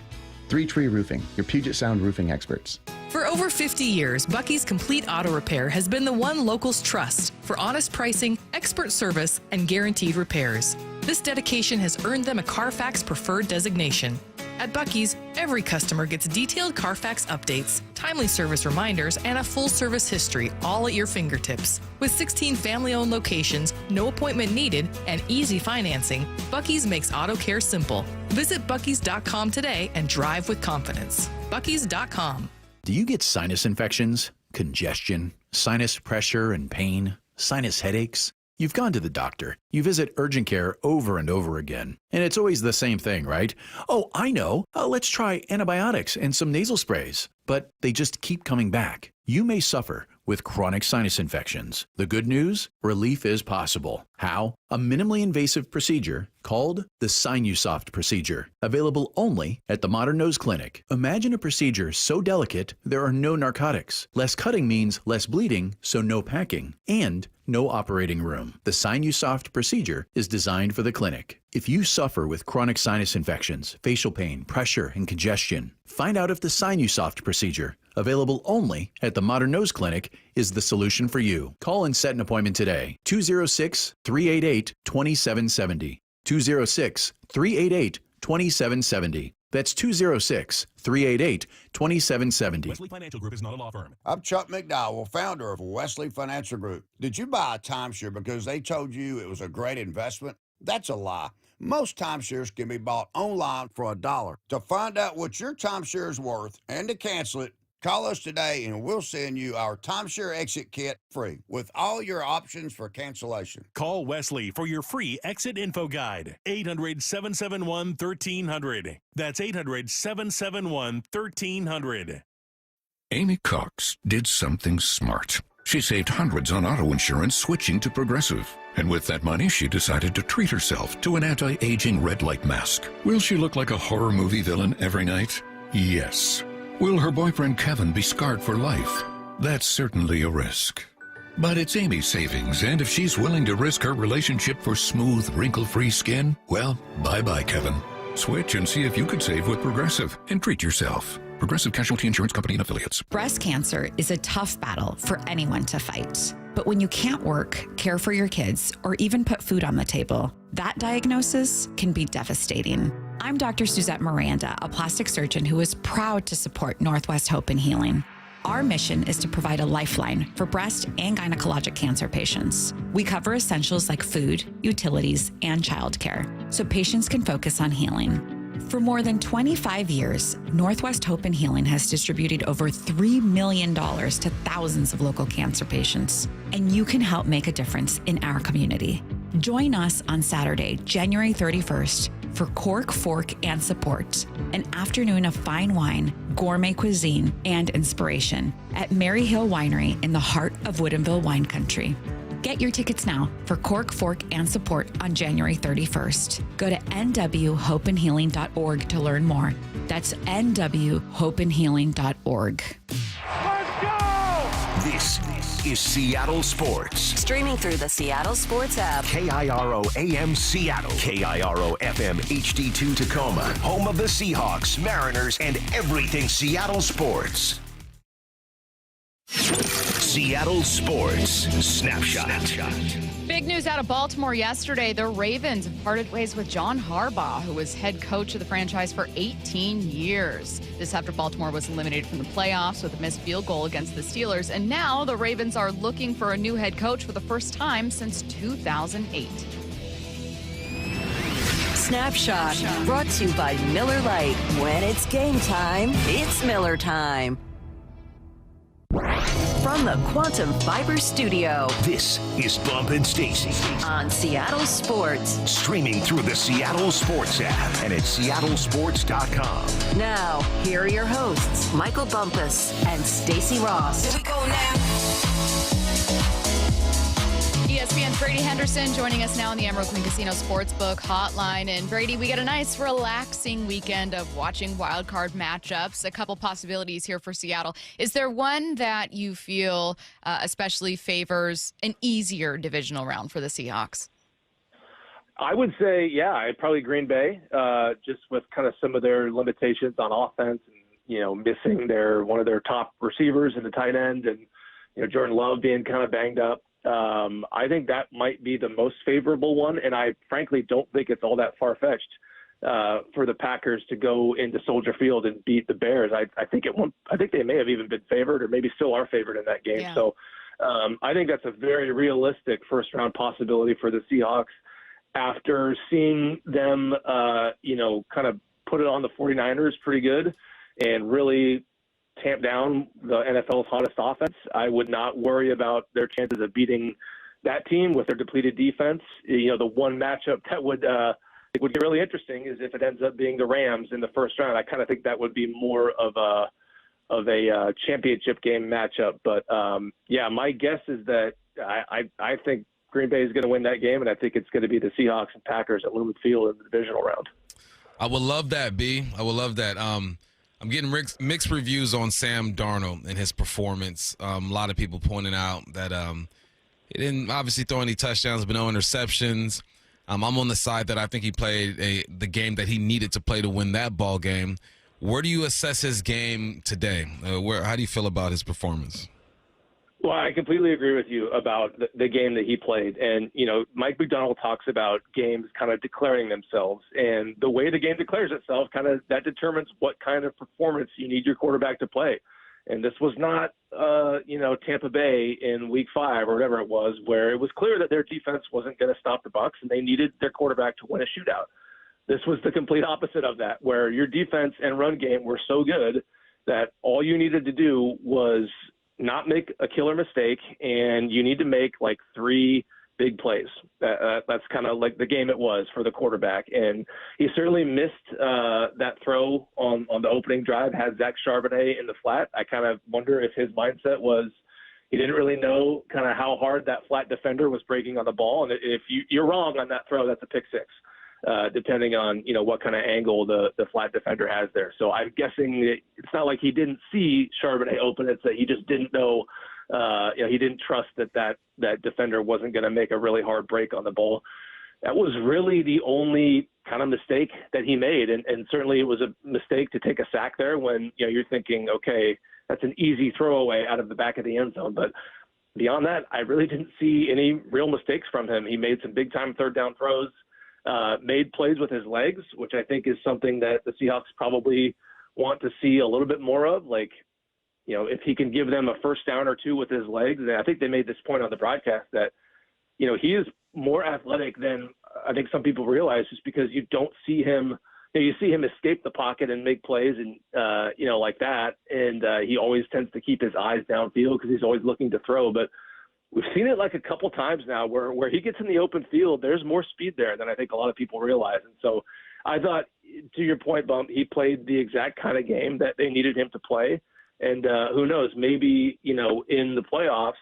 3 Tree Roofing, your Puget Sound roofing experts. For over 50 years, Bucky's Complete Auto Repair has been the one locals trust for honest pricing, expert service, and guaranteed repairs. This dedication has earned them a Carfax Preferred designation. At Bucky's, every customer gets detailed Carfax updates, timely service reminders, and a full service history, all at your fingertips. With 16 family-owned locations, no appointment needed, and easy financing, Bucky's makes auto care simple. Visit Bucky's.com today and drive with confidence. Bucky's.com. Do you get sinus infections, congestion, sinus pressure and pain, sinus headaches? You've gone to the doctor. You visit urgent care over and over again. And it's always the same thing, right? Oh, I know. Let's try antibiotics and some nasal sprays. But they just keep coming back. You may suffer with chronic sinus infections. The good news? Relief is possible. How? A minimally invasive procedure called the Sinusoft procedure, available only at the Modern Nose Clinic. Imagine a procedure so delicate there are no narcotics. Less cutting means less bleeding, so no packing, and no operating room. The Sinusoft procedure is designed for the clinic. If you suffer with chronic sinus infections, facial pain, pressure, and congestion, find out if the Sinusoft procedure, available only at the Modern Nose Clinic, is the solution for you. Call and set an appointment today. 206-388-2770. 206-388-2770. That's 206-388-2770. Wesley Financial Group is not a law firm. I'm Chuck McDowell, founder of Wesley Financial Group. Did you buy a timeshare because they told you it was a great investment? That's a lie. Most timeshares can be bought online for $1. To find out what your timeshare is worth and to cancel it, call us today and we'll send you our timeshare exit kit free with all your options for cancellation. Call Wesley for your free exit info guide. 800-771-1300. That's 800-771-1300. Amy Cox did something smart. She saved hundreds on auto insurance switching to Progressive. And with that money, she decided to treat herself to an anti-aging red light mask. Will she look like a horror movie villain every night? Yes. Will her boyfriend Kevin be scarred for life? That's certainly a risk. But it's Amy's savings, and if she's willing to risk her relationship for smooth, wrinkle-free skin, well, bye-bye, Kevin. Switch and see if you could save with Progressive and treat yourself. Progressive Casualty Insurance Company and Affiliates. Breast cancer is a tough battle for anyone to fight. But when you can't work, care for your kids, or even put food on the table, that diagnosis can be devastating. I'm Dr. Suzette Miranda, a plastic surgeon who is proud to support Northwest Hope and Healing. Our mission is to provide a lifeline for breast and gynecologic cancer patients. We cover essentials like food, utilities, and childcare, so patients can focus on healing. For more than 25 years, Northwest Hope and Healing has distributed over $3 million to thousands of local cancer patients, and you can help make a difference in our community. Join us on Saturday, January 31st for Cork, Fork, and Support, an afternoon of fine wine, gourmet cuisine, and inspiration at Mary Hill Winery in the heart of Woodinville wine country. Get your tickets now for Cork, Fork, and Support on January 31st. Go to nwhopeandhealing.org to learn more. That's nwhopeandhealing.org. Let's go! This is Seattle Sports. Streaming through the Seattle Sports app. KIRO AM Seattle. KIRO FM HD2 Tacoma. Home of the Seahawks, Mariners, and everything Seattle sports. Seattle Sports Snapshot. Big news out of Baltimore yesterday. The Ravens have parted ways with John Harbaugh, who was head coach of the franchise for 18 years. This after Baltimore was eliminated from the playoffs with a missed field goal against the Steelers. And now the Ravens are looking for a new head coach for the first time since 2008. Snapshot brought to you by Miller Lite. When it's game time, it's Miller time. From the Quantum Fiber Studio, this is Bump and Stacy on Seattle Sports. Streaming through the Seattle Sports app and at seattlesports.com. Now, here are your hosts, Michael Bumpus and Stacy Ross. Here we go now. ESPN's Brady Henderson joining us now on the Emerald Queen Casino Sportsbook Hotline. And Brady, we get a nice relaxing weekend of watching wild card matchups. A couple possibilities here for Seattle. Is there one that you feel especially favors an easier divisional round for the Seahawks? I would say, yeah, probably Green Bay, just with kind of some of their limitations on offense and, missing one of their top receivers in the tight end and, Jordan Love being kind of banged up. I think that might be the most favorable one, and I frankly don't think it's all that far-fetched for the Packers to go into Soldier Field and beat the Bears. I think they may have even been favored, or maybe still are favored in that game. Yeah. So I think that's a very realistic first-round possibility for the Seahawks. After seeing them, kind of put it on the 49ers pretty good and really tamp down the NFL's hottest offense, I would not worry about their chances of beating that team with their depleted defense. The one matchup that would get really interesting is if it ends up being the Rams in the first round. I kind of think that would be more of a championship game matchup. But my guess is that I think Green Bay is going to win that game, and I think it's going to be the Seahawks and Packers at Lumen Field in the divisional round. I would love that, B. I would love that. I'm getting mixed reviews on Sam Darnold and his performance. A lot of people pointing out that he didn't obviously throw any touchdowns, but no interceptions. I'm on the side that I think he played the game that he needed to play to win that ball game. Where do you assess his game today? How do you feel about his performance? Well, I completely agree with you about the game that he played. And, Mike McDonald talks about games kind of declaring themselves. And the way the game declares itself, that determines what kind of performance you need your quarterback to play. And this was not, Tampa Bay in Week 5 or whatever it was, where it was clear that their defense wasn't going to stop the Bucs and they needed their quarterback to win a shootout. This was the complete opposite of that, where your defense and run game were so good that all you needed to do was not make a killer mistake, and you need to make like 3 big plays. That's kind of like the game it was for the quarterback. And he certainly missed that throw on the opening drive, had Zach Charbonnet in the flat. I kind of wonder if his mindset was he didn't really know kind of how hard that flat defender was breaking on the ball. And if you're wrong on that throw, that's a pick 6. Depending on, what kind of angle the flat defender has there. So I'm guessing that it's not like he didn't see Charbonnet open. It's that he just didn't know, he didn't trust that defender wasn't going to make a really hard break on the ball. That was really the only kind of mistake that he made. And certainly it was a mistake to take a sack there when, you're thinking, okay, that's an easy throwaway out of the back of the end zone. But beyond that, I really didn't see any real mistakes from him. He made some big time third down throws. Made plays with his legs, which I think is something that the Seahawks probably want to see a little bit more of. Like, if he can give them a first down or 2 with his legs. And I think they made this point on the broadcast that, he is more athletic than I think some people realize, just because you don't see him. You see him escape the pocket and make plays and, like that. And he always tends to keep his eyes downfield because he's always looking to throw. But we've seen it like a couple times now where he gets in the open field, there's more speed there than I think a lot of people realize. And so I thought, to your point, Bump, he played the exact kind of game that they needed him to play. And who knows, maybe, in the playoffs,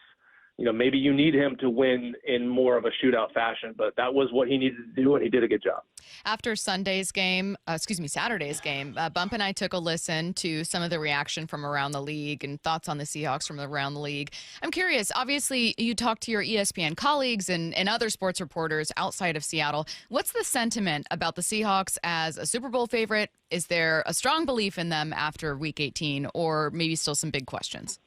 maybe you need him to win in more of a shootout fashion, but that was what he needed to do, and he did a good job. After Saturday's game, Bump and I took a listen to some of the reaction from around the league and thoughts on the Seahawks from around the league. I'm curious, obviously you talked to your ESPN colleagues and other sports reporters outside of Seattle. What's the sentiment about the Seahawks as a Super Bowl favorite? Is there a strong belief in them after Week 18, or maybe still some big questions?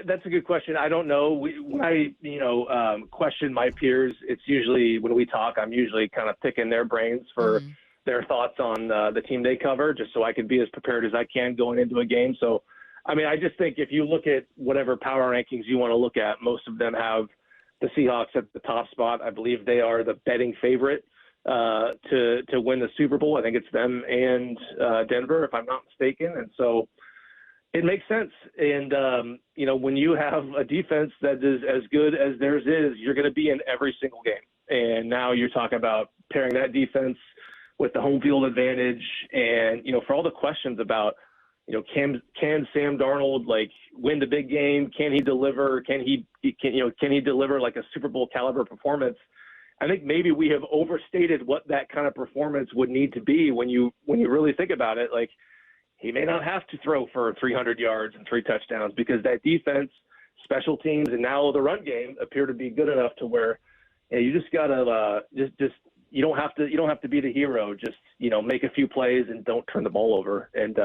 That's a good question. I don't know. When I question my peers, it's usually when we talk, I'm usually kind of picking their brains for their thoughts on the team they cover, just so I can be as prepared as I can going into a game. So, I just think if you look at whatever power rankings you want to look at, most of them have the Seahawks at the top spot. I believe they are the betting favorite to win the Super Bowl. I think it's them and Denver, if I'm not mistaken. And so it makes sense. And, when you have a defense that is as good as theirs is, you're going to be in every single game. And now you're talking about pairing that defense with the home field advantage. And, for all the questions about, can Sam Darnold win the big game? Can he deliver? Can he deliver like a Super Bowl caliber performance? I think maybe we have overstated what that kind of performance would need to be when you really think about it. Like, he may not have to throw for 300 yards and 3 touchdowns because that defense, special teams, and now the run game appear to be good enough to where you just gotta you don't have to be the hero. Just make a few plays and don't turn the ball over. And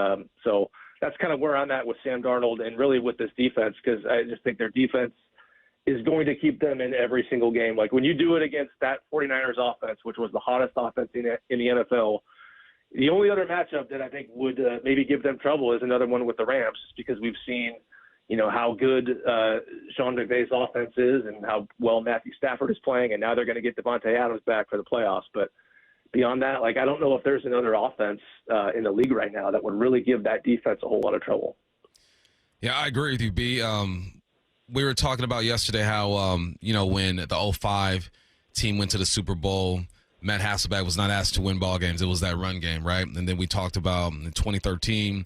so that's kind of where I'm at with Sam Darnold and really with this defense, because I just think their defense is going to keep them in every single game. Like when you do it against that 49ers offense, which was the hottest offense in the NFL. The only other matchup that I think would maybe give them trouble is another one with the Rams, because we've seen, how good Sean McVay's offense is and how well Matthew Stafford is playing, and now they're going to get Devontae Adams back for the playoffs. But beyond that, I don't know if there's another offense in the league right now that would really give that defense a whole lot of trouble. Yeah, I agree with you, B. We were talking about yesterday how, when the 2005 team went to the Super Bowl, Matt Hasselbeck was not asked to win ball games. It was that run game, right? And then we talked about in 2013,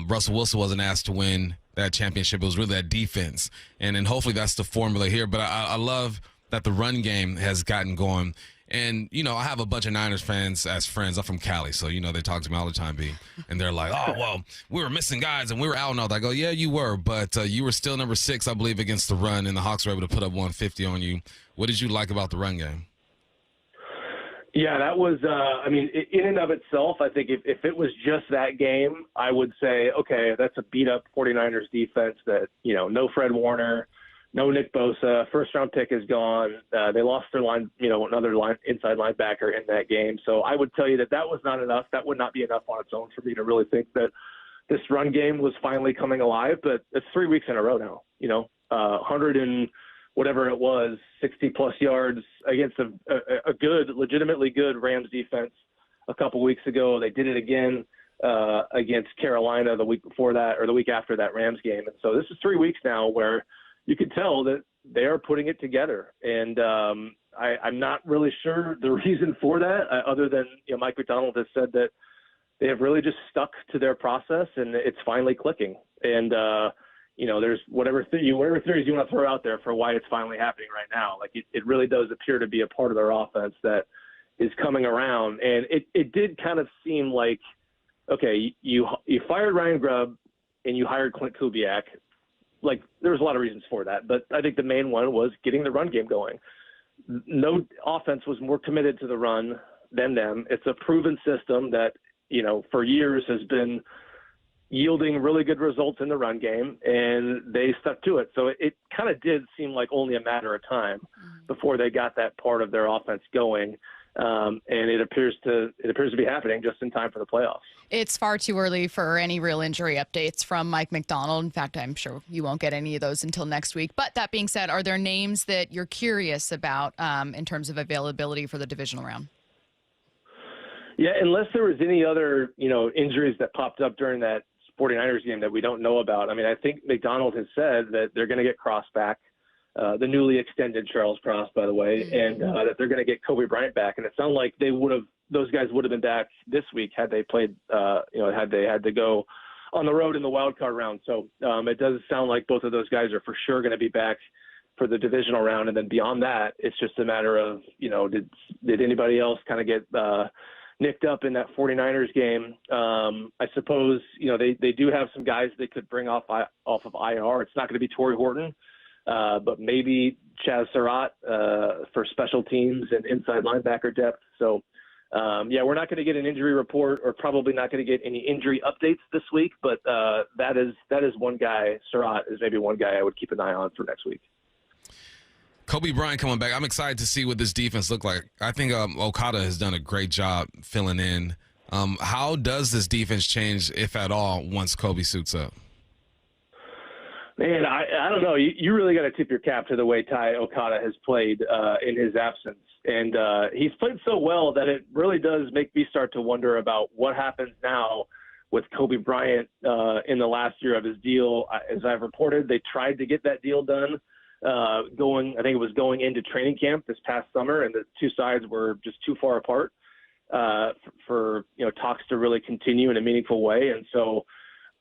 Russell Wilson wasn't asked to win that championship. It was really that defense. And then hopefully that's the formula here. But I love that the run game has gotten going. And, I have a bunch of Niners fans as friends. I'm from Cali, so, they talk to me all the time, B. And they're like, oh, well, we were missing guys and we were out and all that. I go, yeah, you were. But you were still number 6, I believe, against the run. And the Hawks were able to put up 150 on you. What did you like about the run game? Yeah, that was, in and of itself, I think if it was just that game, I would say, okay, that's a beat-up 49ers defense that, no Fred Warner, no Nick Bosa, first-round pick is gone. They lost their another inside linebacker in that game. So I would tell you that was not enough. That would not be enough on its own for me to really think that this run game was finally coming alive, but it's 3 weeks in a row now, 100 and whatever it was, 60-plus yards against a good, legitimately good Rams defense a couple weeks ago. They did it again against Carolina the week before that, or the week after that Rams game. And so this is 3 weeks now where you can tell that they are putting it together. And I'm not really sure the reason for that, other than Mike Macdonald has said that they have really just stuck to their process, and it's finally clicking. And there's whatever theories you want to throw out there for why it's finally happening right now. Like it really does appear to be a part of their offense that is coming around. And it did kind of seem like, okay, you fired Ryan Grubb and you hired Clint Kubiak. Like, there was a lot of reasons for that, but I think the main one was getting the run game going. No offense was more committed to the run than them. It's a proven system that, for years has been yielding really good results in the run game, and they stuck to it. So it kind of did seem like only a matter of time before they got that part of their offense going. And it appears to be happening just in time for the playoffs. It's far too early for any real injury updates from Mike Macdonald. In fact, I'm sure you won't get any of those until next week. But that being said, are there names that you're curious about in terms of availability for the divisional round? Yeah, unless there was any other, injuries that popped up during that 49ers game that we don't know about. I mean, I think Macdonald has said that they're going to get Cross back. The newly extended Charles Cross, by the way, and that they're going to get Kobe Bryant back. And it sounded like those guys would have been back this week had they played, had they had to go on the road in the wild card round. So it does sound like both of those guys are for sure going to be back for the divisional round. And then beyond that, it's just a matter of, did anybody else kind of get nicked up in that 49ers game? I suppose, they do have some guys they could bring off of IR. It's not going to be Torrey Horton. But maybe Chaz Surratt for special teams and inside linebacker depth. So, we're not going to get an injury report, or probably not going to get any injury updates this week. But that is one guy. Surratt is maybe one guy I would keep an eye on for next week. Kobe Bryant coming back. I'm excited to see what this defense look like. I think Okada has done a great job filling in. How does this defense change, if at all, once Kobe suits up? Man, I don't know. You really got to tip your cap to the way Ty Okada has played in his absence. And he's played so well that it really does make me start to wonder about what happens now with Kobe Bryant in the last year of his deal. As I've reported, they tried to get that deal done I think it was going into training camp this past summer, and the two sides were just too far apart for talks to really continue in a meaningful way. And so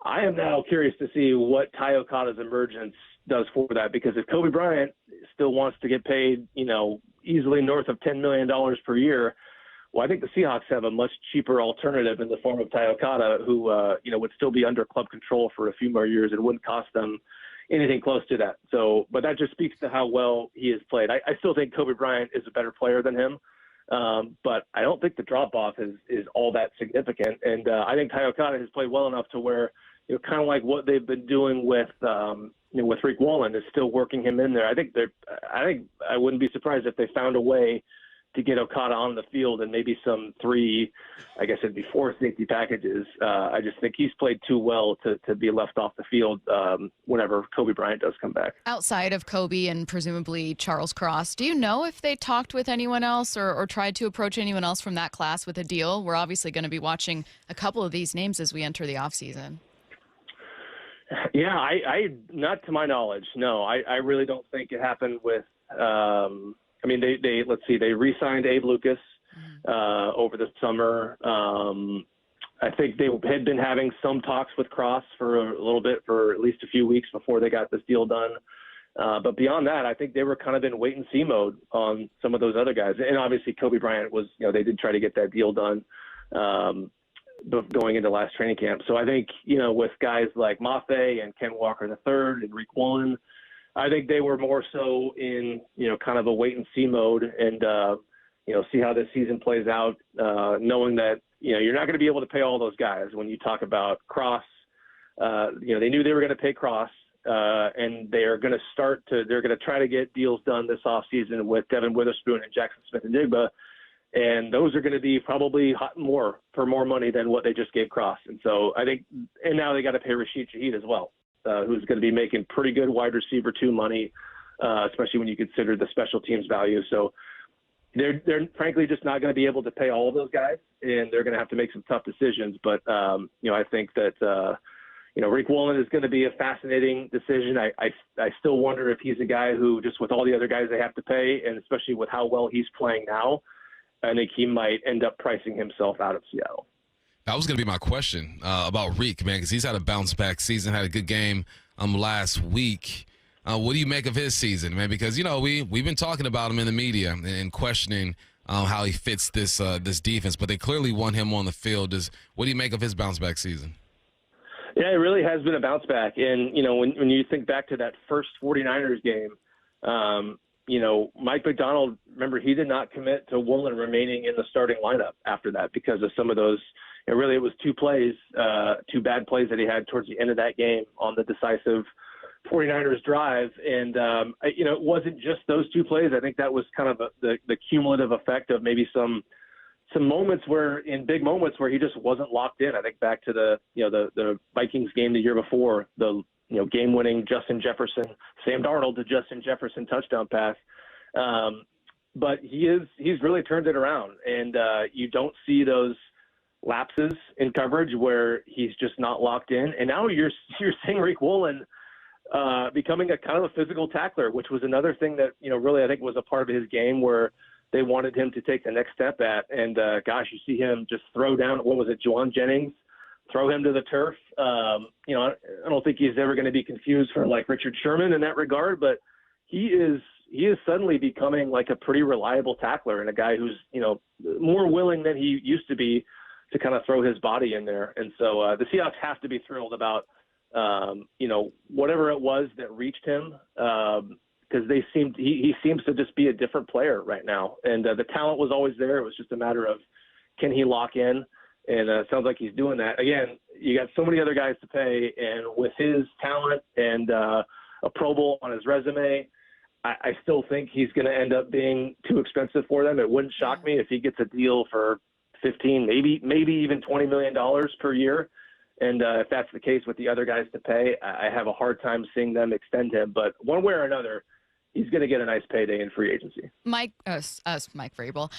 I am now curious to see what Ty Okada's emergence does for that, because if Kobe Bryant still wants to get paid, easily north of $10 million per year, well, I think the Seahawks have a much cheaper alternative in the form of Ty Okada, who, would still be under club control for a few more years. It wouldn't cost them anything close to that. So, but that just speaks to how well he has played. I still think Kobe Bryant is a better player than him. But I don't think the drop-off is all that significant. And I think Ty Okada has played well enough to where, kind of like what they've been doing with Rick Wallen is still working him in there. I think I wouldn't be surprised if they found a way to get Okada on the field and maybe some 4 safety packages. I just think he's played too well to be left off the field whenever Kobe Bryant does come back. Outside of Kobe and presumably Charles Cross, do you know if they talked with anyone else or tried to approach anyone else from that class with a deal? We're obviously going to be watching a couple of these names as we enter the offseason. Yeah, I not to my knowledge. No, I really don't think it happened with they re-signed Abe Lucas over the summer. I think they had been having some talks with Cross for a little bit, for at least a few weeks before they got this deal done. But beyond that, I think they were kind of in wait-and-see mode on some of those other guys. And obviously Kobe Bryant was, they did try to get that deal done going into last training camp. So I think, with guys like Mafe and Ken Walker III and Rick Wallen, I think they were more so in, kind of a wait-and-see mode and, see how this season plays out, knowing that, you're not going to be able to pay all those guys. When you talk about Cross, they knew they were going to pay Cross, and they're going to try to get deals done this offseason with Devin Witherspoon and Jackson Smith-Njigba. And those are going to be probably for more money than what they just gave Cross. And so I think, and now they got to pay Rashid Shaheed as well, who's going to be making pretty good wide receiver 2 money, especially when you consider the special teams value. So they're frankly just not going to be able to pay all of those guys, and they're going to have to make some tough decisions. But, I think that, Rick Woolen is going to be a fascinating decision. I still wonder if he's a guy who, just with all the other guys they have to pay, and especially with how well he's playing now, I think he might end up pricing himself out of Seattle. That was going to be my question about Reek, man, because he's had a bounce-back season, had a good game last week. What do you make of his season, man? Because, we've been talking about him in the media and questioning how he fits this defense, but they clearly want him on the field. What do you make of his bounce-back season? Yeah, it really has been a bounce back. And, when you think back to that first 49ers game, Mike McDonald, remember, he did not commit to Woolen remaining in the starting lineup after that because of some of those, really it was 2 bad plays that he had towards the end of that game on the decisive 49ers drive. And, it wasn't just those 2 plays. I think that was kind of the cumulative effect of maybe some moments in big moments where he just wasn't locked in. I think back to the Vikings game the year before, the game-winning Sam Darnold to Justin Jefferson touchdown pass. But he's really turned it around, and you don't see those lapses in coverage where he's just not locked in. And now you're seeing Rick Woolen becoming a kind of a physical tackler, which was another thing that really I think was a part of his game where they wanted him to take the next step at. And you see him just throw down. What was it, Juwan Jennings? Throw him to the turf. I don't think he's ever going to be confused for like Richard Sherman in that regard, but he is suddenly becoming like a pretty reliable tackler and a guy who's, more willing than he used to be to kind of throw his body in there. And so the Seahawks have to be thrilled about, whatever it was that reached him, because he seems to just be a different player right now. And the talent was always there. It was just a matter of, can he lock in? And it sounds like he's doing that. Again, you got so many other guys to pay, and with his talent and a Pro Bowl on his resume, I still think he's going to end up being too expensive for them. It wouldn't shock me if he gets a deal for $15, maybe even $20 million per year. And if that's the case with the other guys to pay, I have a hard time seeing them extend him. But one way or another, he's going to get a nice payday in free agency. Mike Vrabel.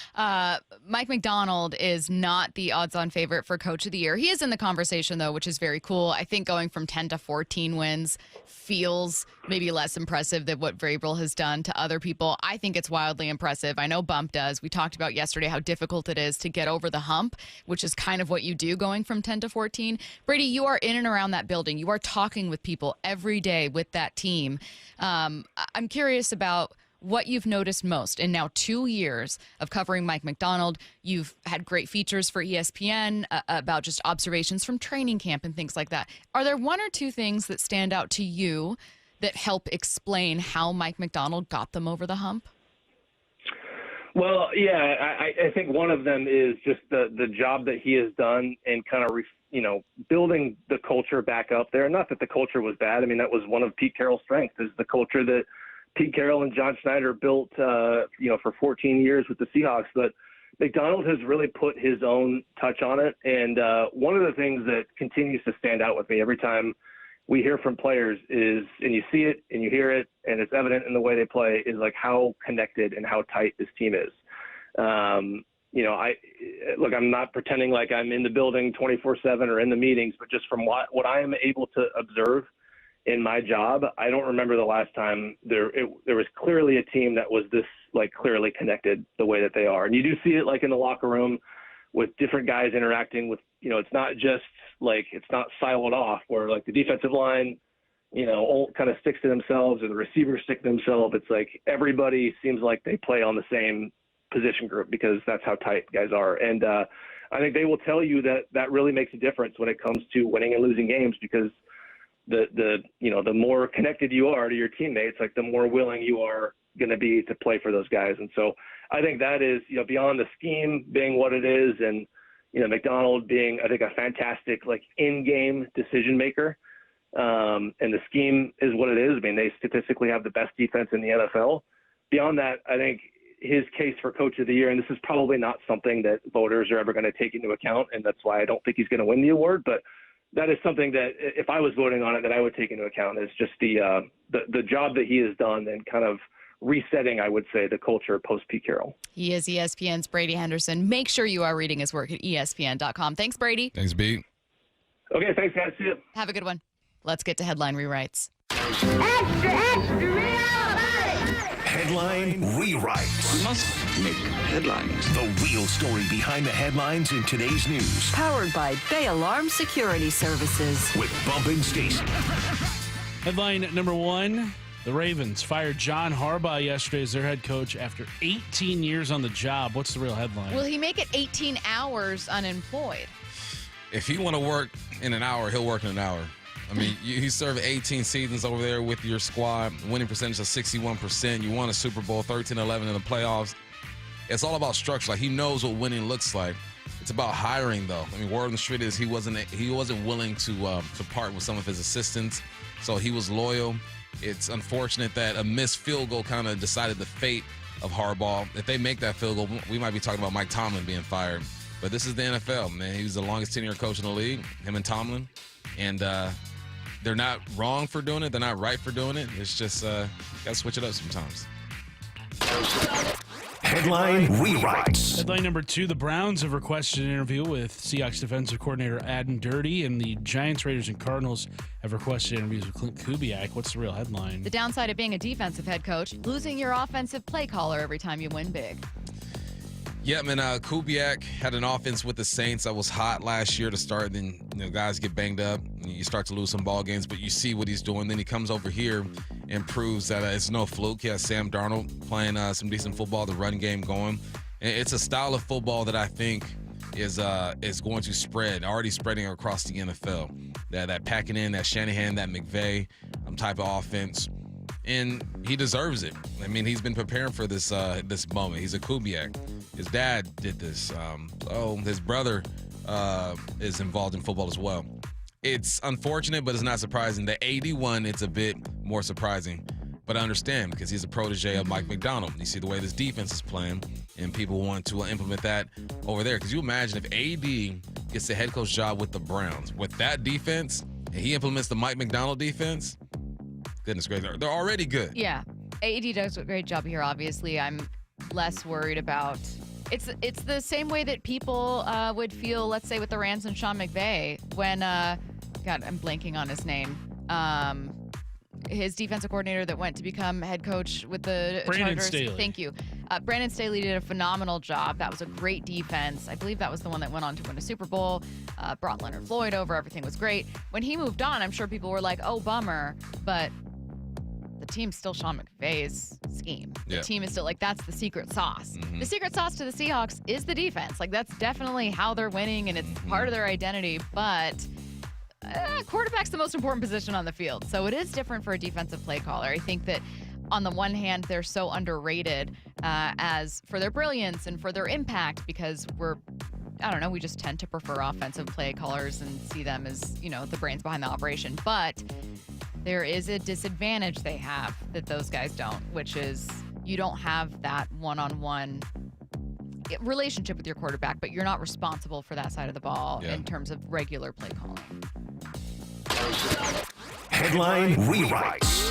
Mike McDonald is not the odds-on favorite for Coach of the Year. He is in the conversation, though, which is very cool. I think going from 10 to 14 wins feels maybe less impressive than what Vrabel has done to other people. I think it's wildly impressive. I know Bump does. We talked about yesterday how difficult it is to get over the hump, which is kind of what you do going from 10 to 14. Brady, you are in and around that building. You are talking with people every day with that team. I'm curious about what you've noticed most in now 2 years of covering Mike McDonald. You've had great features for ESPN about just observations from training camp and things like that. Are there 1 or 2 things that stand out to you that help explain how Mike McDonald got them over the hump? Well, yeah, I think one of them is just the job that he has done in kind of, building the culture back up there. Not that the culture was bad. I mean, that was one of Pete Carroll's strengths, is the culture that Pete Carroll and John Schneider built, for 14 years with the Seahawks. But McDonald has really put his own touch on it. And one of the things that continues to stand out with me every time we hear from players is, and you see it and you hear it, and it's evident in the way they play, is like how connected and how tight this team is. I'm not pretending like I'm in the building 24/7 or in the meetings, but just from what I am able to observe in my job, I don't remember the last time there was clearly a team that was this like clearly connected the way that they are. And you do see it like in the locker room with different guys interacting with, it's not just like, it's not siloed off where like the defensive line, all kind of sticks to themselves or the receivers stick to themselves. It's like everybody seems like they play on the same position group because that's how tight guys are. And I think they will tell you that really makes a difference when it comes to winning and losing games, because the more connected you are to your teammates, like the more willing you are going to be to play for those guys. And so I think that is, beyond the scheme being what it is, and, McDonald being, I think, a fantastic, like, in-game decision maker. And the scheme is what it is. I mean, they statistically have the best defense in the NFL. Beyond that, I think, his case for Coach of the Year, and this is probably not something that voters are ever going to take into account, and that's why I don't think he's going to win the award, but that is something that if I was voting on it, that I would take into account, is just the job that he has done and kind of resetting, I would say, the culture post Pete Carroll. He is ESPN's Brady Henderson. Make sure you are reading his work at ESPN.com. Thanks, Brady. Thanks, B. Okay, thanks, guys. See you. Have a good one. Let's get to headline rewrites. Headline rewrites. Must make headlines. The real story behind the headlines in today's news. Powered by Bay Alarm Security Services. With Bump and Stacy. Headline number 1. The Ravens fired John Harbaugh yesterday as their head coach after 18 years on the job. What's the real headline? Will he make it 18 hours unemployed? If he want to work in an hour, he'll work in an hour. I mean, you served 18 seasons over there with your squad, winning percentage of 61%. You won a Super Bowl, 13-11 in the playoffs. It's all about structure. Like, he knows what winning looks like. It's about hiring, though. I mean, word on the street is he wasn't willing to part with some of his assistants, so he was loyal. It's unfortunate that a missed field goal kind of decided the fate of Harbaugh. If they make that field goal, we might be talking about Mike Tomlin being fired. But this is the NFL, man. He was the longest tenure coach in the league, him and Tomlin. And they're not wrong for doing it. They're not right for doing it. It's just, got to switch it up sometimes. Headline rewrites. Headline number 2, the Browns have requested an interview with Seahawks defensive coordinator Adam Dirty, and the Giants, Raiders, and Cardinals have requested interviews with Clint Kubiak. What's the real headline? The downside of being a defensive head coach, losing your offensive play caller every time you win big. Yeah, man, Kubiak had an offense with the Saints that was hot last year to start. Then, guys get banged up. You start to lose some ball games, but you see what he's doing. Then he comes over here and proves that it's no fluke. He has Sam Darnold playing some decent football, the run game going. And it's a style of football that I think is going to spread, already spreading across the NFL. That packing in, that Shanahan, that McVay type of offense. And he deserves it. I mean, he's been preparing for this moment. He's a Kubiak. His dad did this. His brother is involved in football as well. It's unfortunate, but it's not surprising. The 81, it's a bit more surprising. But I understand, because he's a protege of Mike McDonald. You see the way this defense is playing, and people want to implement that over there. Because you imagine if AD gets the head coach job with the Browns, with that defense, and he implements the Mike McDonald defense, goodness gracious, they're already good. Yeah. AD does a great job here, obviously. I'm less worried about it's the same way that people would feel, let's say, with the Rams and Sean McVay when God, I'm blanking on his name. His defensive coordinator that went to become head coach with the Brandon Chargers. Staley. Thank you. Brandon Staley did a phenomenal job. That was a great defense. I believe that was the one that went on to win a Super Bowl, brought Leonard Floyd over. Everything was great. When he moved on, I'm sure people were like, oh, bummer. But the team's still Sean McVay's scheme. The team is still, like, that's the secret sauce. Mm-hmm. The secret sauce to the Seahawks is the defense. Like, that's definitely how they're winning, and it's part of their identity. But quarterback's the most important position on the field. So it is different for a defensive play caller. I think that on the one hand, they're so underrated as for their brilliance and for their impact, because we just tend to prefer offensive play callers and see them as, the brains behind the operation. But there is a disadvantage they have that those guys don't, which is you don't have that one-on-one relationship with your quarterback, but you're not responsible for that side of the ball in terms of regular play calling. Headline rewrites.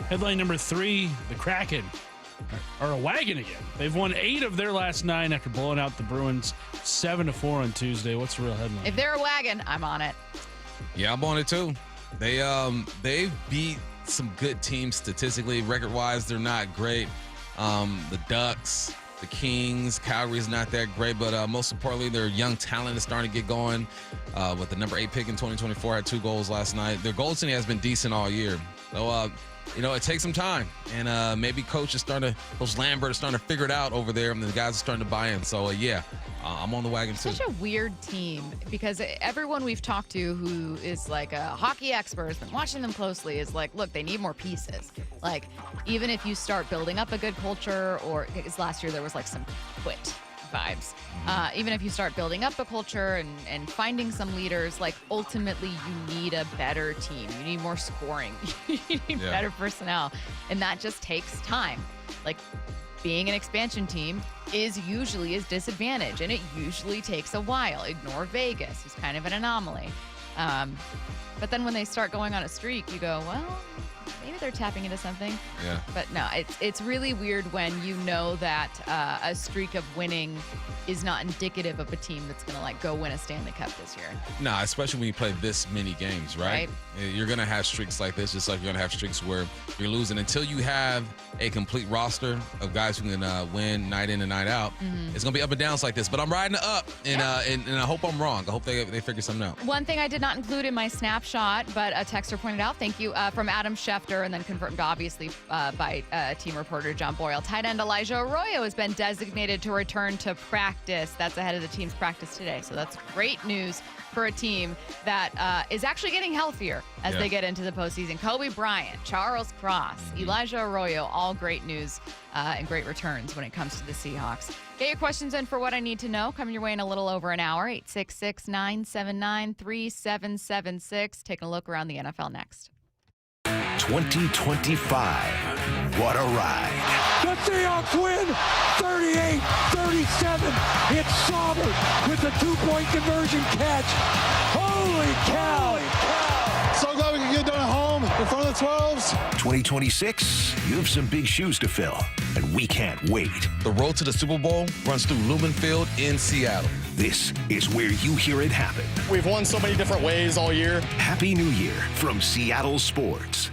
Headline number 3, the Kraken are a wagon again. They've won 8 of their last 9 after blowing out the Bruins 7-4 on Tuesday. What's the real headline? If they're a wagon, I'm on it. Yeah, I'm on it too. They've beat some good teams statistically. Record-wise, they're not great. The Ducks, the Kings, Calgary's not that great, but most importantly, their young talent is starting to get going. With the number 8 pick in 2024, had 2 goals last night. Their goaltending has been decent all year. So, it takes some time, and maybe Coach Lambert is starting to figure it out over there, and the guys are starting to buy in. So, I'm on the wagon too. Such a weird team, because everyone we've talked to who is like a hockey expert, has been watching them closely, is like, look, they need more pieces. Like, even if you start building up a good culture, or because last year there was like some quit vibes. Even if you start building up a culture and finding some leaders, like, ultimately you need a better team. You need more scoring. You need better personnel. And that just takes time. Like, being an expansion team is usually his disadvantage, and it usually takes a while. Ignore Vegas, who's kind of an anomaly. But then when they start going on a streak, you go, well, maybe they're tapping into something. Yeah. But no, it's really weird when you know that a streak of winning is not indicative of a team that's going to like go win a Stanley Cup this year. Nah, especially when you play this many games, right? You're going to have streaks like this, just like you're going to have streaks where you're losing. Until you have a complete roster of guys who can win night in and night out, it's going to be up and downs like this. But I'm riding it up, and I hope I'm wrong. I hope they figure something out. One thing I did not include in my snapshot, but a texter pointed out, thank you, from Adam Schefter, and then confirmed obviously by team reporter John Boyle. Tight end Elijah Arroyo has been designated to return to practice. That's ahead of the team's practice today. So that's great news for a team that is actually getting healthier as they get into the postseason. Kobe Bryant, Charles Cross, Elijah Arroyo, all great news and great returns when it comes to the Seahawks. Get your questions in for What I Need to Know. Coming your way in a little over an hour. 866-979-3776. Taking a look around the NFL next. 2025. What a ride. The Seahawks win 38-37. It's Sauber with the 2-point conversion catch. Holy cow. So glad we can get done at home in front of the 12s. 2026, you have some big shoes to fill, and we can't wait. The road to the Super Bowl runs through Lumen Field in Seattle. This is where you hear it happen. We've won so many different ways all year. Happy New Year from Seattle Sports.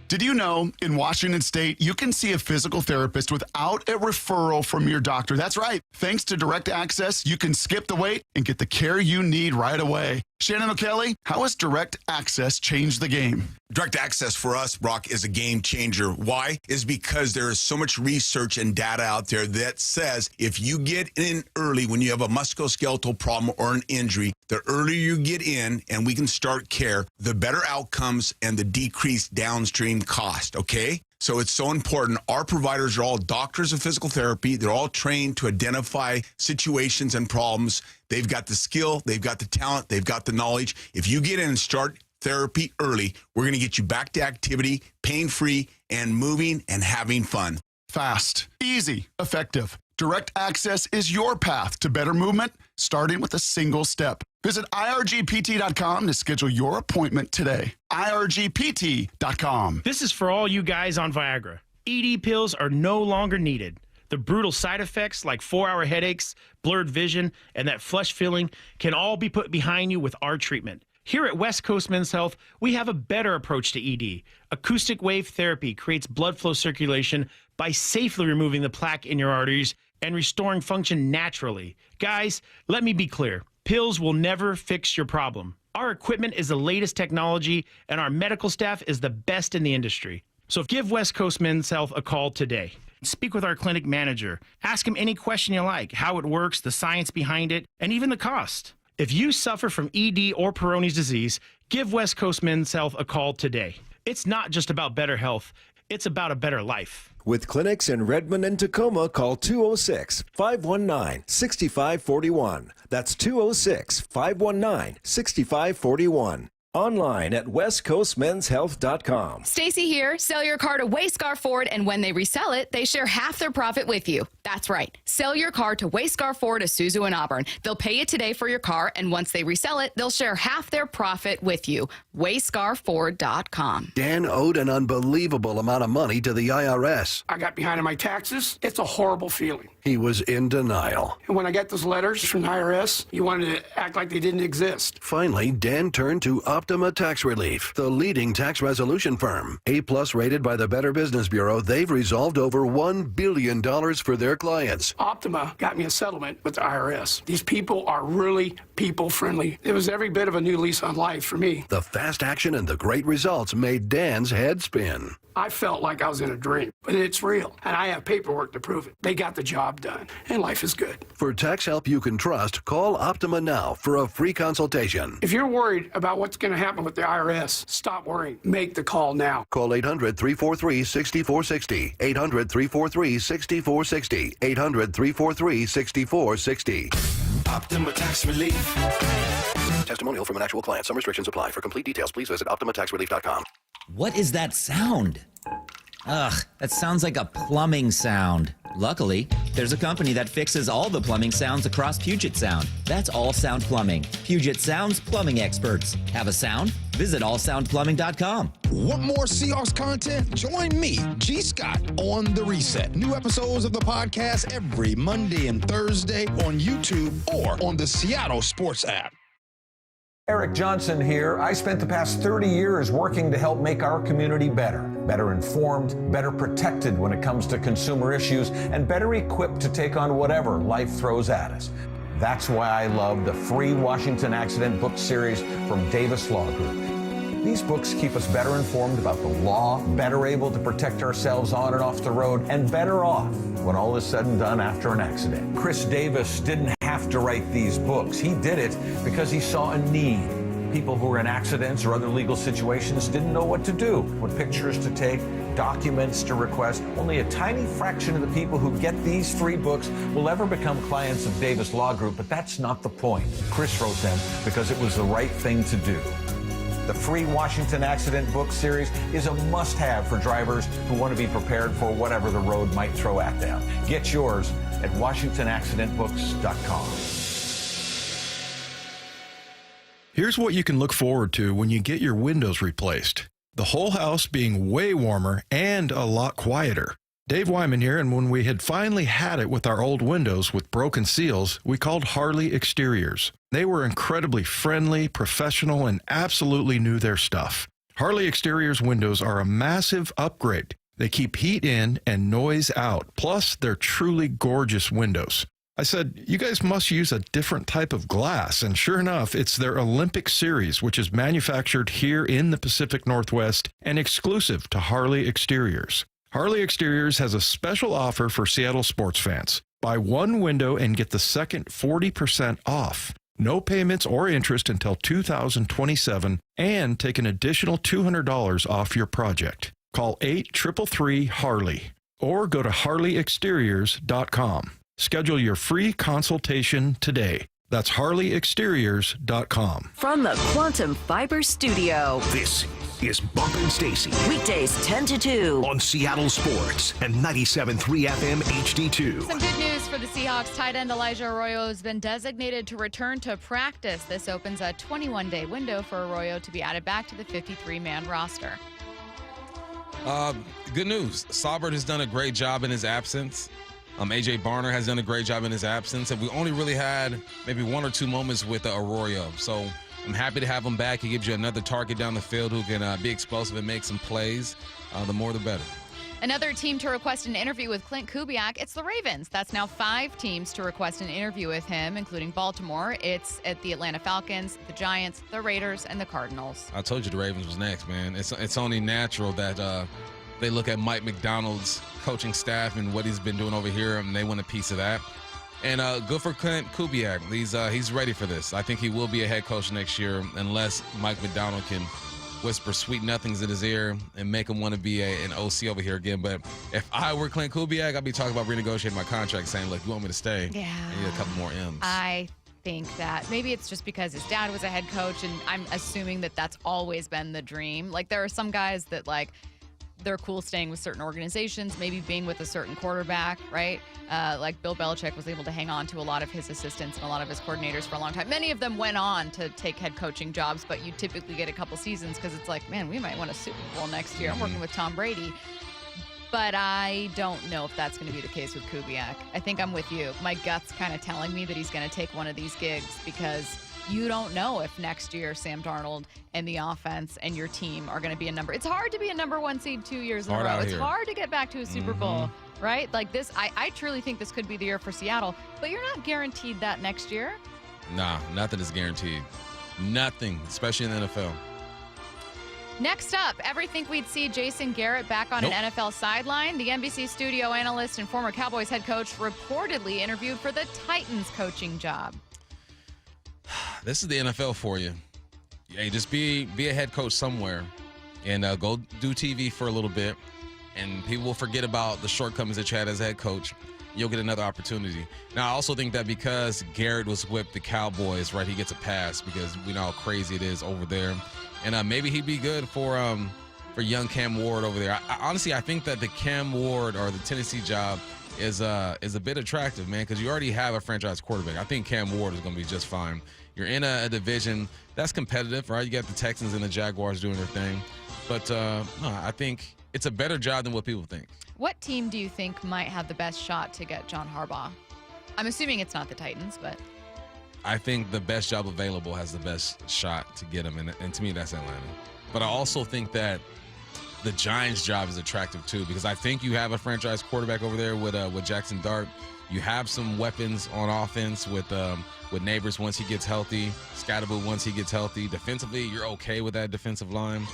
Did you know in Washington State, you can see a physical therapist without a referral from your doctor? That's right. Thanks to Direct Access, you can skip the wait and get the care you need right away. Shannon O'Kelly, how has Direct Access changed the game? Direct Access for us, Brock, is a game changer. Why? Is because there is so much research and data out there that says if you get in early when you have a musculoskeletal problem or an injury, the earlier you get in and we can start care, the better outcomes and the decreased downstream cost, okay? So it's so important. Our providers are all doctors of physical therapy. They're all trained to identify situations and problems. They've got the skill, they've got the talent, they've got the knowledge. If you get in and start therapy early, we're going to get you back to activity, pain-free, and moving and having fun. Fast, easy, effective. Direct Access is your path to better movement, starting with a single step. Visit irgpt.com to schedule your appointment today. irgpt.com. This is for all you guys on Viagra. ED pills are no longer needed. The brutal side effects like 4-hour headaches, blurred vision, and that flush feeling can all be put behind you with our treatment. Here at West Coast Men's Health, we have a better approach to ED. Acoustic wave therapy creates blood flow circulation by safely removing the plaque in your arteries and restoring function naturally. Guys, let me be clear. Pills will never fix your problem. Our equipment is the latest technology, and our medical staff is the best in the industry. So give West Coast Men's Health a call today. Speak with our clinic manager. Ask him any question you like, how it works, the science behind it, and even the cost. If you suffer from ED or Peyronie's disease, give West Coast Men's Health a call today. It's not just about better health. It's about a better life. With clinics in Redmond and Tacoma, call 206-519-6541. That's 206-519-6541. Online at westcoastmenshealth.com. Stacy here. Sell your car to Wayscar Ford, and when they resell it, they share half their profit with you. That's right. Sell your car to Wayscar Ford, Isuzu, and Auburn. They'll pay you today for your car, and once they resell it, they'll share half their profit with you. WayscarFord.com. Dan owed an unbelievable amount of money to the IRS. I got behind on my taxes. It's a horrible feeling. He was in denial. And when I got those letters from the IRS, you wanted to act like they didn't exist. Finally, Dan turned to Optima Tax Relief, the leading tax resolution firm. A-plus rated by the Better Business Bureau, they've resolved over $1 billion for their clients. Optima got me a settlement with the IRS. These people are really people-friendly. It was every bit of a new lease on life for me. The fast action and the great results made Dan's head spin. I felt like I was in a dream, but it's real, and I have paperwork to prove it. They got the job done, and life is good. For tax help you can trust, call Optima now for a free consultation. If you're worried about what's going to happen with the IRS, stop worrying. Make the call now. Call 800-343-6460. 800-343-6460. 800-343-6460. Optima Tax Relief. Testimonial from an actual client. Some restrictions apply. For complete details, please visit OptimaTaxRelief.com. What is that sound? Ugh, that sounds like a plumbing sound. Luckily, there's a company that fixes all the plumbing sounds across Puget Sound. That's All Sound Plumbing. Puget Sound's plumbing experts. Have a sound? Visit allsoundplumbing.com. Want more Seahawks content? Join me, G. Scott, on The Reset. New episodes of the podcast every Monday and Thursday on YouTube or on the Seattle Sports app. Eric Johnson here. I spent the past 30 years working to help make our community better informed, better protected when it comes to consumer issues, and better equipped to take on whatever life throws at us. That's why I love the free Washington Accident book series from Davis Law Group. These books keep us better informed about the law, better able to protect ourselves on and off the road, and better off when all is said and done after an accident. Chris Davis didn't have to write these books. He did it because he saw a need. People who were in accidents or other legal situations didn't know what to do, what pictures to take, documents to request. Only a tiny fraction of the people who get these 3 books will ever become clients of Davis Law Group, but that's not the point. Chris wrote them because it was the right thing to do. The free Washington Accident book series is a must-have for drivers who want to be prepared for whatever the road might throw at them. Get yours at WashingtonAccidentBooks.com. Here's what you can look forward to when you get your windows replaced. The whole house being way warmer and a lot quieter. Dave Wyman here, and when we had finally had it with our old windows with broken seals, we called Harley Exteriors. They were incredibly friendly, professional, and absolutely knew their stuff. Harley Exteriors windows are a massive upgrade. They keep heat in and noise out. Plus, they're truly gorgeous windows. I said, you guys must use a different type of glass, and sure enough, it's their Olympic series, which is manufactured here in the Pacific Northwest and exclusive to Harley Exteriors. Harley Exteriors has a special offer for Seattle sports fans. Buy one window and get the second 40% off. No payments or interest until 2027, and take an additional $200 off your project. Call 833-HARLEY or go to harleyexteriors.com. Schedule your free consultation today. That's harleyexteriors.com. From the Quantum Fiber Studio, this is Bumpin' Stacy. Weekdays 10 to 2 on Seattle Sports and 97.3 FM HD2. Some good news for the Seahawks. Tight end Elijah Arroyo has been designated to return to practice. This opens a 21-day window for Arroyo to be added back to the 53-man roster. Good news. Saubert has done a great job in his absence. A.J. Barner has done a great job in his absence. And we only really had maybe 1 or 2 moments with Arroyo. So I'm happy to have him back. He gives you another target down the field who can be explosive and make some plays. The more, the better. Another team to request an interview with Clint Kubiak, it's the Ravens. That's now 5 teams to request an interview with him, including Baltimore. It's at the Atlanta Falcons, the Giants, the Raiders, and the Cardinals. I told you the Ravens was next, man. It's only natural that they look at Mike McDonald's coaching staff and what he's been doing over here, and they want a piece of that. And good for Clint Kubiak. He's ready for this. I think he will be a head coach next year unless Mike McDonald can whisper sweet nothings in his ear and make him want to be an OC over here again. But if I were Clint Kubiak, I'd be talking about renegotiating my contract, saying, look, you want me to stay? Yeah. I need a couple more M's. I think that maybe it's just because his dad was a head coach, and I'm assuming that that's always been the dream. Like, there are some guys that, like, they're cool staying with certain organizations, maybe being with a certain quarterback, right? Like Bill Belichick was able to hang on to a lot of his assistants and a lot of his coordinators for a long time. Many of them went on to take head coaching jobs, but you typically get a couple seasons because it's like, man, we might win a Super Bowl next year. I'm working with Tom Brady. But I don't know if that's going to be the case with Kubiak. I think I'm with you. My gut's kind of telling me that he's going to take one of these gigs because you don't know if next year Sam Darnold and the offense and your team are going to be a number. It's hard to be a number 1 seed 2 years in a row. It's hard to get back to a Super Bowl, right? Like this, I truly think this could be the year for Seattle, but you're not guaranteed that next year. Nah, nothing is guaranteed. Nothing, especially in the NFL. Next up, ever think we'd see Jason Garrett back on an NFL sideline? The NBC studio analyst and former Cowboys head coach reportedly interviewed for the Titans coaching job. This is the NFL for you. Hey, just be a head coach somewhere and go do TV for a little bit, and people will forget about the shortcomings that you had as a head coach. You'll get another opportunity. Now, I also think that because Garrett was with the Cowboys, right, he gets a pass because we know how crazy it is over there. And maybe he'd be good for young Cam Ward over there. Honestly, I think that the Cam Ward or the Tennessee job is a bit attractive, man, because you already have a franchise quarterback. I think Cam Ward is going to be just fine. You're in a division that's competitive, right? You got the Texans and the Jaguars doing their thing. But no, I think it's a better job than what people think. What team do you think might have the best shot to get John Harbaugh? I'm assuming it's not the Titans, but I think the best job available has the best shot to get him, and to me, that's Atlanta. But I also think that the Giants' job is attractive too, because I think you have a franchise quarterback over there with Jackson Dart. You have some weapons on offense with Neighbors once he gets healthy, Scatterboot once he gets healthy. Defensively, you're okay with that defensive line.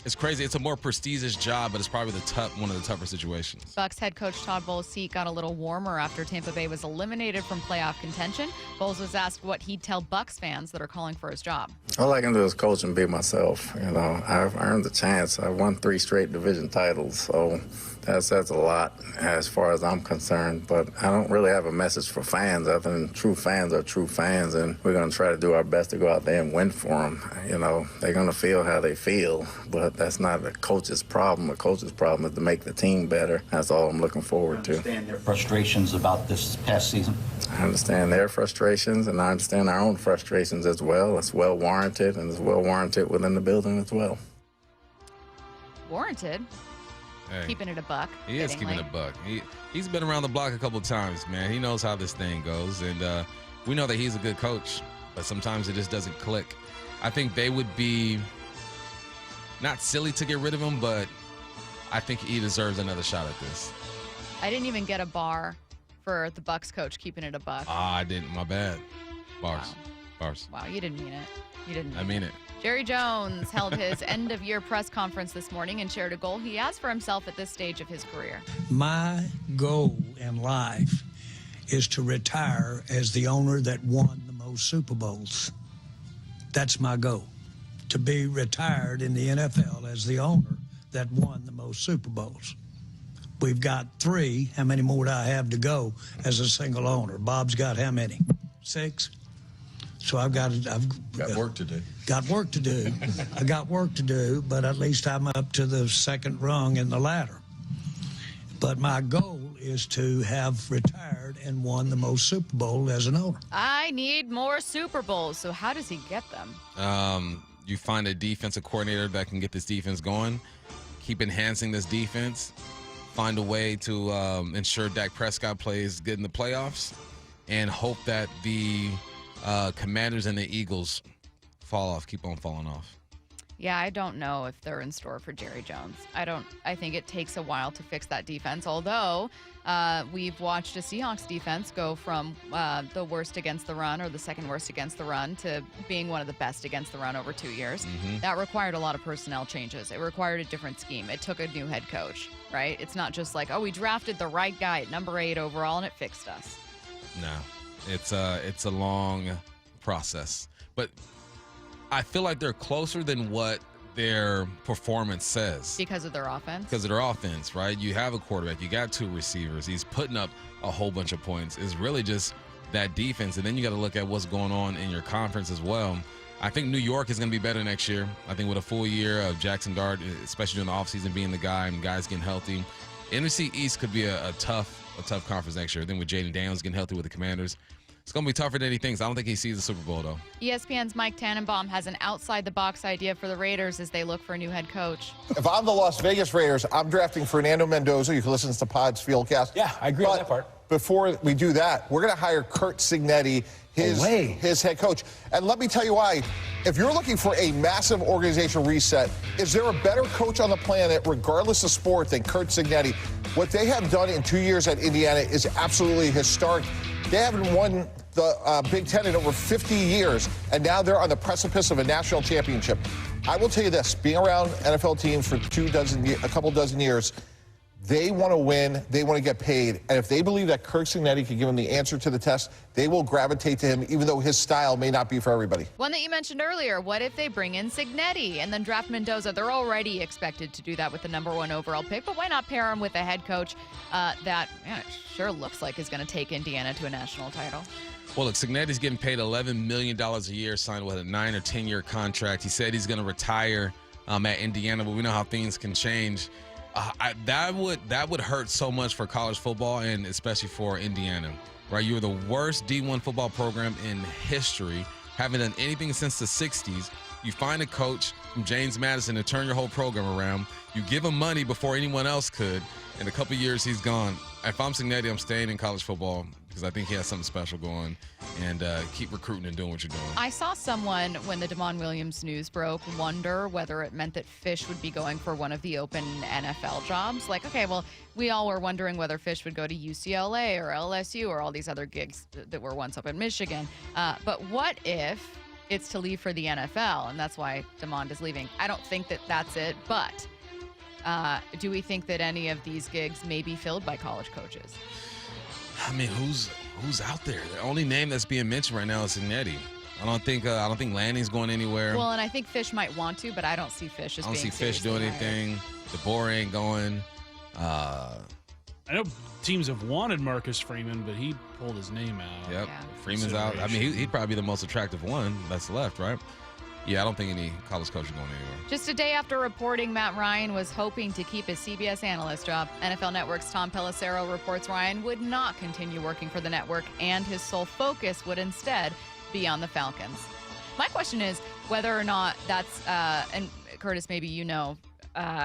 It's crazy. It's a more prestigious job, but it's probably one of the tougher situations. Bucs head coach Todd Bowles' seat got a little warmer after Tampa Bay was eliminated from playoff contention. Bowles was asked what he'd tell Bucs fans that are calling for his job. All I can do is coach and be myself. I've earned the chance. I won 3 straight division titles, so that says a lot as far as I'm concerned. But I don't really have a message for fans other than true fans are true fans, and we're going to try to do our best to go out there and win for them. They're going to feel how they feel, but that's not a coach's problem. A coach's problem is to make the team better. That's all I'm looking forward to. I understand their frustrations about this past season. I understand their frustrations, and I understand our own frustrations as well. It's well warranted, and it's well warranted within the building as well. Warranted? Hey, keeping it a buck. He is keeping it a buck. He's been around the block a couple of times, man. He knows how this thing goes, and we know that he's a good coach, but sometimes it just doesn't click. I think they would be not silly to get rid of him, but I think he deserves another shot at this. I didn't even get a bar for the Bucs coach keeping it a buck. I didn't. My bad. Bars. Wow. Bars. Wow, you didn't mean it. You didn't. I mean it. Jerry Jones held his end-of-year press conference this morning and shared a goal he has for himself at this stage of his career. My goal in life is to retire as the owner that won the most Super Bowls. That's my goal, to be retired in the NFL as the owner that won the most Super Bowls. We've got 3. How many more do I have to go as a single owner? Bob's got how many? 6? So I've got work to do. Got work to do. I got work to do, but at least I'm up to the second rung in the ladder. But my goal is to have retired and won the most Super Bowl as an owner. I need more Super Bowls. So how does he get them? You find a defensive coordinator that can get this defense going, keep enhancing this defense, find a way to ensure Dak Prescott plays good in the playoffs, and hope that the Commanders and the Eagles keep on falling off. Yeah, I don't know if they're in store for Jerry Jones. I think it takes a while to fix that defense, although we've watched a Seahawks defense go from the worst against the run or the second worst against the run to being one of the best against the run over 2 years. Mm-hmm. That required a lot of personnel changes. It required a different scheme. It took a new head coach, right? It's not just like, we drafted the right guy at number 8 overall and it fixed us. No, it's a long process, but I feel like they're closer than what their performance says. Because of their offense? Because of their offense, right? You have a quarterback. You got 2 receivers. He's putting up a whole bunch of points. It's really just that defense. And then you got to look at what's going on in your conference as well. I think New York is going to be better next year. I think with a full year of Jackson Dart, especially during the offseason, being the guy and guys getting healthy. NFC East could be a tough conference next year. Then with Jaden Daniels getting healthy with the Commanders, it's going to be tougher than he thinks. I don't think he sees the Super Bowl, though. ESPN's Mike Tannenbaum has an outside-the-box idea for the Raiders as they look for a new head coach. If I'm the Las Vegas Raiders, I'm drafting Fernando Mendoza. You can listen to Pod's Fieldcast. Yeah, I agree on that part. Before we do that, we're going to hire Curt Cignetti, his head coach. And let me tell you why. If you're looking for a massive organizational reset, is there a better coach on the planet, regardless of sport, than Curt Cignetti? What they have done in 2 years at Indiana is absolutely historic. They haven't won the Big Ten in over 50 years, and now they're on the precipice of a national championship. I will tell you this, being around NFL teams for a couple dozen years, they want to win, they want to get paid, and if they believe that Curt Cignetti can give them the answer to the test, they will gravitate to him, even though his style may not be for everybody. One that you mentioned earlier, what if they bring in Cignetti and then draft Mendoza? They're already expected to do that with the number 1 overall pick, but why not pair him with a head coach that it sure looks like is going to take Indiana to a national title? Well, look, Cignetti's getting paid $11 million a year, signed with a 9 or 10 year contract. He said he's going to retire at Indiana, but we know how things can change. That would hurt so much for college football and especially for Indiana, right? You were the worst D1 football program in history, haven't done anything since the 60s. You find a coach from James Madison to turn your whole program around. You give him money before anyone else could. In a couple of years, he's gone. If I'm Cignetti, I'm staying in college football because I think he has something special going, and keep recruiting and doing what you're doing. I saw someone, when the Damon Williams news broke, wonder whether it meant that Fish would be going for one of the open NFL jobs. Like, okay, well, we all were wondering whether Fish would go to UCLA or LSU or all these other gigs that were once up in Michigan. But what if it's to leave for the NFL, and that's why Damon is leaving? I don't think that that's it, but do we think that any of these gigs may be filled by college coaches? I mean, who's out there? The only name that's being mentioned right now is Cignetti. I don't think Lanning's going anywhere. Well, and I think Fish might want to, but I don't see Fish as being. I don't see Fish doing anything. DeBoer ain't going. I know teams have wanted Marcus Freeman, but he pulled his name out. Yep, yeah. Freeman's out. I mean, he'd probably be the most attractive one that's left, right? Yeah, I don't think any college coach is going anywhere. Just a day after reporting Matt Ryan was hoping to keep his CBS analyst job, NFL Network's Tom Pelissero reports Ryan would not continue working for the network, and his sole focus would instead be on the Falcons. My question is whether or not that's, and Curtis, maybe you know,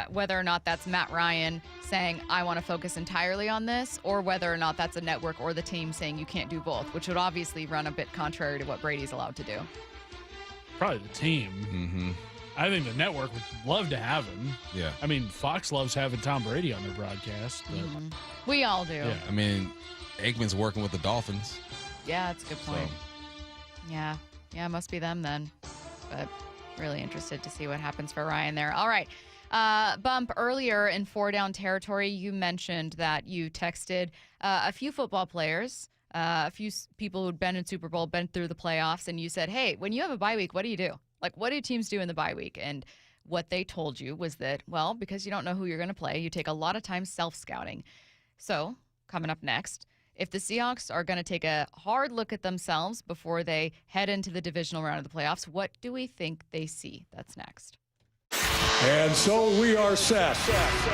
whether or not that's Matt Ryan saying, I want to focus entirely on this, or whether or not that's a network or the team saying you can't do both, which would obviously run a bit contrary to what Brady's allowed to do. Probably the team. Mm-hmm. I think the network would love to have him. Yeah. I mean, Fox loves having Tom Brady on their broadcast. But we all do. Yeah. I mean, Aikman's working with the Dolphins. Yeah, that's a good point. Yeah, it must be them then. But really interested to see what happens for Ryan there. All right. Bump, earlier in 4-Down territory, you mentioned that you texted a few football players, a few people who'd been in Super Bowl, been through the playoffs, and you said, hey, when you have a bye week, what do you do? Like, what do teams do in the bye week? And what they told you was that, well, because you don't know who you're going to play, you take a lot of time self-scouting. So, coming up next, if the Seahawks are going to take a hard look at themselves before they head into the divisional round of the playoffs, what do we think they see? That's next. And so we are set.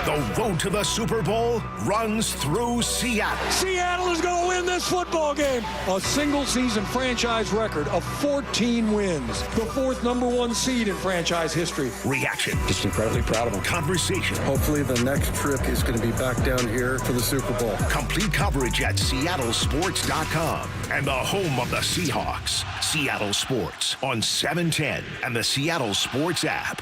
The road to the Super Bowl runs through Seattle. Seattle is going to win this football game. A single-season franchise record of 14 wins. The fourth #1 seed in franchise history. Reaction. Just incredibly proud of them. Conversation. Hopefully the next trip is going to be back down here for the Super Bowl. Complete coverage at SeattleSports.com. And the home of the Seahawks. Seattle Sports on 710 and the Seattle Sports app.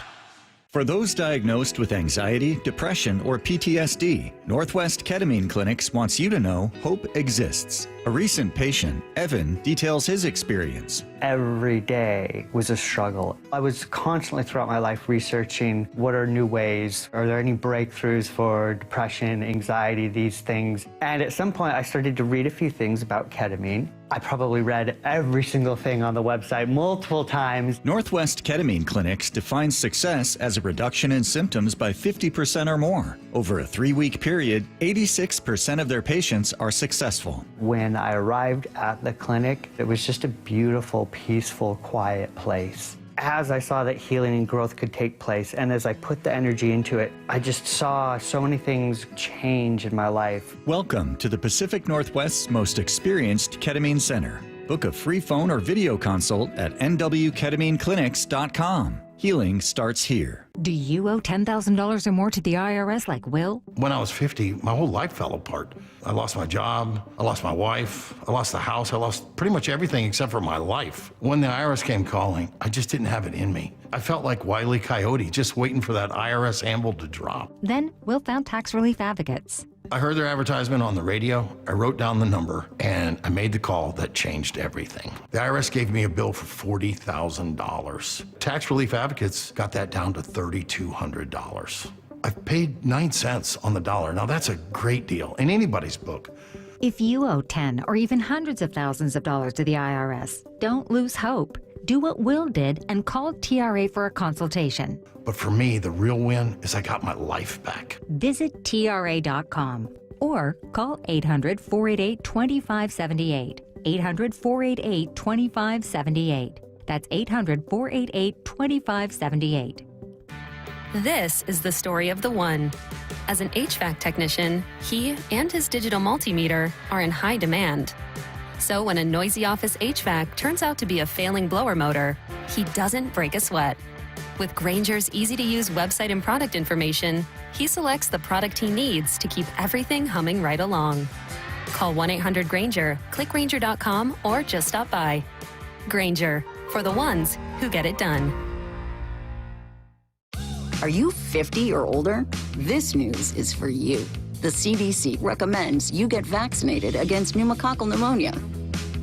For those diagnosed with anxiety, depression, or PTSD, Northwest Ketamine Clinics wants you to know hope exists. A recent patient, Evan, details his experience. Every day was a struggle. I was constantly throughout my life researching what are new ways, are there any breakthroughs for depression, anxiety, these things. And at some point I started to read a few things about ketamine. I probably read every single thing on the website multiple times. Northwest Ketamine Clinics defines success as a reduction in symptoms by 50% or more. Over a 3-week period, 86% of their patients are successful. When I arrived at the clinic, it was just a beautiful, peaceful, quiet place. As I saw that healing and growth could take place, and as I put the energy into it, I just saw so many things change in my life. Welcome to the Pacific Northwest's most experienced ketamine center. Book a free phone or video consult at nwketamineclinics.com. Healing starts here. Do you owe $10,000 or more to the IRS like Will? When I was 50, my whole life fell apart. I lost my job, I lost my wife, I lost the house, I lost pretty much everything except for my life. When the IRS came calling, I just didn't have it in me. I felt like Wile E. Coyote, just waiting for that IRS anvil to drop. Then Will found Tax Relief Advocates. I heard their advertisement on the radio, I wrote down the number, and I made the call that changed everything. The IRS gave me a bill for $40,000. Tax Relief Advocates got that down to $3,200. I've paid 9 cents on the dollar. Now that's a great deal in anybody's book. If you owe 10 or even hundreds of thousands of dollars to the IRS, don't lose hope. Do what Will did and call TRA for a consultation. But for me, the real win is I got my life back. Visit TRA.com or call 800-488-2578. 800-488-2578. That's 800-488-2578. This is the story of the one. As an HVAC technician, he and his digital multimeter are in high demand. So when a noisy office HVAC turns out to be a failing blower motor, he doesn't break a sweat. With Grainger's easy-to-use website and product information, he selects the product he needs to keep everything humming right along. Call 1-800-GRAINGER, click Grainger.com, or just stop by. Grainger, for the ones who get it done. Are you 50 or older? This news is for you. The CDC recommends you get vaccinated against pneumococcal pneumonia.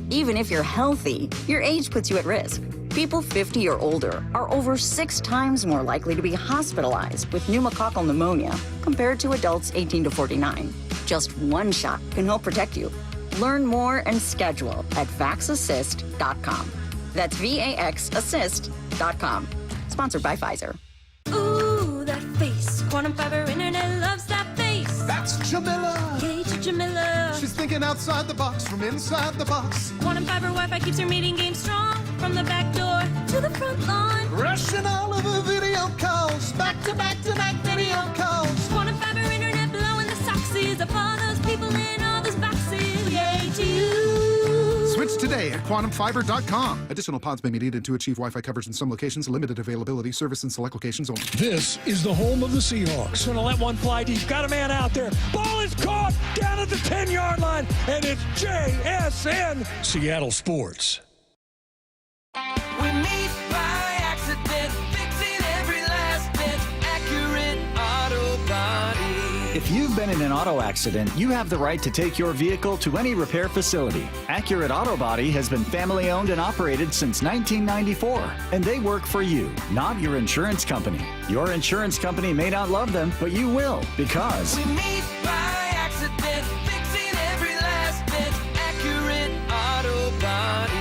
Even if you're healthy, your age puts you at risk. People 50 or older are over 6 times more likely to be hospitalized with pneumococcal pneumonia compared to adults 18 to 49. Just one shot can help protect you. Learn more and schedule at vaxassist.com. That's VAXassist.com. Sponsored by Pfizer. Ooh, that face. Quantum fiber internet loves that face. That's Jamila. Hey, Jamila. She's thinking outside the box from inside the box. Quantum fiber Wi-Fi keeps her meeting game strong. From the back door to the front lawn. Rushing all of her video calls. Back to back video calls. Quantum fiber internet blowing the soxies up all those people in all those boxes. Yay to you. Switch today at quantumfiber.com. Additional pods may be needed to achieve Wi-Fi coverage in some locations. Limited availability. Service in select locations only. This is the home of the Seahawks. Going to let one fly deep. Got a man out there. Ball is caught down at the 10-yard line, and it's JSN. Seattle Sports. We meet by accident, fixing every last bit, Accurate Auto Body. If you've been in an auto accident, you have the right to take your vehicle to any repair facility. Accurate Auto Body has been family owned and operated since 1994, and they work for you, not your insurance company. Your insurance company may not love them, but you will, because we meet by accident, fixing every last bit, Accurate Auto Body.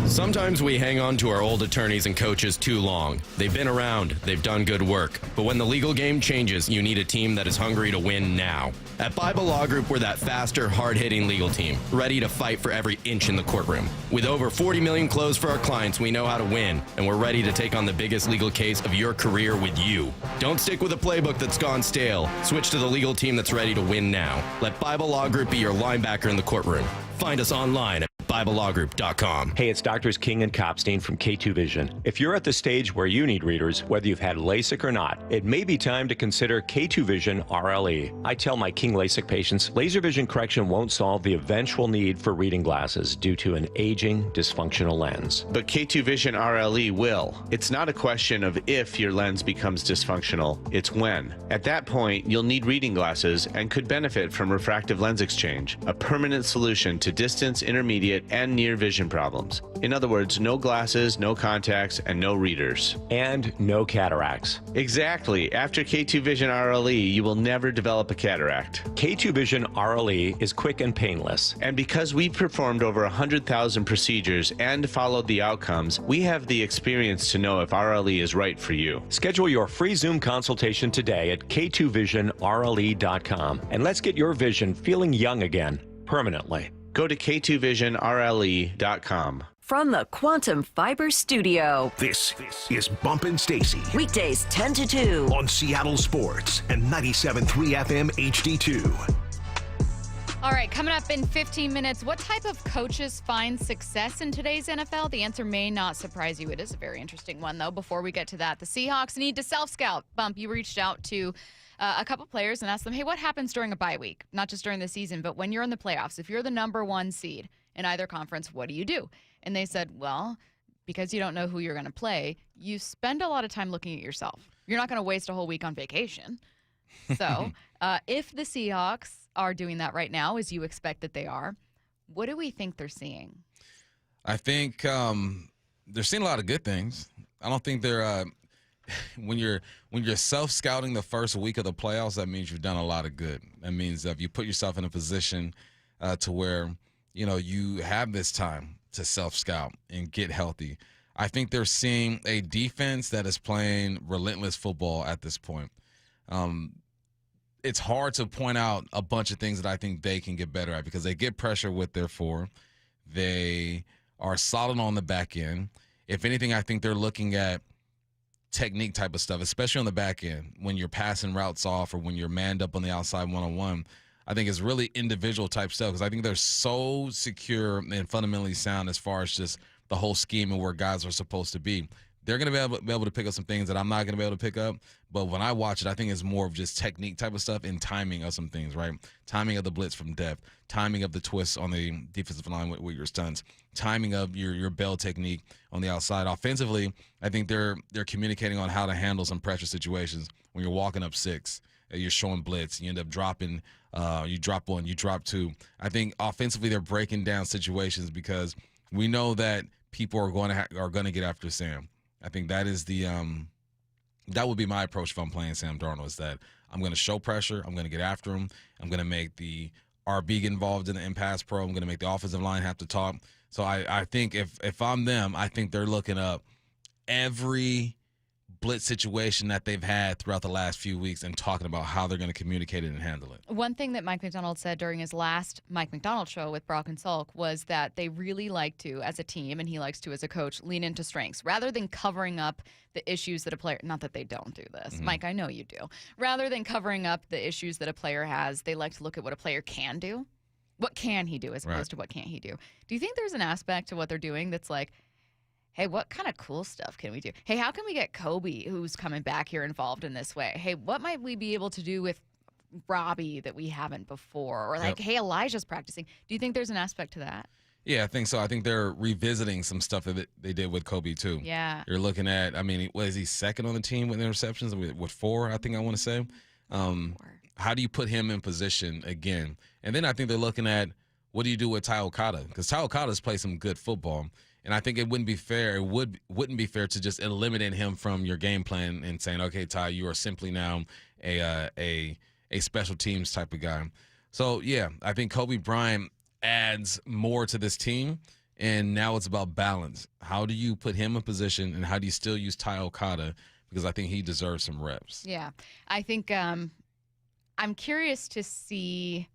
Sometimes we hang on to our old attorneys and coaches too long. They've been around, they've done good work. But when the legal game changes, you need a team that is hungry to win now. At Bible Law Group, we're that faster, hard-hitting legal team, ready to fight for every inch in the courtroom. With over 40 million closed for our clients, we know how to win, and we're ready to take on the biggest legal case of your career with you. Don't stick with a playbook that's gone stale. Switch to the legal team that's ready to win now. Let Bible Law Group be your linebacker in the courtroom. Find us online at BibleLawGroup.com. Hey, it's Doctors King and Kopstein from K2 Vision. If you're at the stage where you need readers, whether you've had LASIK or not, it may be time to consider K2 Vision RLE. I tell my King LASIK patients, laser vision correction won't solve the eventual need for reading glasses due to an aging, dysfunctional lens. But K2 Vision RLE will. It's not a question of if your lens becomes dysfunctional, it's when. At that point, you'll need reading glasses and could benefit from refractive lens exchange, a permanent solution to distance, intermediate, and near vision problems. In other words, no glasses, no contacts, and no readers. And no cataracts. Exactly. After K2 Vision RLE, you will never develop a cataract. K2 Vision RLE is quick and painless. And because we've performed over 100,000 procedures and followed the outcomes, we have the experience to know if RLE is right for you. Schedule your free Zoom consultation today at K2VisionRLE.com, and let's get your vision feeling young again, permanently. Go to K2VisionRLE.com. From the Quantum Fiber Studio, This is Bumpin' Stacy. weekdays 10 to 2. On Seattle Sports and 97.3 FM HD2. All right, coming up in 15 minutes, what type of coaches find success in today's NFL? The answer may not surprise you. It is a very interesting one, though. Before we get to that, the Seahawks need to self-scout. Bump, you reached out to a couple players and asked them, hey, what happens during a bye week? Not just during the season, but when you're in the playoffs. If you're the number 1 seed in either conference, what do? And they said, well, because you don't know who you're going to play, you spend a lot of time looking at yourself. You're not going to waste a whole week on vacation. So if the Seahawks are doing that right now, as you expect that they are, what do we think they're seeing? I think they're seeing a lot of good things. I don't think they're when you're self-scouting the first week of the playoffs, that means you've done a lot of good. That means if you put yourself in a position to where, you have this time to self-scout and get healthy. I think they're seeing a defense that is playing relentless football at this point. It's hard to point out a bunch of things that I think they can get better at because they get pressure with their 4. They are solid on the back end. If anything, I think they're looking at technique type of stuff, especially on the back end when you're passing routes off or when you're manned up on the outside one-on-one. I think it's really individual type stuff because I think they're so secure and fundamentally sound as far as just the whole scheme and where guys are supposed to be. They're going to be able to pick up some things that I'm not going to be able to pick up. But when I watch it, I think it's more of just technique type of stuff and timing of some things, right? Timing of the blitz from depth, timing of the twists on the defensive line with your stunts, timing of your bell technique on the outside. Offensively, I think they're communicating on how to handle some pressure situations. When you're walking up 6, you're showing blitz, you end up dropping, you drop 1, you drop 2. I think offensively they're breaking down situations because we know that people are going to get after Sam. I think that is that would be my approach if I'm playing Sam Darnold, is that I'm going to show pressure, I'm going to get after him, I'm going to make the RB get involved in the pass pro, I'm going to make the offensive line have to talk. So I think if I'm them, I think they're looking up every blitz situation that they've had throughout the last few weeks and talking about how they're going to communicate it and handle it. One thing that Mike McDonald said during his last Mike McDonald show with Brock and Salk was that they really like to, as a team, and he likes to as a coach, lean into strengths rather than covering up the issues that a player, not that they don't do this. Mm-hmm. Mike, I know you do. Rather than covering up the issues that a player has, they like to look at what a player can do. What can he do as opposed to what can't he do? Do you think there's an aspect to what they're doing that's like, hey, what kind of cool stuff can we do? Hey, how can we get Kobe, who's coming back here, involved in this way? Hey, what might we be able to do with Robbie that we haven't before? Or like, hey, Elijah's practicing. Do you think there's an aspect to that? Yeah, I think so. I think they're revisiting some stuff that they did with Kobe, too. Yeah. You're looking at, I mean, what is he, second on the team with interceptions? With 4, I think I want to say. How do you put him in position again? And then I think they're looking at, what do you do with Ty Okada? Because Ty Okada's played some good football. And I think it wouldn't be fair. It wouldn't be fair to just eliminate him from your game plan and saying, okay, Ty, you are simply now a special teams type of guy. So yeah, I think Kobe Bryant adds more to this team, and now it's about balance. How do you put him in position, and how do you still use Ty Okada? Because I think he deserves some reps. Yeah, I think I'm curious to see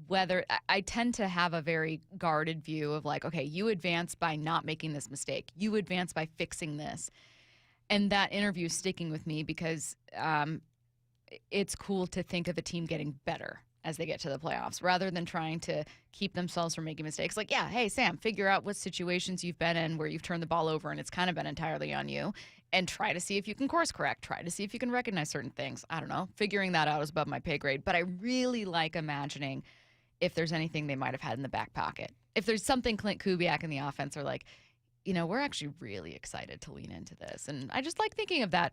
whether I tend to have a very guarded view of like, okay, you advance by not making this mistake. You advance by fixing this. And that interview is sticking with me because it's cool to think of a team getting better as they get to the playoffs rather than trying to keep themselves from making mistakes. Like, yeah, hey, Sam, figure out what situations you've been in where you've turned the ball over and it's kind of been entirely on you, and try to see if you can course correct. Try to see if you can recognize certain things. I don't know. Figuring that out is above my pay grade. But I really like imagining if there's anything they might have had in the back pocket. If there's something Clint Kubiak and the offense are like, you know, we're actually really excited to lean into this. And I just like thinking of that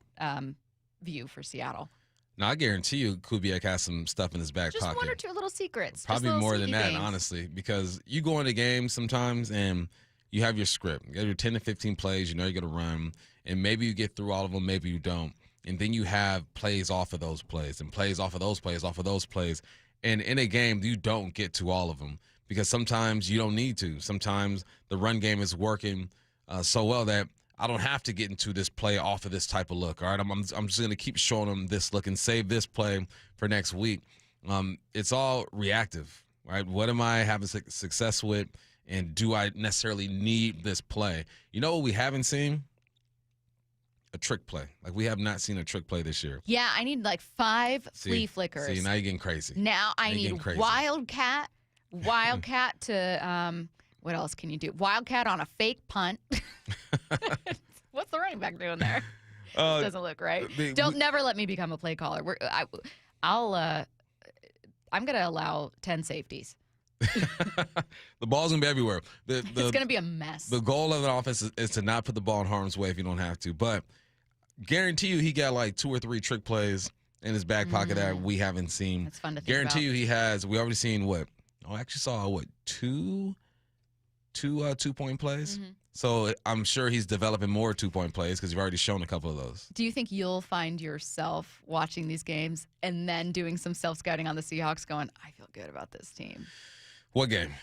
view for Seattle. Now, I guarantee you Kubiak has some stuff in his back pocket. Just 1 or 2 little secrets. Probably little more than that, things. honestly, because you go into games sometimes and you have your script. You have your 10 to 15 plays. You know you're going to run, and maybe you get through all of them, maybe you don't. And then you have plays off of those plays and plays off of those plays off of those plays. And in a game, you don't get to all of them because sometimes you don't need to. Sometimes the run game is working so well that I don't have to get into this play off of this type of look. All right, I'm just going to keep showing them this look and save this play for next week. It's all reactive, right? What am I having success with, and do I necessarily need this play? You know what we haven't seen? A trick play. Like, we have not seen a trick play this year. Yeah, I need like 5 flea flickers. See, now you're getting crazy. Now I need wildcat to, what else can you do? Wildcat on a fake punt. What's the running back doing there? This doesn't look right. Never let me become a play caller. I'm going to allow 10 safeties. The ball's going to be everywhere. It's going to be a mess. The goal of an offense is to not put the ball in harm's way if you don't have to. But guarantee you he got like 2 or 3 trick plays in his back pocket that we haven't seen. That's fun to think Guarantee about. you he has. We already seen what? I actually saw what, two 2-point plays. Mm-hmm. So I'm sure he's developing more 2-point plays because you've already shown a couple of those. Do you think you'll find yourself watching these games and then doing some self-scouting on the Seahawks going, I feel good about this team? What game?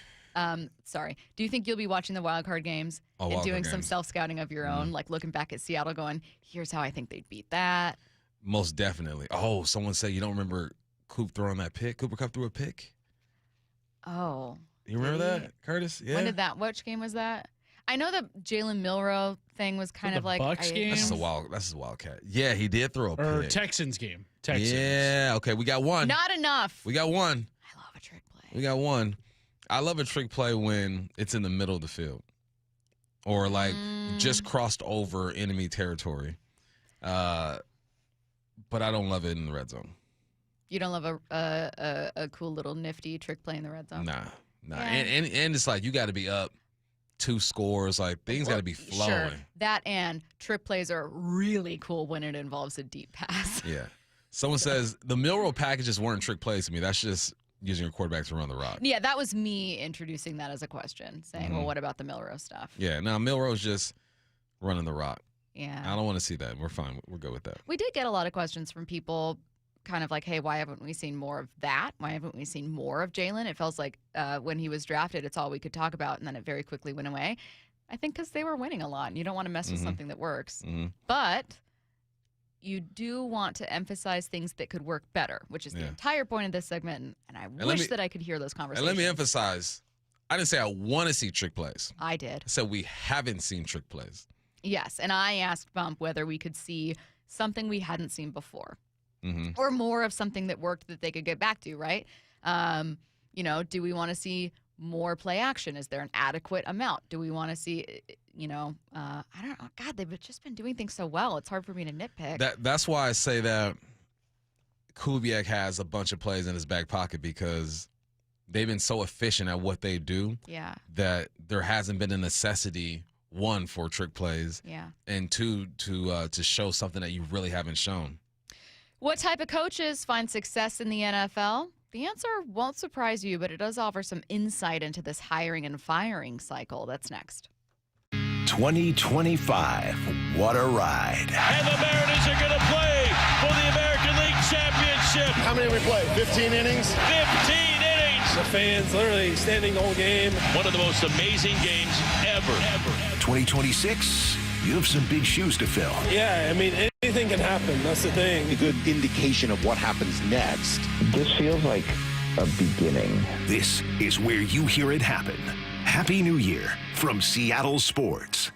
Sorry. Do you think you'll be watching the wild card games and doing some self-scouting of your own, like looking back at Seattle going, here's how I think they'd beat that? Most definitely. Oh, someone said you don't remember Coop throwing that pick? Cooper Kupp threw a pick? Oh. You remember that, Curtis? Yeah. Which game was that? I know the Jalen Milroe thing was kind of like Bucks game. That's a Wildcat. Yeah, he did throw a pick. Or Texans game. Texans. Yeah. Okay, we got one. Not enough. We got one. I love a trick play. We got one. I love a trick play when it's in the middle of the field, or like just crossed over enemy territory. But I don't love it in the red zone. You don't love a cool little nifty trick play in the red zone? Nah. Yeah. And it's like you got to be up 2 scores. Like things got to be flowing. Sure. That and trick plays are really cool when it involves a deep pass. Yeah. Someone says the Milroe packages weren't trick plays to me. That's just using your quarterback to run the rock. Yeah, that was me introducing that as a question, saying, well, what about the Milroe stuff? Yeah. Now Milroe's just running the rock. Yeah. I don't want to see that. We're fine. We're good with that. We did get a lot of questions from people kind of like, hey, why haven't we seen more of that? Why haven't we seen more of Jalen? It feels like when he was drafted, it's all we could talk about, and then it very quickly went away. I think because they were winning a lot, and you don't want to mess with something that works. But you do want to emphasize things that could work better, which is the entire point of this segment, and I wish that I could hear those conversations. And let me emphasize, I didn't say I want to see trick plays. I did. I said we haven't seen trick plays. Yes, and I asked Bump whether we could see something we hadn't seen before. Or more of something that worked that they could get back to, right? Do we want to see more play action? Is there an adequate amount? Do we want to see, I don't know. God, they've just been doing things so well. It's hard for me to nitpick. That's why I say that Kubiak has a bunch of plays in his back pocket because they've been so efficient at what they do that there hasn't been a necessity, one, for trick plays, and two, to show something that you really haven't shown. What type of coaches find success in the NFL? The answer won't surprise you, but it does offer some insight into this hiring and firing cycle. That's next. 2025. What a ride. And the Mariners are going to play for the American League Championship. How many we play? 15 innings? 15 innings. The fans literally standing the whole game. One of the most amazing games ever. 2026. You have some big shoes to fill. Yeah, I mean, anything can happen. That's the thing. A good indication of what happens next. This feels like a beginning. This is where you hear it happen. Happy New Year from Seattle Sports.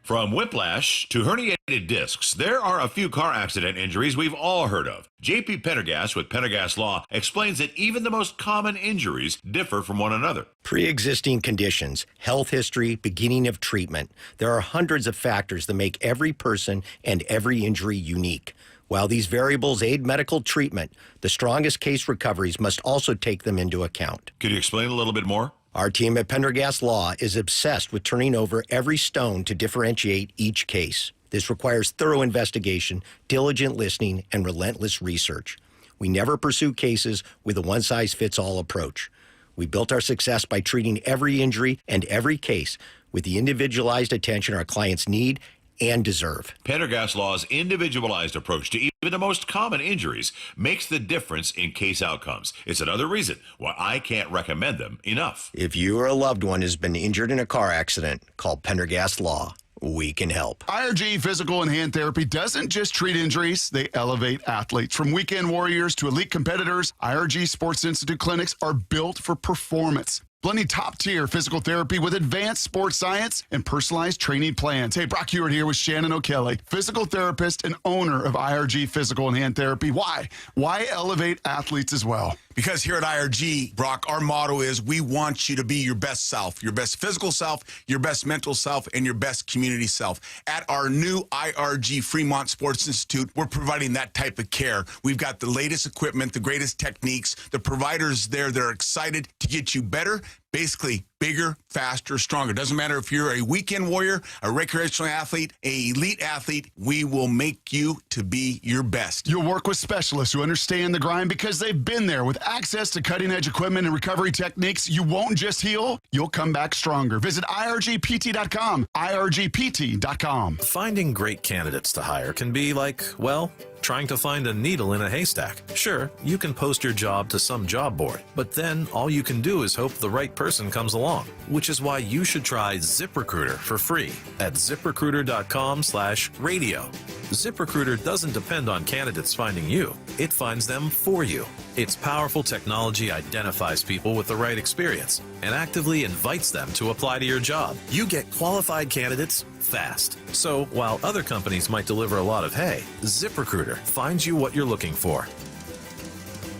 From whiplash to herniated discs, there are a few car accident injuries we've all heard of. JP Pendergast with Pendergast Law explains that even the most common injuries differ from one another. Pre-existing conditions, health history, beginning of treatment. There are hundreds of factors that make every person and every injury unique. While these variables aid medical treatment, the strongest case recoveries must also take them into account. Could you explain a little bit more? Our team at Pendergast Law is obsessed with turning over every stone to differentiate each case. This requires thorough investigation, diligent listening, and relentless research. We never pursue cases with a one-size-fits-all approach. We built our success by treating every injury and every case with the individualized attention our clients need and deserve. Pendergast Law's individualized approach to even the most common injuries makes the difference in case outcomes. It's another reason why I can't recommend them enough. If you or a loved one has been injured in a car accident, call Pendergast Law. We can help. IRG Physical and Hand Therapy doesn't just treat injuries, they elevate athletes. From weekend warriors to elite competitors, IRG Sports Institute clinics are built for performance. Blending top-tier physical therapy with advanced sports science and personalized training plans. Hey, Brock Hewitt here with Shannon O'Kelly, physical therapist and owner of IRG Physical and Hand Therapy. Why? Why elevate athletes as well? Because here at IRG, Brock, our motto is we want you to be your best self, your best physical self, your best mental self, and your best community self. At our new IRG Fremont Sports Institute, we're providing that type of care. We've got the latest equipment, the greatest techniques, the providers there that are excited to get you better, basically bigger, faster, stronger. Doesn't matter if you're a weekend warrior, a recreational athlete, an elite athlete, we will make you to be your best. You'll work with specialists who understand the grind because they've been there. With access to cutting-edge equipment and recovery techniques, you won't just heal, you'll come back stronger. Visit irgpt.com, irgpt.com. Finding great candidates to hire can be like, well, trying to find a needle in a haystack. Sure, you can post your job to some job board, but then all you can do is hope the right person comes along, which is why you should try ZipRecruiter for free at ZipRecruiter.com/radio. ZipRecruiter doesn't depend on candidates finding you. It finds them for you. Its powerful technology identifies people with the right experience and actively invites them to apply to your job. You get qualified candidates fast. So while other companies might deliver a lot of hay, ZipRecruiter finds you what you're looking for.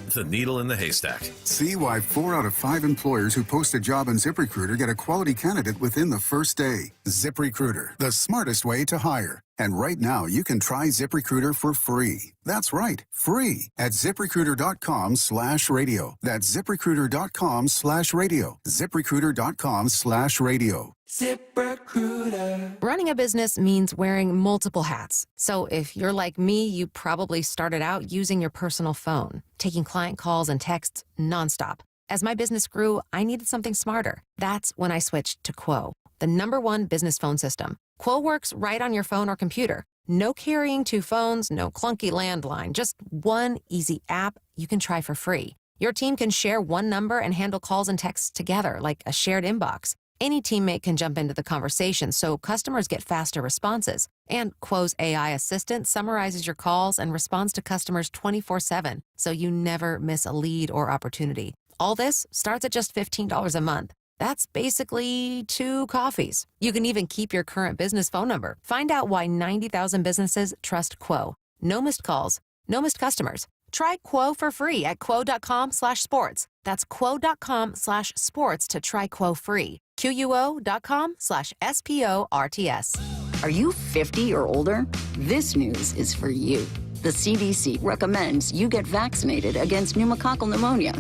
The needle in the haystack. See why 4 out of 5 employers who post a job on ZipRecruiter get a quality candidate within the first day. ZipRecruiter, the smartest way to hire. And right now, you can try ZipRecruiter for free. That's right, free at ZipRecruiter.com/radio. That's ZipRecruiter.com/radio. ZipRecruiter.com/radio. ZipRecruiter. Running a business means wearing multiple hats. So if you're like me, you probably started out using your personal phone, taking client calls and texts nonstop. As my business grew, I needed something smarter. That's when I switched to Quo, the #1 business phone system. Quo works right on your phone or computer. No carrying 2 phones, no clunky landline, just one easy app you can try for free. Your team can share one number and handle calls and texts together like a shared inbox. Any teammate can jump into the conversation, so customers get faster responses. And Quo's AI assistant summarizes your calls and responds to customers 24/7, so you never miss a lead or opportunity. All this starts at just $15 a month. That's basically 2 coffees. You can even keep your current business phone number. Find out why 90,000 businesses trust Quo. No missed calls, no missed customers. Try Quo for free at quo.com/sports. That's quo.com/sports to try Quo free. QUO.com/SPORTS. Are you 50 or older? This news is for you. The CDC recommends you get vaccinated against pneumococcal pneumonia.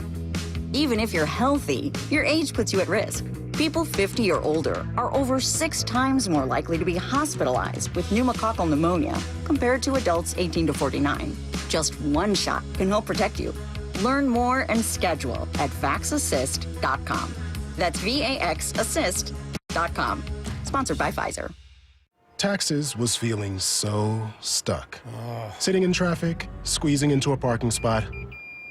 Even if you're healthy, your age puts you at risk. People 50 or older are over 6 times more likely to be hospitalized with pneumococcal pneumonia compared to adults 18 to 49. Just one shot can help protect you. Learn more and schedule at vaxassist.com. That's VAXassist.com. Sponsored by Pfizer. Taxes was feeling so stuck. Sitting in traffic, squeezing into a parking spot,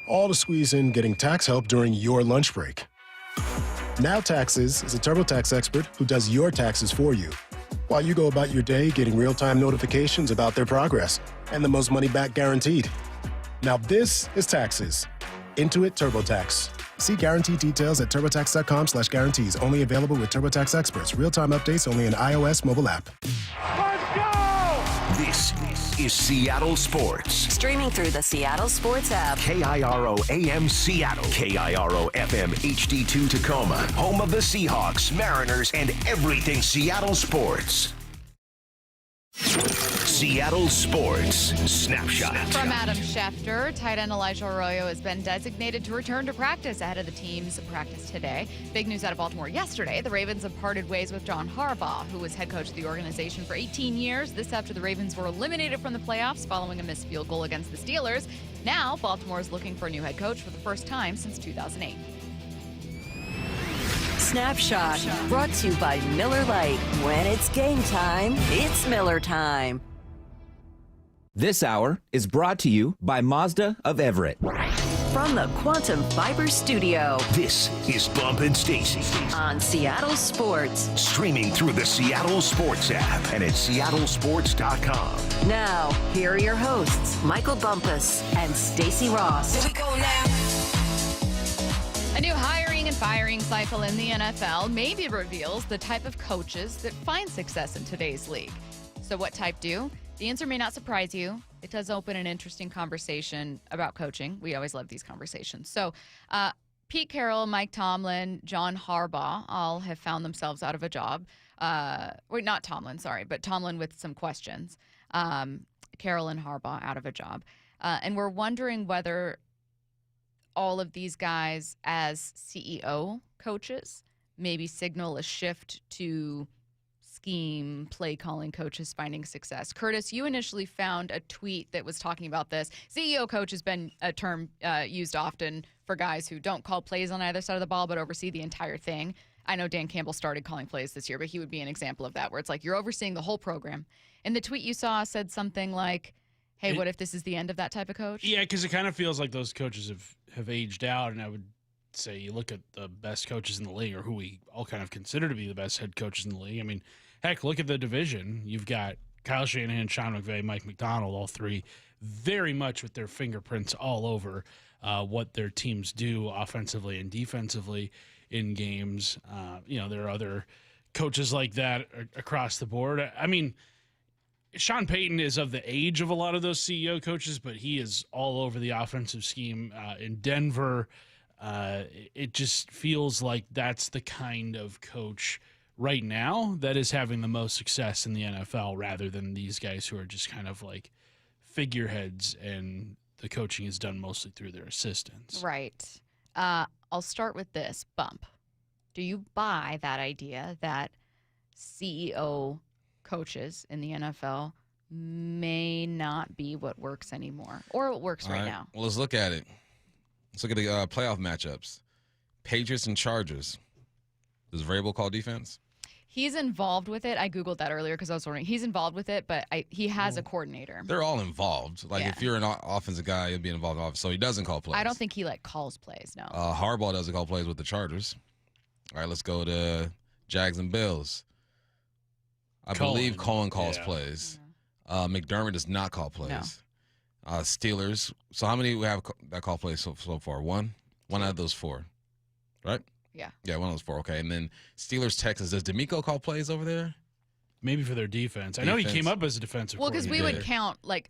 all to squeeze in getting tax help during your lunch break. Now Taxes is a TurboTax expert who does your taxes for you, while you go about your day getting real-time notifications about their progress and the most money back guaranteed. Now this is Taxes. Intuit TurboTax. See guarantee details at turbotax.com/guarantees. Only available with TurboTax experts. Real-time updates only in iOS mobile app. This is Seattle Sports. Streaming through the Seattle Sports app. KIRO AM Seattle. KIRO FM HD2 Tacoma. Home of the Seahawks, Mariners, and everything Seattle sports. Seattle Sports Snapshot. From Adam Schefter, tight end Elijah Arroyo has been designated to return to practice ahead of the team's practice today. Big news out of Baltimore yesterday. The Ravens have parted ways with John Harbaugh, who was head coach of the organization for 18 years. This after the Ravens were eliminated from the playoffs following a missed field goal against the Steelers. Now, Baltimore is looking for a new head coach for the first time since 2008. Snapshot, brought to you by Miller Lite. When it's game time, it's Miller time. This hour is brought to you by Mazda of Everett. From the Quantum Fiber Studio. This is Bump and Stacy. On Seattle Sports. Streaming through the Seattle Sports app and at seattlesports.com. Now, here are your hosts, Michael Bumpus and Stacy Ross. Here we go now. A new hiring and firing cycle in the NFL maybe reveals the type of coaches that find success in today's league. So what type do? The answer may not surprise you. It does open an interesting conversation about coaching. We always love these conversations. So Pete Carroll, Mike Tomlin, John Harbaugh all have found themselves out of a job. Wait, not Tomlin, sorry, but Tomlin with some questions. Carroll and Harbaugh out of a job. And we're wondering whether all of these guys as CEO coaches maybe signal a shift to scheme, play calling coaches finding success. Curtis, you initially found a tweet that was talking about this. CEO coach has been a term used often for guys who don't call plays on either side of the ball but oversee the entire thing. I know Dan Campbell started calling plays this year, but he would be an example of that, where it's like you're overseeing the whole program. And the tweet you saw said something like, hey, what if this is the end of that type of coach? Yeah, because it kind of feels like those coaches have aged out, and I would say you look at the best coaches in the league, or who we all kind of consider to be the best head coaches in the league. I mean, heck, look at the division. You've got Kyle Shanahan, Sean McVay, Mike McDonald, all three very much with their fingerprints all over what their teams do offensively and defensively in games. There are other coaches like that across the board. I mean, Sean Payton is of the age of a lot of those CEO coaches, but he is all over the offensive scheme in Denver. It just feels like that's the kind of coach right now that is having the most success in the NFL, rather than these guys who are just kind of like figureheads, and the coaching is done mostly through their assistants. Right. I'll start with this. Bump. Do you buy that idea that CEO coaches in the NFL may not be what works anymore, or what works right now? Well, let's look at it. Let's look at the playoff matchups. Patriots and Chargers. Does Vrabel call defense? He's involved with it. I Googled that earlier because I was wondering. He's involved with it, but he has a coordinator. They're all involved. Like, if you're an offensive guy, you'll be involved in offense. So he doesn't call plays. I don't think he, calls plays, no. Harbaugh doesn't call plays with the Chargers. All right, let's go to Jags and Bills. I believe Cohen calls plays. McDermott does not call plays. No. Steelers. So how many we have that call plays so far? One out of those four, right? Yeah, one of those four. Okay, and then Steelers, Texans. Does D'Amico call plays over there? Maybe for their defense. I know he came up as a defensive coordinator. Well, because we would count, like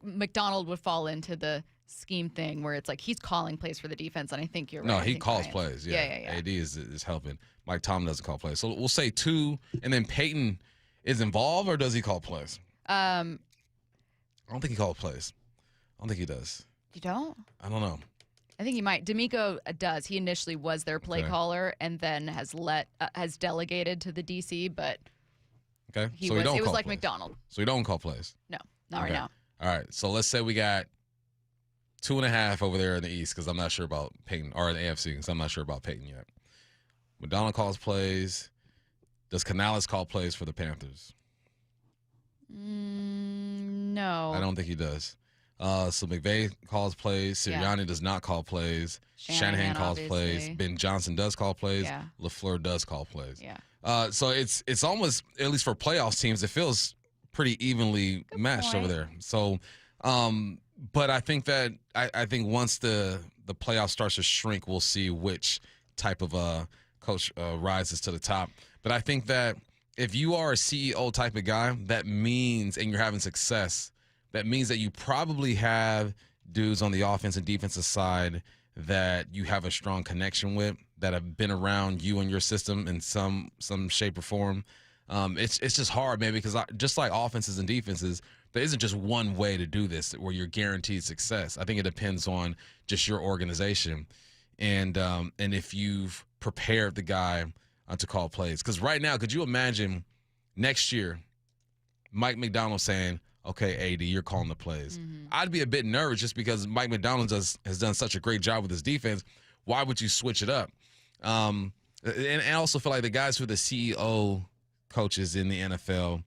McDonald would fall into the scheme thing where it's like he's calling plays for the defense, and I think you're right. No, he calls plays. Yeah. AD is helping. Mike Tomlin doesn't call plays. So we'll say two, and then Peyton is involved, or does he call plays? I don't think he calls plays. I don't think he does. You don't? I don't know. I think he might. D'Amico does. He initially was their play caller, and then has delegated to the DC, but it was like plays. McDonald. So he don't call plays? No, not right now. All right, so let's say we got 2.5 over there in the East, because I'm not sure about Peyton, or in the AFC, because I'm not sure about Peyton yet. McDonald calls plays. Does Canales call plays for the Panthers? No. I don't think he does. So McVay calls plays. Sirianni does not call plays. Shanahan calls plays. Ben Johnson does call plays. LaFleur does call plays. So it's almost, at least for playoffs teams, it feels pretty evenly matched over there. So, but I think that I think once the playoff starts to shrink, we'll see which type of coach rises to the top. But I think that if you are a CEO type of guy, that means, and you're having success, that means that you probably have dudes on the offense and defensive side that you have a strong connection with, that have been around you and your system in some shape or form. It's just hard, man, because just like offenses and defenses, there isn't just one way to do this where you're guaranteed success. I think it depends on just your organization and if you've prepared the guy to call plays. Because right now, could you imagine next year Mike McDonald saying, okay, AD, you're calling the plays? Mm-hmm. I'd be a bit nervous just because Mike McDonald has done such a great job with his defense. Why would you switch it up? And I also feel like the guys who are the CEO coaches in the NFL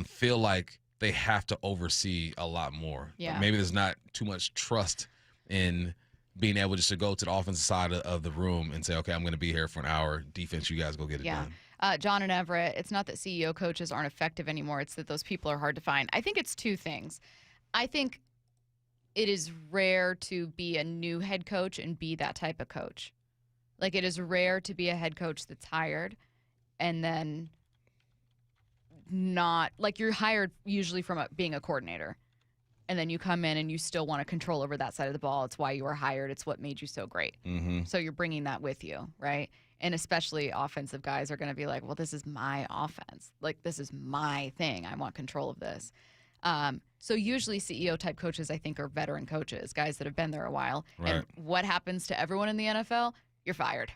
feel like they have to oversee a lot more. Yeah. Maybe there's not too much trust in being able just to go to the offensive side of the room and say, okay, I'm going to be here for an hour. Defense, you guys go get it done. John and Everett, it's not that CEO coaches aren't effective anymore. It's that those people are hard to find. I think it's two things. I think it is rare to be a new head coach and be that type of coach. Like, it is rare to be a head coach that's hired and then not, like, you're hired usually from being a coordinator. And then you come in and you still want to control over that side of the ball. It's why you were hired. It's what made you so great. Mm-hmm. So you're bringing that with you, right? And especially offensive guys are going to be like, well, this is my offense. Like, this is my thing. I want control of this. So usually CEO-type coaches, I think, are veteran coaches, guys that have been there a while. Right. And what happens to everyone in the NFL? You're fired.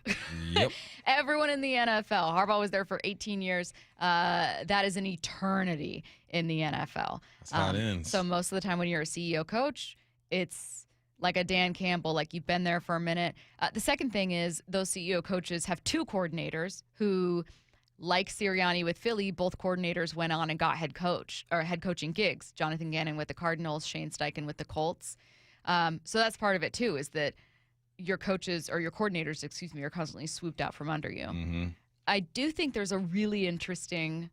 Yep. Everyone in the NFL. Harbaugh was there for 18 years. That is an eternity in the NFL. That's how it ends. So most of the time when you're a CEO coach, it's like a Dan Campbell, like you've been there for a minute. The second thing is those CEO coaches have two coordinators who, like Sirianni with Philly, both coordinators went on and got head coaching gigs. Jonathan Gannon with the Cardinals, Shane Steichen with the Colts. So that's part of it too, is that your coaches or your coordinators, are constantly swooped out from under you. Mm-hmm. I do think there's a really interesting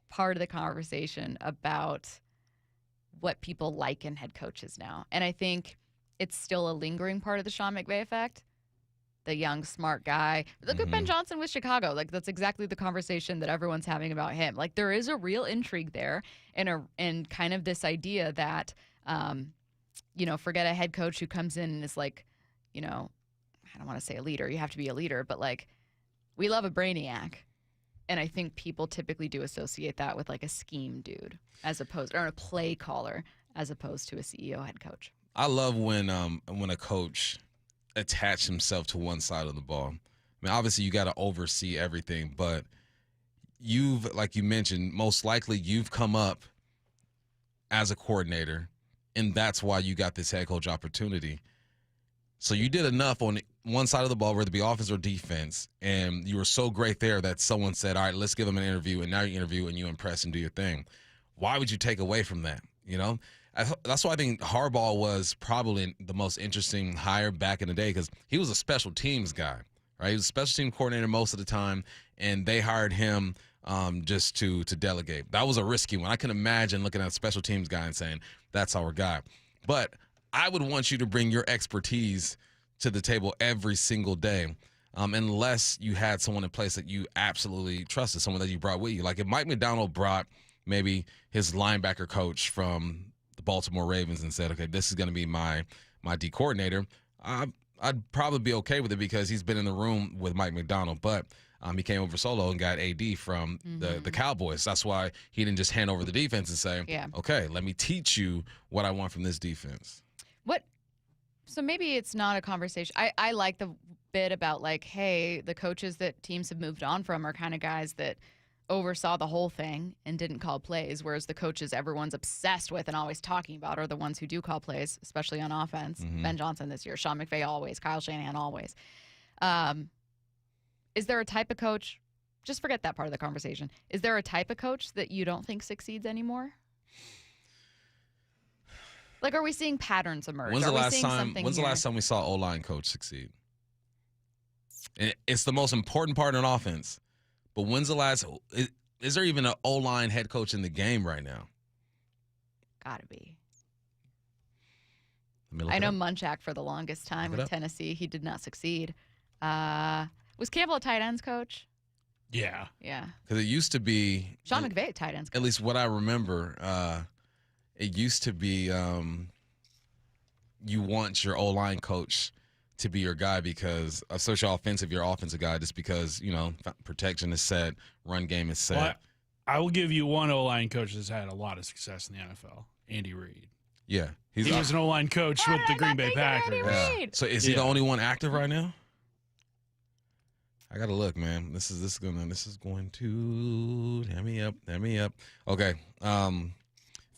part of the conversation about what people like in head coaches now. And I think it's still a lingering part of the Sean McVay effect. The young, smart guy. Look at Ben Johnson with Chicago. Like, that's exactly the conversation that everyone's having about him. Like, there is a real intrigue there and kind of this idea that, forget a head coach who comes in and is like, I don't want to say a leader. You have to be a leader. But, like, we love a brainiac. And I think people typically do associate that with, like, a scheme dude or a play caller as opposed to a CEO head coach. I love when a coach attach himself to one side of the ball. I mean, obviously you got to oversee everything, but like you mentioned, most likely you've come up as a coordinator, and that's why you got this head coach opportunity. So you did enough on one side of the ball, whether it be offense or defense, and you were so great there that someone said, all right, let's give him an interview, and now you interview and you impress and do your thing. Why would you take away from that, That's why I think Harbaugh was probably the most interesting hire back in the day, because he was a special teams guy, right? He was a special team coordinator most of the time, and they hired him just to delegate. That was a risky one. I can imagine looking at a special teams guy and saying, that's our guy. But I would want you to bring your expertise to the table every single day, unless you had someone in place that you absolutely trusted, someone that you brought with you. Like if Mike Macdonald brought maybe his linebacker coach from the Baltimore Ravens and said, okay, this is going to be my D coordinator, I'd probably be okay with it because he's been in the room with Mike Macdonald. But he came over solo and got AD from the Cowboys. That's why he didn't just hand over the defense and say, okay, let me teach you what I want from this defense. So maybe it's not a conversation. I like the bit about like, hey, the coaches that teams have moved on from are kind of guys that oversaw the whole thing and didn't call plays, whereas the coaches everyone's obsessed with and always talking about are the ones who do call plays, especially on offense. Ben Johnson this year, Sean McVay always, Kyle Shanahan always. Is there a type of coach, just forget that part of the conversation, is there a type of coach that you don't think succeeds anymore? Like, are we seeing patterns emerge? When's the last time we saw O-line coach succeed? And it's the most important part in offense. But when's the last? Is there even an O-line head coach in the game right now? Gotta be. I know Munchak for the longest time with Tennessee. He did not succeed. Was Campbell a tight ends coach? Yeah. Yeah. Because it used to be Sean McVay, tight ends coach. At least what I remember. It used to be you want your O-line coach to be your guy because especially offensive, your offensive guy, just because, protection is set, run game is set. Well, I will give you one O-line coach that's had a lot of success in the NFL, Andy Reid. Yeah. He was an O-line coach with the Green Bay Packers. Yeah. So is he the only one active right now? I gotta look, man. This is going to hear me up. Okay.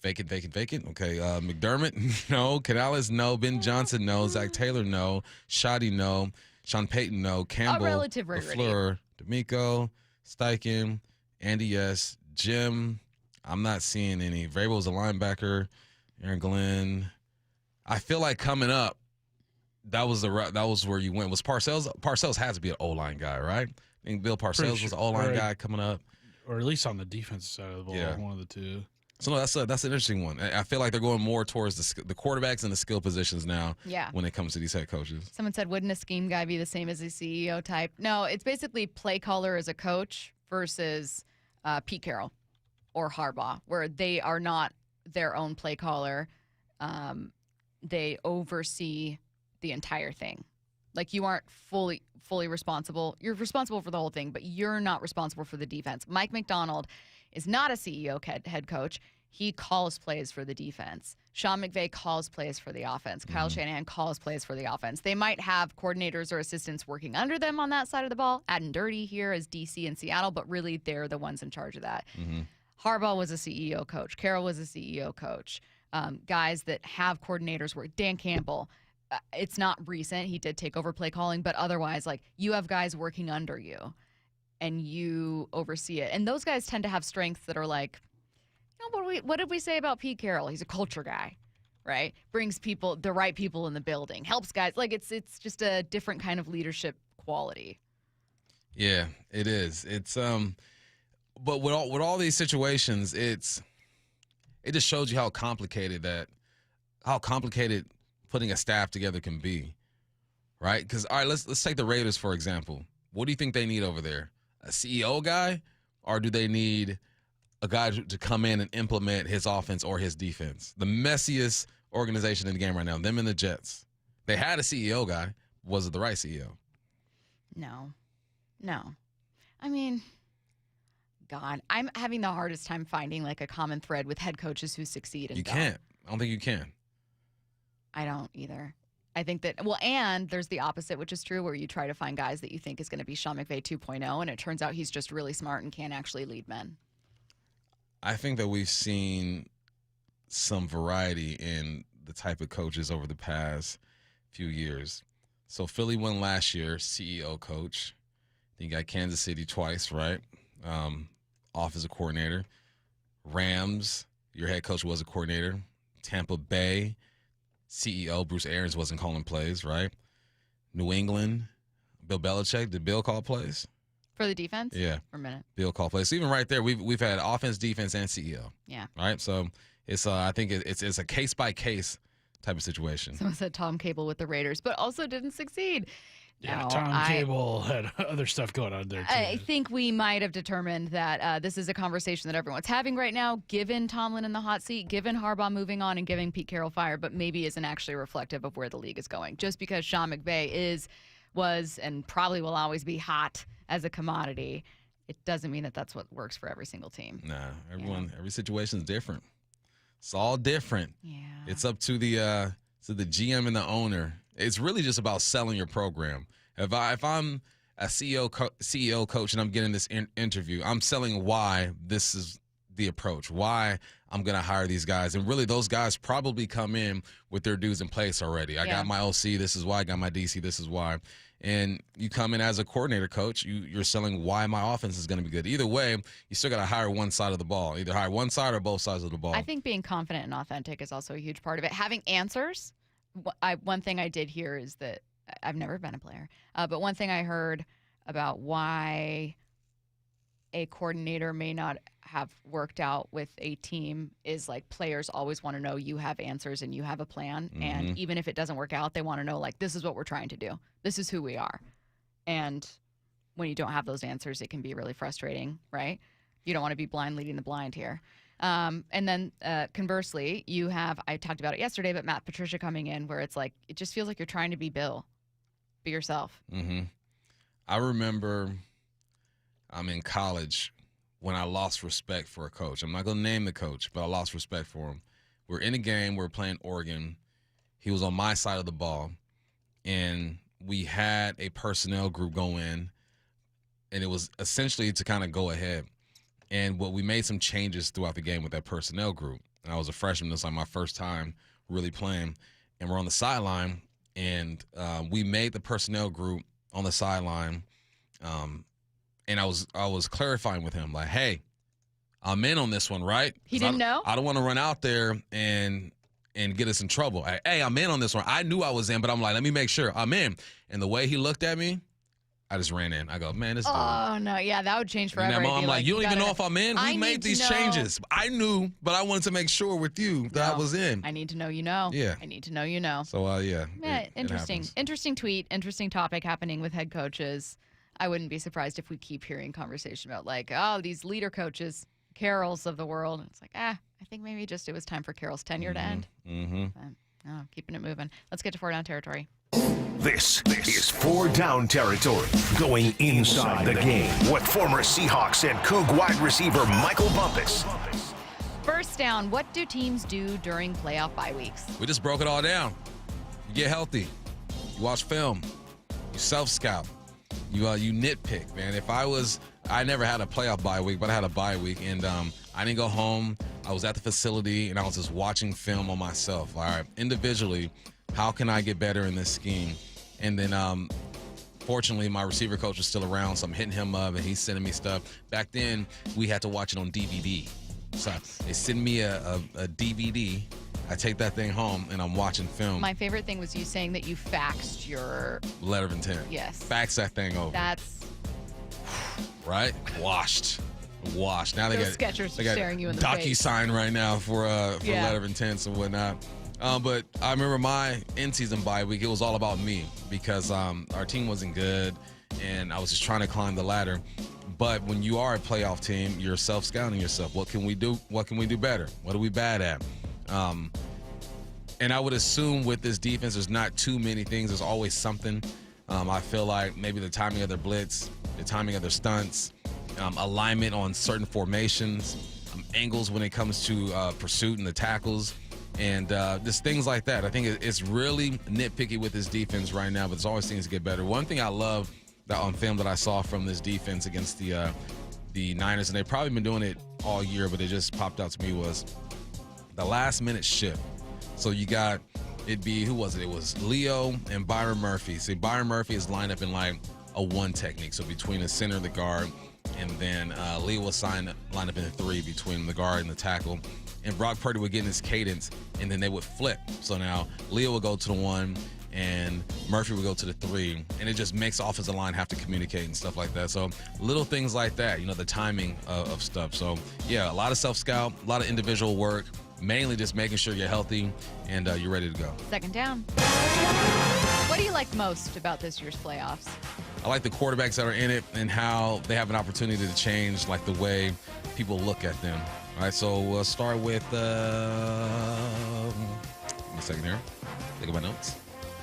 Vacant. Okay. McDermott, no. Canales, no. Ben Johnson, no. Zach Taylor, no. Shoddy, no. Sean Payton, no. Campbell, LaFleur, D'Amico, Steichen, Andy, yes. Jim, I'm not seeing any. Vrabel's a linebacker. Aaron Glenn. I feel like coming up, that was where you went. Was Parcells? Parcells has to be an O-line guy, right? I think Bill Parcells was an O-line guy coming up. Or at least on the defensive side of the ball, one of the two. So no, that's an interesting one. I feel like they're going more towards the quarterbacks and the skill positions now. Yeah. When it comes to these head coaches. Someone said, wouldn't a scheme guy be the same as a CEO type? No, it's basically play caller as a coach versus Pete Carroll or Harbaugh, where they are not their own play caller. They oversee the entire thing. Like you aren't fully responsible. You're responsible for the whole thing, but you're not responsible for the defense. Mike Macdonald is not a CEO head coach. He calls plays for the defense. Sean McVay calls plays for the offense. Kyle Shanahan calls plays for the offense. They might have coordinators or assistants working under them on that side of the ball, adding dirty here as DC in Seattle, but really they're the ones in charge of that. Harbaugh was a CEO coach. Carroll was a CEO coach. Guys that have coordinators work. Dan Campbell, it's not recent. He did take over play calling, but otherwise, like, you have guys working under you and you oversee it. And those guys tend to have strengths that are like, what did we say about Pete Carroll? He's a culture guy. right? Brings the right people in the building, helps guys. Like it's just a different kind of leadership quality. Yeah, it is. It's but with all these situations, it just shows you how complicated putting a staff together can be, right? Because all right, let's take the Raiders for example. What do you think they need over there? A CEO guy, or do they need a guy to come in and implement his offense or his defense? The messiest organization in the game right now, them and the Jets. They had a CEO guy. Was it the right CEO? No. I mean, God, I'm having the hardest time finding like a common thread with head coaches who succeed and You don't. can't. I don't think you can. I don't either. I think that, and there's the opposite, which is true, where you try to find guys that you think is going to be Sean McVay 2.0, and it turns out he's just really smart and can't actually lead men. I think that we've seen some variety in the type of coaches over the past few years. So Philly won last year, CEO coach. Then you got Kansas City twice, right? Offensive coordinator. Rams, your head coach was a coordinator. Tampa Bay, CEO Bruce Arians wasn't calling plays, right? New England, Bill Belichick, did Bill call plays? For the defense? Yeah. For a minute. Bill call plays. So even right there, we've had offense, defense, and CEO. Yeah. Right? So it's I think it's a case-by-case type of situation. Someone said Tom Cable with the Raiders, but also didn't succeed. Yeah, No, Tom Cable had other stuff going on there, too. I think we might have determined that this is a conversation that everyone's having right now, given Tomlin in the hot seat, given Harbaugh moving on and giving Pete Carroll fired, but maybe isn't actually reflective of where the league is going. Just because Sean McVay was, and probably will always be hot as a commodity, it doesn't mean that that's what works for every single team. Nah, every situation is different. It's all different. Yeah. It's up to the GM and the owner. It's really just about selling your program. If I'm a CEO coach and I'm getting this interview, I'm selling why this is the approach, why I'm going to hire these guys. And really those guys probably come in with their dues in place already. I got my OC, this is why. I got my DC, this is why. And you come in as a coordinator coach, you're selling why my offense is going to be good. Either way, you still got to hire one side of the ball. Either hire one side or both sides of the ball. I think being confident and authentic is also a huge part of it. Having answers. One thing I did hear is that I've never been a player, but one thing I heard about why a coordinator may not have worked out with a team is like players always want to know you have answers and you have a plan. Mm-hmm. And even if it doesn't work out, they want to know, like, this is what we're trying to do. This is who we are. And when you don't have those answers, it can be really frustrating, right? You don't want to be blind leading the blind here. And then conversely, you have, I talked about it yesterday, but Matt Patricia coming in where it's like, it just feels like you're trying to be Bill. Be yourself. Mm-hmm. I remember I'm in college when I lost respect for a coach. I'm not going to name the coach, but I lost respect for him. We're in a game. We're playing Oregon. He was on my side of the ball, and we had a personnel group go in, and it was essentially to kind of go ahead. And we made some changes throughout the game with that personnel group. And I was a freshman. This was like my first time really playing. And we're on the sideline, and we made the personnel group on the sideline. And I was clarifying with him, like, hey, I'm in on this one, right? He didn't know? I don't want to run out there and get us in trouble. Hey, I'm in on this one. I knew I was in, but I'm like, let me make sure I'm in. And the way he looked at me, I just ran in. I go, man, this dude. Oh, no. Yeah, that would change forever. And I'm like, you don't even know if I'm in? We made these changes. I knew, but I wanted to make sure with you that I was in. I need to know you know. Yeah. I need to know you know. So, yeah. Interesting. Interesting tweet. Interesting topic happening with head coaches. I wouldn't be surprised if we keep hearing conversation about, like, oh, these leader coaches, Carrolls of the world. It's like, I think maybe just it was time for Carroll's tenure to end. Mm-hmm. But, keeping it moving. Let's get to 4 Down territory. This is 4 Down territory, going inside the game with former Seahawks and Coug wide receiver Michael Bumpus. First down, what do teams do during playoff bye weeks? We just broke it all down. You get healthy. You watch film. You self-scout. You nitpick, man. I never had a playoff bye week, but I had a bye week, and I didn't go home. I was at the facility, and I was just watching film on myself. All right, individually, how can I get better in this scheme? And then, fortunately, my receiver coach was still around, so I'm hitting him up, and he's sending me stuff. Back then, we had to watch it on DVD. So they send me a DVD. I take that thing home and I'm watching film. My favorite thing was you saying that you faxed your letter of intent. Yes. Fax that thing over. That's right. Washed. Now they those got Skechers they got staring you in the face. DocuSign right now for letter of intents and whatnot. But I remember my in-season bye week. It was all about me because our team wasn't good, and I was just trying to climb the ladder. But when you are a playoff team, you're self-scouting yourself. What can we do? What can we do better? What are we bad at? And I would assume with this defense, there's not too many things. There's always something. I feel like maybe the timing of their blitz, the timing of their stunts, alignment on certain formations, angles when it comes to pursuit and the tackles, and just things like that. I think it's really nitpicky with this defense right now, but there's always things to get better. One thing I love that on film that I saw from this defense against the Niners, and they've probably been doing it all year, but it just popped out to me, was the last minute shift. So you got, who was it? It was Leo and Byron Murphy. See, Byron Murphy is lined up in like a one technique, so between the center, the guard, and then Leo was lined up in a three between the guard and the tackle. And Brock Purdy would get in his cadence, and then they would flip. So now Leo would go to the one, and Murphy would go to the three, and it just makes offensive line have to communicate and stuff like that. So little things like that, the timing of stuff. So yeah, a lot of self-scout, a lot of individual work, mainly just making sure you're healthy and you're ready to go. Second down. What do you like most about this year's playoffs? I like the quarterbacks that are in it and how they have an opportunity to change like the way people look at them. All right, so we'll start with give me a second here. Think of my notes.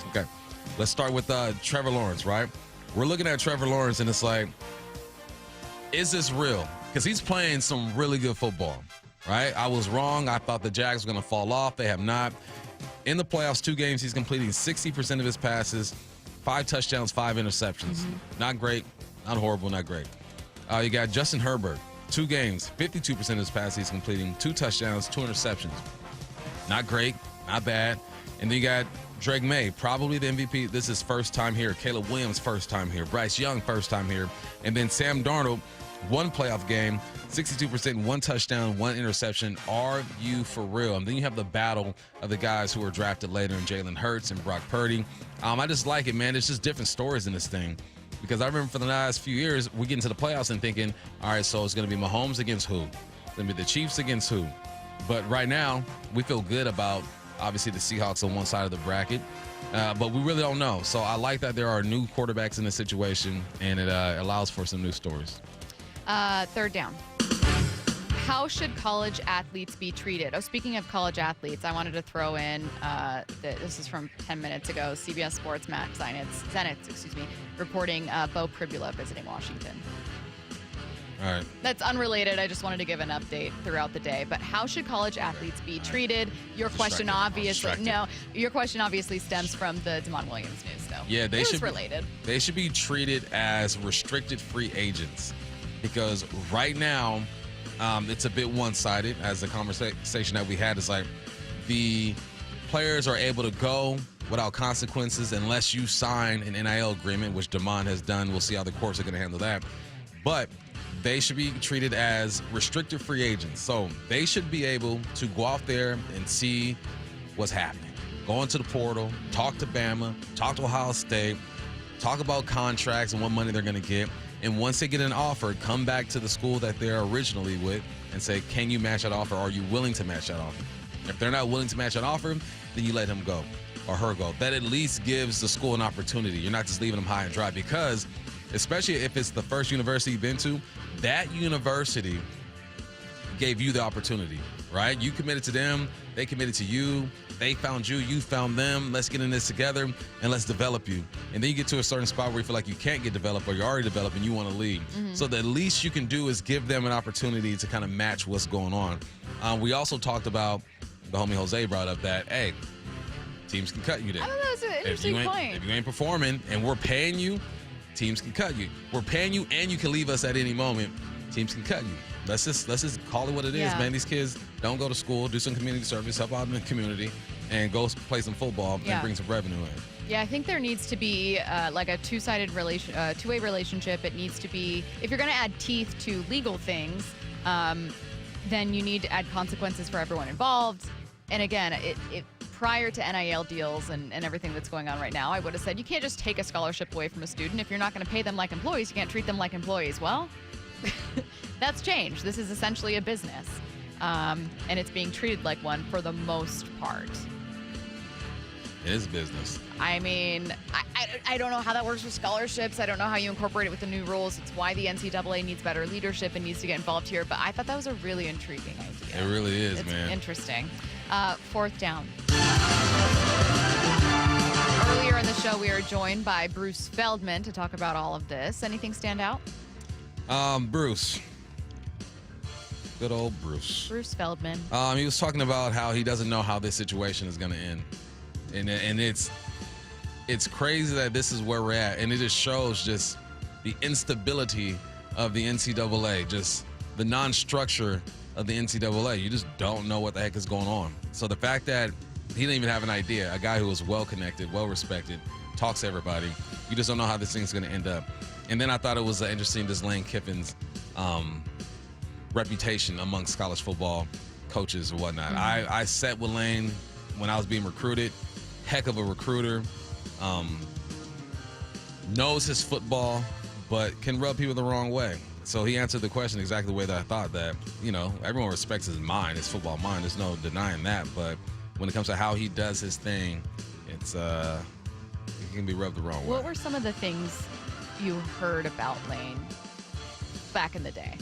Okay, let's start with Trevor Lawrence, right? We're looking at Trevor Lawrence, and it's like, is this real? Because he's playing some really good football, right? I was wrong. I thought the Jags were going to fall off. They have not. In the playoffs, 2 games, he's completing 60% of his passes, 5 touchdowns, 5 interceptions. Not great, not horrible, not great. You got Justin Herbert, 2 games, 52% of his passes, he's completing 2 touchdowns, 2 interceptions. Not great, not bad. And then you got Drake May, probably the MVP. This is first time here. Caleb Williams, first time here. Bryce Young, first time here. And then Sam Darnold, 1 playoff game, 62%, 1 touchdown, 1 interception. Are you for real? And then you have the battle of the guys who were drafted later in Jalen Hurts and Brock Purdy. I just like it, man. There's just different stories in this thing. Because I remember for the last few years, we get into the playoffs and thinking, all right, so it's going to be Mahomes against who? It's going to be the Chiefs against who? But right now, we feel good about, obviously, the Seahawks on one side of the bracket. But we really don't know. So I like that there are new quarterbacks in this situation, and it allows for some new stories. Third down. How should college athletes be treated? Oh, speaking of college athletes, I wanted to throw in, this is from 10 minutes ago, CBS Sports Matt Zenitz, reporting Bo Pribula visiting Washington. All right. That's unrelated. I just wanted to give an update throughout the day. But how should college athletes be treated? Your question obviously stems from the Damon Williams news, though. Yeah, it was related. They should be treated as restricted free agents because right now it's a bit one-sided. As the conversation that we had is like the players are able to go without consequences unless you sign an NIL agreement, which Damon has done. We'll see how the courts are going to handle that. But they should be treated as restricted free agents. So they should be able to go out there and see what's happening. Go into the portal, talk to Bama, talk to Ohio State, talk about contracts and what money they're going to get. And once they get an offer, come back to the school that they're originally with and say, can you match that offer? Are you willing to match that offer? If they're not willing to match that offer, then you let him go or her go. That at least gives the school an opportunity. You're not just leaving them high and dry because especially if it's the first university you've been to, that university gave you the opportunity, right? You committed to them, they committed to you, they found you, you found them. Let's get in this together and let's develop you. And then you get to a certain spot where you feel like you can't get developed or you're already developed and you want to leave. So the least you can do is give them an opportunity to kind of match what's going on. We also talked about, the homie Jose brought up that, hey, teams can cut you there. I don't know, that's an interesting point. If you ain't performing and we're paying you, teams can cut you. We're paying you and you can leave us at any moment. Teams can cut you. Let's just call it what it is, man. These kids don't go to school, do some community service, help out in the community, and go play some football and bring some revenue in. Yeah, I think there needs to be like a two-way relationship. It needs to be, if you're going to add teeth to legal things, then you need to add consequences for everyone involved. And again, prior to NIL deals and everything that's going on right now, I would have said you can't just take a scholarship away from a student. If you're not going to pay them like employees, you can't treat them like employees. Well, that's changed. This is essentially a business, and it's being treated like one for the most part. It is business. I mean, I don't know how that works with scholarships. I don't know how you incorporate it with the new rules. It's why the NCAA needs better leadership and needs to get involved here. But I thought that was a really intriguing idea. It really is, it's man. Interesting. Fourth down. Earlier in the show, we are joined by Bruce Feldman to talk about all of this. Anything stand out? Bruce. Good old Bruce. Bruce Feldman. He was talking about how he doesn't know how this situation is going to end. And it's crazy that this is where we're at. And it just shows just the instability of the NCAA, just the non-structure of the NCAA. You just don't know what the heck is going on. So the fact that he didn't even have an idea, a guy who was well-connected, well-respected, talks to everybody, you just don't know how this thing's going to end up. And then I thought it was interesting, just Lane Kiffin's reputation amongst college football coaches or whatnot. Mm-hmm. I sat with Lane when I was being recruited. Heck of a recruiter. Knows his football, but can rub people the wrong way. So he answered the question exactly the way that I thought, that, everyone respects his mind, his football mind. There's no denying that. But when it comes to how he does his thing, it can be rubbed the wrong way. What were some of the things you heard about Lane back in the day?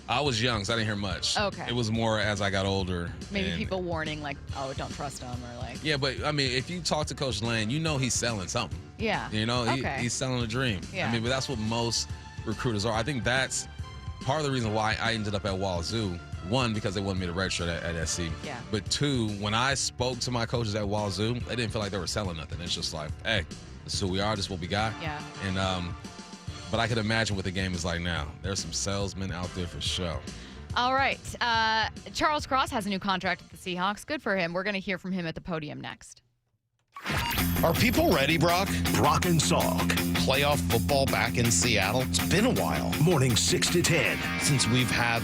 I was young, so I didn't hear much. Okay. It was more as I got older. Maybe people warning, like, oh, don't trust him, or like. Yeah, but, I mean, if you talk to Coach Lane, he's selling something. Yeah. He's selling a dream. Yeah. I mean, but that's what most recruiters are. I think that's part of the reason why I ended up at Wazoo. One, because they wanted me to redshirt at SC. Yeah. But two, when I spoke to my coaches at Wazoo, they didn't feel like they were selling nothing. It's just like, hey, this is who we are, this is what we got. Yeah. And but I could imagine what the game is like now. There's some salesmen out there for sure. All right. Charles Cross has a new contract with the Seahawks. Good for him. We're going to hear from him at the podium next. Are people ready, Brock? Brock and Salk. Playoff football back in Seattle? It's been a while. Morning 6 to 10. Since we've had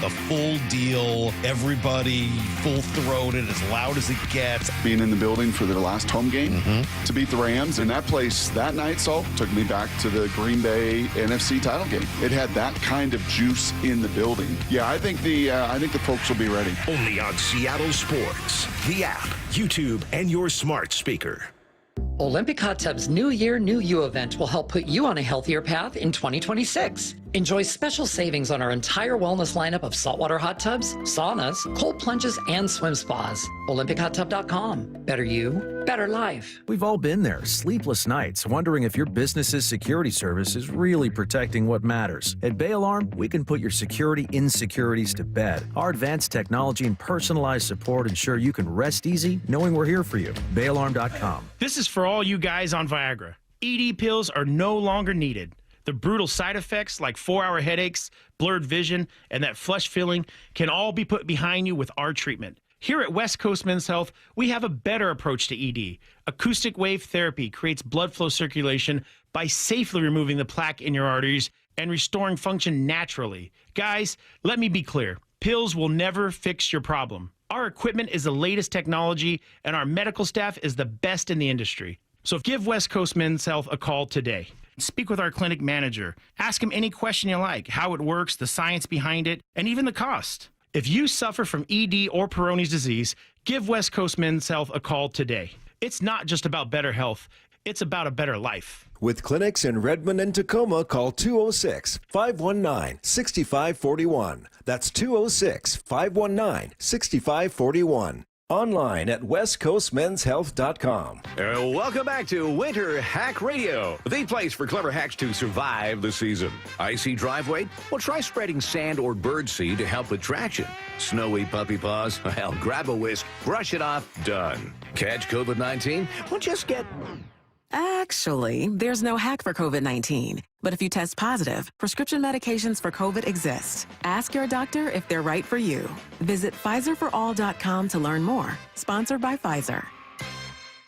the full deal, everybody full-throated, as loud as it gets. Being in the building for their last home game to beat the Rams, and that place that night, Salk, took me back to the Green Bay NFC title game. It had that kind of juice in the building. Yeah, I think the folks will be ready. Only on Seattle Sports, the app, YouTube, and your smart speaker. Olympic Hot Tub's New Year, New You event will help put you on a healthier path in 2026. Enjoy special savings on our entire wellness lineup of saltwater hot tubs, saunas, cold plunges, and swim spas. OlympicHotTub.com. Better you, better life. We've all been there, sleepless nights, wondering if your business's security service is really protecting what matters. At Bay Alarm, we can put your security insecurities to bed. Our advanced technology and personalized support ensure you can rest easy knowing we're here for you. BayAlarm.com. This is for all you guys on Viagra. ED pills are no longer needed. The brutal side effects like 4-hour headaches, blurred vision, and that flush feeling can all be put behind you with our treatment. Here at West Coast Men's Health, we have a better approach to ED. Acoustic wave therapy creates blood flow circulation by safely removing the plaque in your arteries and restoring function naturally. Guys, let me be clear. Pills will never fix your problem. Our equipment is the latest technology, and our medical staff is the best in the industry. So give West Coast Men's Health a call today. Speak with our clinic manager. Ask him any question you like, how it works, the science behind it, and even the cost. If you suffer from ED or Peyronie's disease, give West Coast Men's Health a call today. It's not just about better health, it's about a better life. With clinics in Redmond and Tacoma, call 206-519-6541. That's 206-519-6541. Online at westcoastmenshealth.com. Welcome back to Winter Hack Radio, the place for clever hacks to survive the season. Icy driveway? Well, try spreading sand or birdseed to help with traction. Snowy puppy paws? Well, grab a whisk, brush it off, done. Catch COVID-19? Well, just get... Actually, there's no hack for COVID-19. But if you test positive, prescription medications for COVID exist. Ask your doctor if they're right for you. Visit PfizerForAll.com to learn more. Sponsored by Pfizer.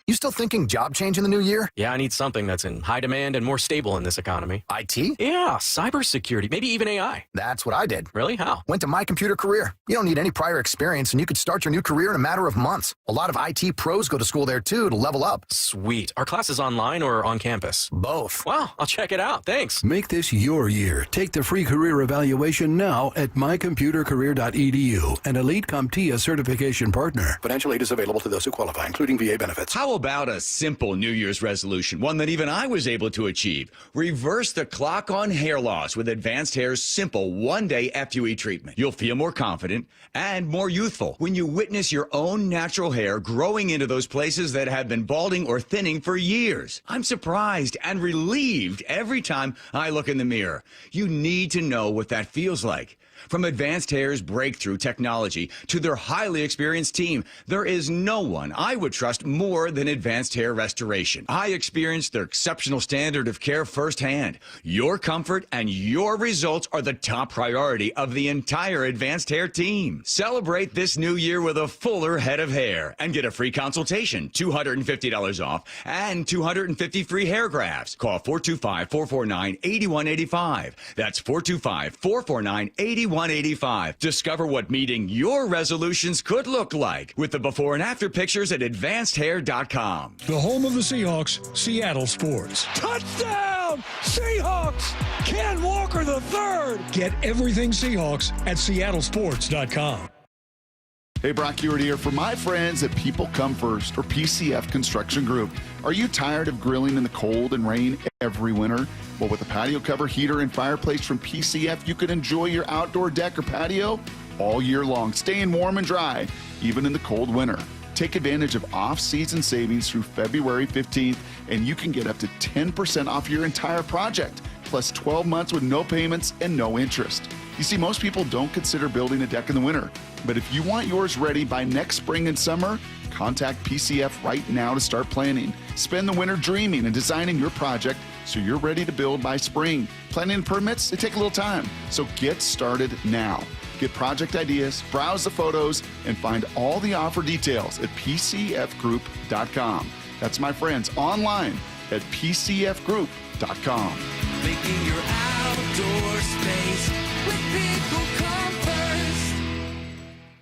You still thinking job change in the new year? Yeah, I need something that's in high demand and more stable in this economy. IT? Yeah, cybersecurity, maybe even AI. That's what I did. Really? How? Went to My Computer Career. You don't need any prior experience, and you could start your new career in a matter of months. A lot of IT pros go to school there, too, to level up. Sweet. Are classes online or on campus? Both. Wow, I'll check it out. Thanks. Make this your year. Take the free career evaluation now at mycomputercareer.edu, an Elite CompTIA certification partner. Financial aid is available to those who qualify, including VA benefits. How about a simple New Year's resolution, one that even I was able to achieve? Reverse the clock on hair loss with Advanced Hair's simple one-day FUE treatment. You'll feel more confident and more youthful when you witness your own natural hair growing into those places that have been balding or thinning for years. I'm surprised and relieved every time I look in the mirror. You need to know what that feels like. From Advanced Hair's breakthrough technology to their highly experienced team, there is no one I would trust more than Advanced Hair Restoration. I experienced their exceptional standard of care firsthand. Your comfort and your results are the top priority of the entire Advanced Hair team. Celebrate this new year with a fuller head of hair and get a free consultation, $250 off, and 250 free hair grafts. Call 425-449-8185. That's 425-449-8185. Discover what meeting your resolutions could look like with the before and after pictures at advancedhair.com. The home of the Seahawks, Seattle Sports. Touchdown! Seahawks! Ken Walker III! Get everything Seahawks at seattlesports.com. Hey, Brock Ewart here for my friends at People Come First, or PCF Construction Group. Are you tired of grilling in the cold and rain every winter? Well, with a patio cover, heater, and fireplace from PCF, you can enjoy your outdoor deck or patio all year long, staying warm and dry, even in the cold winter. Take advantage of off-season savings through February 15th, and you can get up to 10% off your entire project, plus 12 months with no payments and no interest. You see, most people don't consider building a deck in the winter, but if you want yours ready by next spring and summer, contact PCF right now to start planning. Spend the winter dreaming and designing your project so you're ready to build by spring. Planning and permits, they take a little time, so get started now. Get project ideas, browse the photos, and find all the offer details at pcfgroup.com. That's my friends online at pcfgroup.com. Making your outdoor space with People Come First.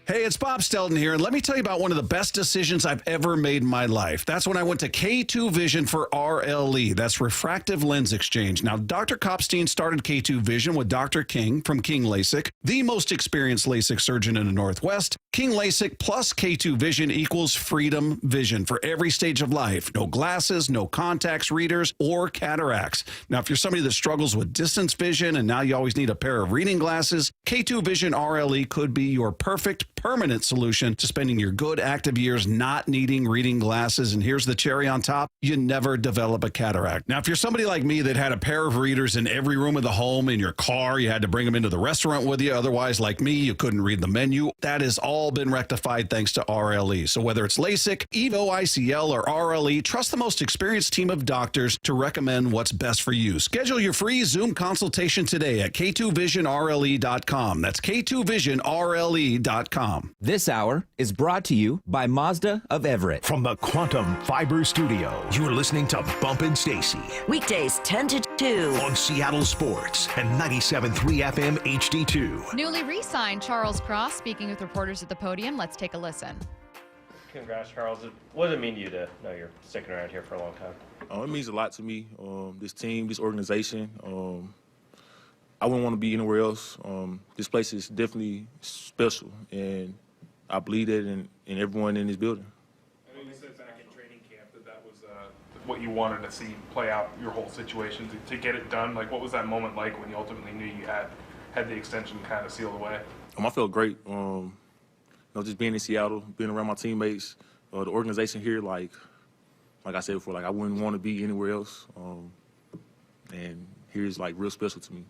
Hey, it's Bob Stelton here, and let me tell you about one of the best decisions I've ever made in my life. That's when I went to K2 Vision for RLE. That's refractive lens exchange. Now, Dr. Kopstein started K2 Vision with Dr. King from King LASIK, the most experienced LASIK surgeon in the Northwest. King LASIK plus K2 Vision equals freedom vision for every stage of life. No glasses, no contacts, readers, or cataracts. Now, if you're somebody that struggles with distance vision and now you always need a pair of reading glasses, K2 Vision RLE could be your perfect permanent solution to spending your good active years not needing reading glasses. And here's the cherry on top: you never develop a cataract. Now, if you're somebody like me that had a pair of readers in every room of the home, in your car, you had to bring them into the restaurant with you. Otherwise, like me, you couldn't read the menu. That has all been rectified thanks to RLE. So whether it's LASIK, EVO ICL, or RLE, trust the most experienced team of doctors to recommend what's best for you. Schedule your free Zoom consultation today at K2VisionRLE.com. That's K2VisionRLE.com. This hour is brought to you by Mazda of Everett. From the Quantum Fiber Studio, you're listening to Bumpin' Stacy. Weekdays 10 to 2. On Seattle Sports and 97.3 FM HD2. Newly re-signed Charles Cross speaking with reporters at the podium. Let's take a listen. Congrats, Charles. What does it mean to you to know you're sticking around here for a long time? It means a lot to me. This team, this organization. I wouldn't want to be anywhere else. This place is definitely special, and I believe that in everyone in this building. I know you said back in training camp that was what you wanted to see play out your whole situation to get it done. Like, what was that moment like when you ultimately knew you had the extension kind of sealed away? I felt great. Just being in Seattle, being around my teammates, the organization here, like I said before, I wouldn't want to be anywhere else. And here's real special to me.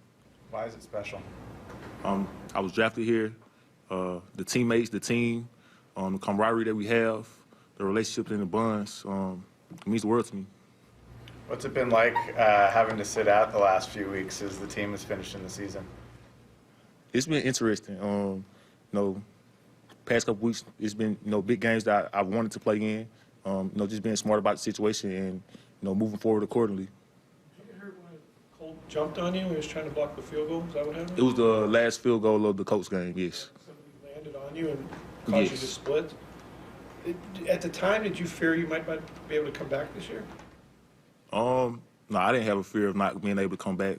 Why is it special? I was drafted here. The teammates, the team, the camaraderie that we have, the relationships and the bonds, it means the world to me. What's it been like having to sit out the last few weeks as the team is finishing the season? It's been interesting. Past couple weeks, it's been big games that I wanted to play in, just being smart about the situation and, moving forward accordingly. Did you get hurt when Colt jumped on you when he was trying to block the field goal? Is that what happened? It was the last field goal of the Colts game, yes. Somebody landed on you and caused you to split? At the time, did you fear you might not be able to come back this year? No, I didn't have a fear of not being able to come back.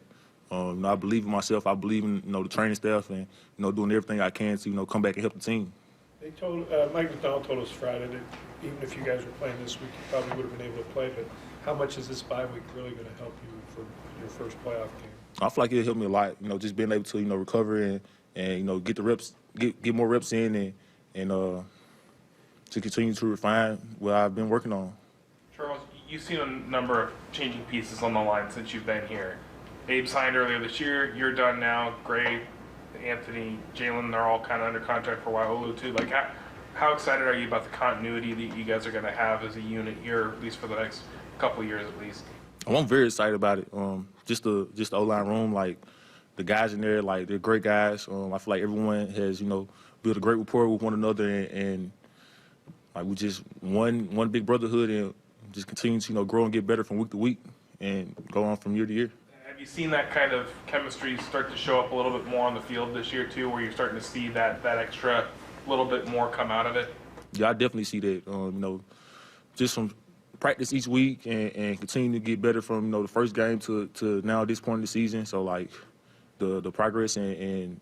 I believe in myself. I believe in the training staff and doing everything I can to come back and help the team. They told Mike McDonald told us Friday that even if you guys were playing this week, you probably would have been able to play. But how much is this bye week really going to help you for your first playoff game? I feel like it helped me a lot. Just being able to recover and get the reps, get more reps in and to continue to refine what I've been working on. Charles, you've seen a number of changing pieces on the line since you've been here. Abe signed earlier this year. You're done now. Gray, Anthony, Jalen, they're all kind of under contract for a while. Olu too. Like, how excited are you about the continuity that you guys are going to have as a unit here, at least for the next couple of years at least? I'm very excited about it. Just the O-line room, like the guys in there, like they're great guys. I feel like everyone has built a great rapport with one another and like we just one big brotherhood and just continue to grow and get better from week to week and go on from year to year. Have you seen that kind of chemistry start to show up a little bit more on the field this year too, where you're starting to see that extra little bit more come out of it? Yeah, I definitely see that. Just from practice each week and continue to get better from the first game to now this point in the season. So like the progress and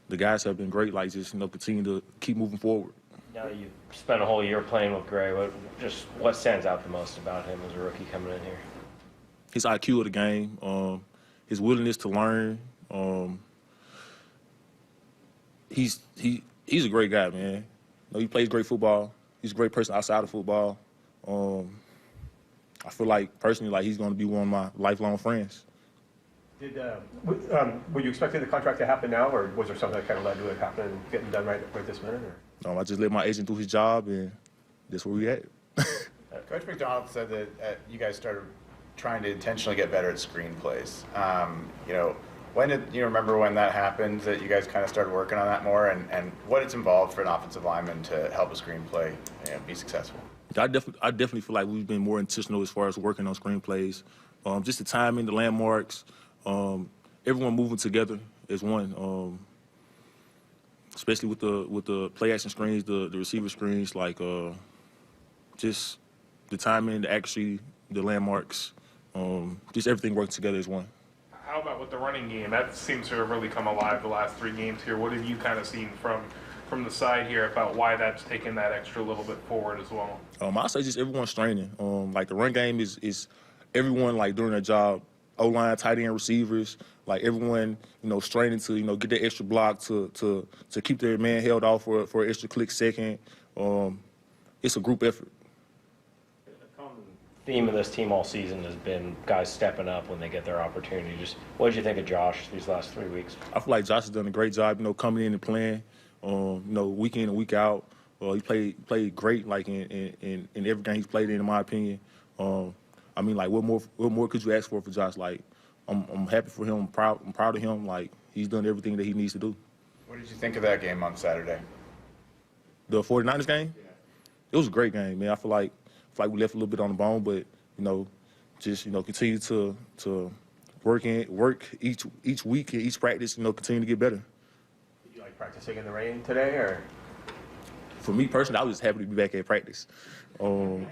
the guys have been great. Like just continue to keep moving forward. Now you've spent a whole year playing with Gray. What stands out the most about him as a rookie coming in here? His IQ of the game, his willingness to learn. He's a great guy, man. He plays great football. He's a great person outside of football. I feel like personally, like he's going to be one of my lifelong friends. Were you expecting the contract to happen now, or was there something that kind of led to it happening, getting done right this minute? Or? I just let my agent do his job, and that's where we at. Coach McDonald said that you guys started trying to intentionally get better at screen plays. When did you remember when that happened, that you guys kind of started working on that more, and what it's involved for an offensive lineman to help a screenplay be successful? I definitely feel like we've been more intentional as far as working on screenplays. Just the timing, the landmarks, everyone moving together as one. Especially with the play action screens, the receiver screens, like just the timing, the accuracy, the landmarks, just everything working together as one. How about with the running game? That seems to have really come alive the last 3 games here. What have you kind of seen from the side here about why that's taken that extra little bit forward as well? I'll say just everyone's straining. Like the run game is everyone like doing their job. O-line, tight end, receivers, like everyone, straining to, get that extra block to keep their man held off for an extra click second. It's a group effort. The common theme of this team all season has been guys stepping up when they get their opportunity. Just what did you think of Josh these last 3 weeks? I feel like Josh has done a great job, coming in and playing, week in and week out. He played great, like in every game he's played in my opinion. What more could you ask for Josh? Like, I'm happy for him. I'm proud of him. Like, he's done everything that he needs to do. What did you think of that game on Saturday? The 49ers game? Yeah. It was a great game, man. I feel like we left a little bit on the bone, but just continue to work each week and each practice. Continue to get better. Did you like practicing in the rain today, or? For me personally, I was just happy to be back at practice. When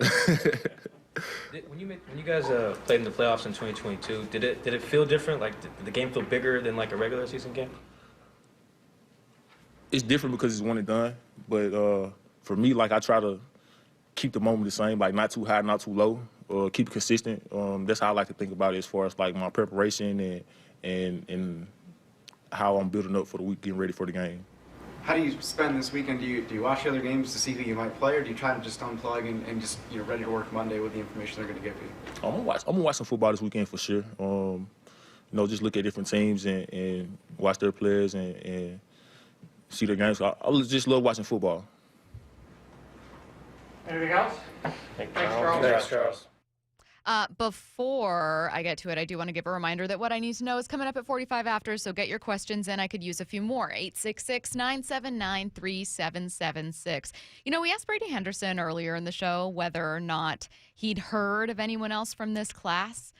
you guys played in the playoffs in 2022, did it feel different? Like, did the game feel bigger than like a regular season game? It's different because it's one and done. But for me, like I try to keep the moment the same, like not too high, not too low, keep it consistent. That's how I like to think about it as far as like my preparation and how I'm building up for the week, getting ready for the game. How do you spend this weekend? Do you watch the other games to see who you might play, or do you try to just unplug and just ready to work Monday with the information they're going to give you? I'm gonna watch some football this weekend for sure. Just look at different teams and watch their players and see their games. I just love watching football. Anything else? Thanks, Charles. Before I get to it, I do want to give a reminder that what I need to know is coming up at 45 after, so get your questions in. I could use a few more. 866-979-3776. We asked Brady Henderson earlier in the show whether or not he'd heard of anyone else from this class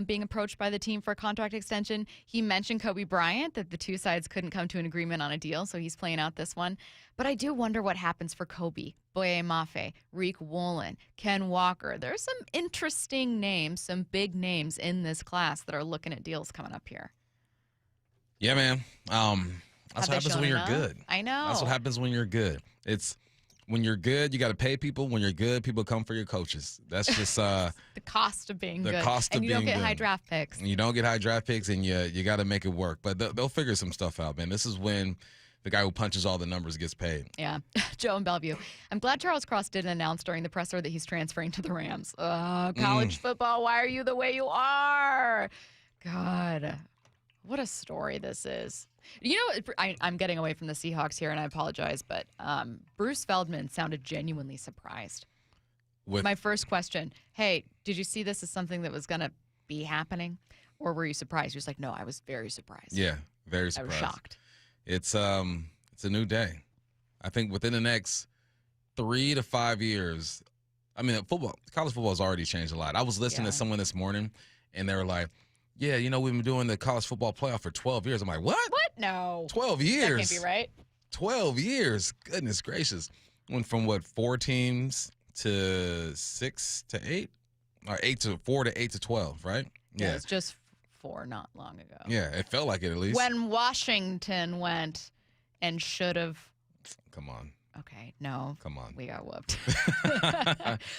being approached by the team for a contract extension. He mentioned Kobe Bryant, that the two sides couldn't come to an agreement on a deal, so he's playing out this one. But I do wonder what happens for Kobe, Boye Mafe, Reek Woolen, Ken Walker. There's some interesting names, some big names in this class that are looking at deals coming up here. Yeah, man. That's what happens when you're good. I know. That's what happens when you're good. It's when you're good, you got to pay people. When you're good, people come for your coaches. That's just the cost of being good. And you don't get high draft picks. You don't get high draft picks, and you got to make it work. But they'll figure some stuff out, man. This is when the guy who punches all the numbers gets paid. Yeah. Joe in Bellevue. I'm glad Charles Cross didn't announce during the presser that he's transferring to the Rams. College football, why are you the way you are? God, what a story this is. I'm getting away from the Seahawks here, and I apologize, but Bruce Feldman sounded genuinely surprised. My first question, hey, did you see this as something that was going to be happening, or were you surprised? He was like, no, I was very surprised. Yeah, very surprised. I was shocked. It's a new day. I think within the next 3 to 5 years, college football has already changed a lot. I was listening to someone this morning, and they were like, yeah, we've been doing the college football playoff for 12 years. I'm like, what? What? No. 12 years. That can't be right. 12 years. Goodness gracious. Went from 4 teams to 6 to 8? Or 4 to 8 to 12, right? Yeah. It was just 4 not long ago. Yeah, it felt like it at least. When Washington went and should have. Come on. Okay, no. Come on. We got whooped.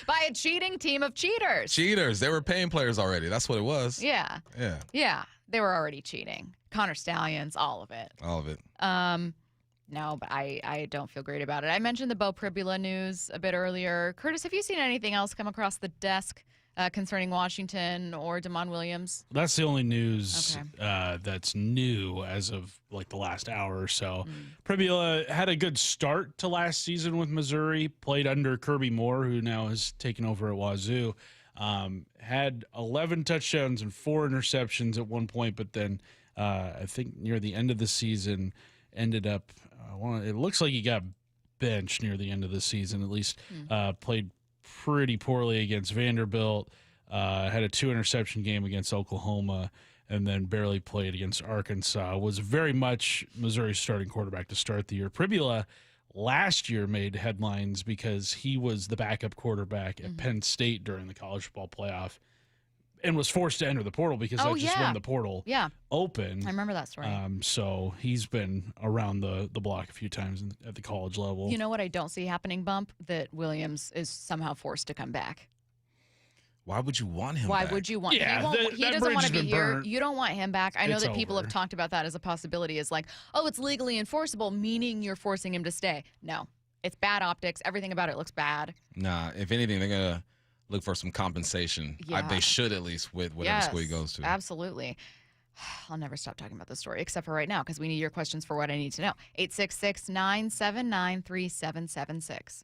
By a cheating team of cheaters. Cheaters. They were paying players already. That's what it was. Yeah. Yeah. Yeah. They were already cheating. Connor Stallions, all of it. All of it. No, but I don't feel great about it. I mentioned the Beau Pribula news a bit earlier. Curtis, have you seen anything else come across the desk concerning Washington or Damon Williams? That's the only news that's new as of the last hour or so. Pribula had a good start to last season with Missouri, played under Kirby Moore, who now has taken over at Wazoo. Had 11 touchdowns and 4 interceptions at one point, but then I think near the end of the season ended up, it looks like he got benched near the end of the season, at least played pretty poorly against Vanderbilt, had a 2-interception game against Oklahoma, and then barely played against Arkansas. Was very much Missouri's starting quarterback to start the year. Pribula last year made headlines because he was the backup quarterback at Penn State during the college football playoff and was forced to enter the portal because that's just when the portal opened. I remember that story. So he's been around the block a few times at the college level. You know what I don't see happening, Bump? That Williams is somehow forced to come back. Why would you want him Why back? would you want him? He doesn't want to be here. You don't want him back. I know that people have talked about that as a possibility, as it's legally enforceable, meaning you're forcing him to stay. No, it's bad optics. Everything about it looks bad. Nah, if anything, they're going to look for some compensation. Yeah. They should, at least, with whatever school he goes to. Absolutely. I'll never stop talking about this story, except for right now, because we need your questions for what I need to know. 866-979-3776.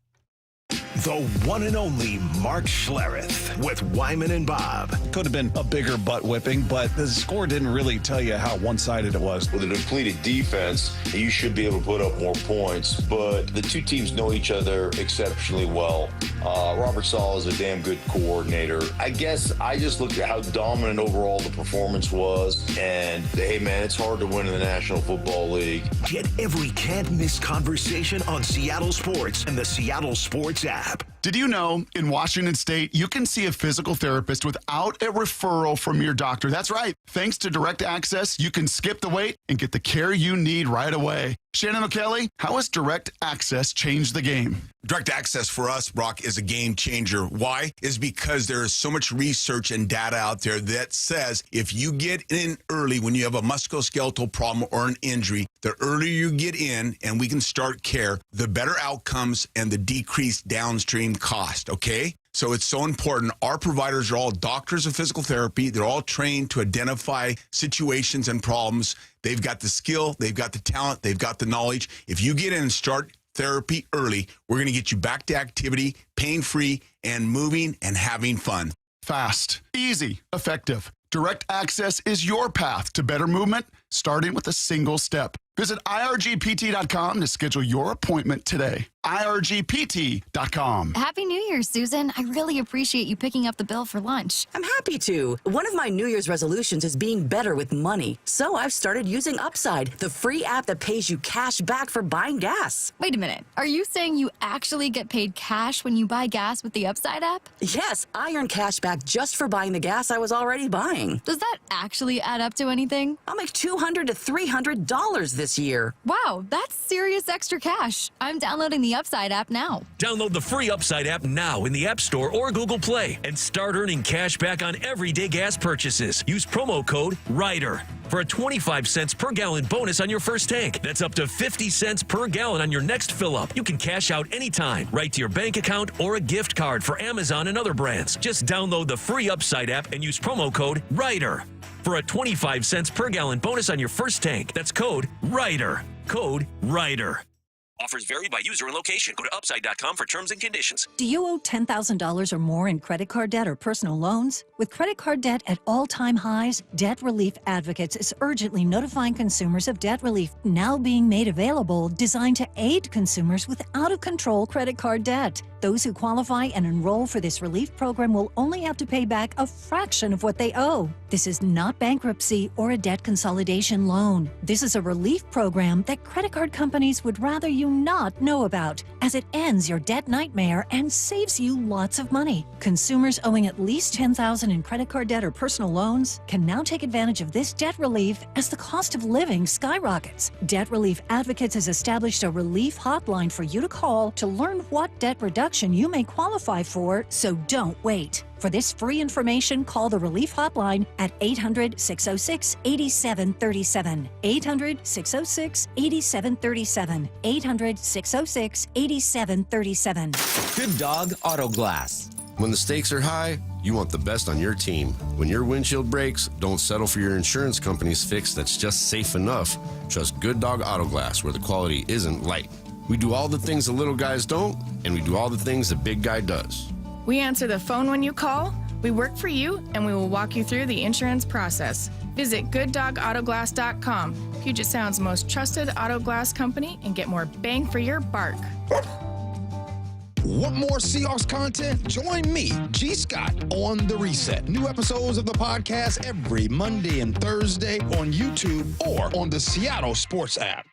The one and only Mark Schlereth with Wyman and Bob. Could have been a bigger butt whipping, but the score didn't really tell you how one-sided it was. With a depleted defense, you should be able to put up more points, but the two teams know each other exceptionally well. Robert Saleh is a damn good coordinator. I guess I just looked at how dominant overall the performance was, and hey, man, it's hard to win in the National Football League. Get every can't-miss conversation on Seattle Sports and the Seattle Sports app. Did you know in Washington State, you can see a physical therapist without a referral from your doctor? That's right. Thanks to Direct Access, you can skip the wait and get the care you need right away. Shannon O'Kelly, how has Direct Access changed the game? Direct Access for us, Brock, is a game changer. Why? Is because there is so much research and data out there that says if you get in early when you have a musculoskeletal problem or an injury, the earlier you get in and we can start care, the better outcomes and the decreased downstream cost, okay? So it's so important. Our providers are all doctors of physical therapy. They're all trained to identify situations and problems. They've got the skill, they've got the talent, they've got the knowledge. If you get in and start therapy early, we're going to get you back to activity, pain-free, and moving and having fun. Fast, easy, effective. Direct access is your path to better movement, starting with a single step. Visit irgpt.com to schedule your appointment today. irgpt.com. Happy New Year, Susan. I really appreciate you picking up the bill for lunch. I'm happy to. One of my New Year's resolutions is being better with money. So I've started using Upside, the free app that pays you cash back for buying gas. Wait a minute. Are you saying you actually get paid cash when you buy gas with the Upside app? Yes, I earn cash back just for buying the gas I was already buying. Does that actually add up to anything? I'll make $200 to $300 this year. Wow, that's serious extra cash. I'm downloading the Upside app now. Download the free Upside app now in the App Store or Google Play and start earning cash back on everyday gas purchases. Use promo code RIDER for a 25 cents per gallon bonus on your first tank. That's up to 50 cents per gallon on your next fill up. You can cash out anytime, right to your bank account or a gift card for Amazon and other brands. Just download the free Upside app and use promo code RIDER for a 25 cents per gallon bonus on your first tank. That's code RIDER. Code RIDER. Offers vary by user and location. Go to upside.com for terms and conditions. Do you owe $10,000 or more in credit card debt or personal loans? With credit card debt at all-time highs, Debt Relief Advocates is urgently notifying consumers of debt relief now being made available, designed to aid consumers with out-of-control credit card debt. Those who qualify and enroll for this relief program will only have to pay back a fraction of what they owe. This is not bankruptcy or a debt consolidation loan. This is a relief program that credit card companies would rather you not know about, as it ends your debt nightmare and saves you lots of money. Consumers owing at least $10,000 in credit card debt or personal loans can now take advantage of this debt relief as the cost of living skyrockets. Debt Relief Advocates has established a relief hotline for you to call to learn what debt reduction you may qualify for, so don't wait. For this free information, call the Relief Hotline at 800-606-8737. 800-606-8737. 800-606-8737. Good Dog Auto Glass. When the stakes are high, you want the best on your team. When your windshield breaks, don't settle for your insurance company's fix that's just safe enough. Trust Good Dog Auto Glass, where the quality isn't light. We do all the things the little guys don't, and we do all the things the big guy does. We answer the phone when you call, we work for you, and we will walk you through the insurance process. Visit GoodDogAutoGlass.com, Puget Sound's most trusted auto glass company, and get more bang for your buck. Want more Seahawks content? Join me, G. Scott, on The Reset. New episodes of the podcast every Monday and Thursday on YouTube or on the Seattle Sports app.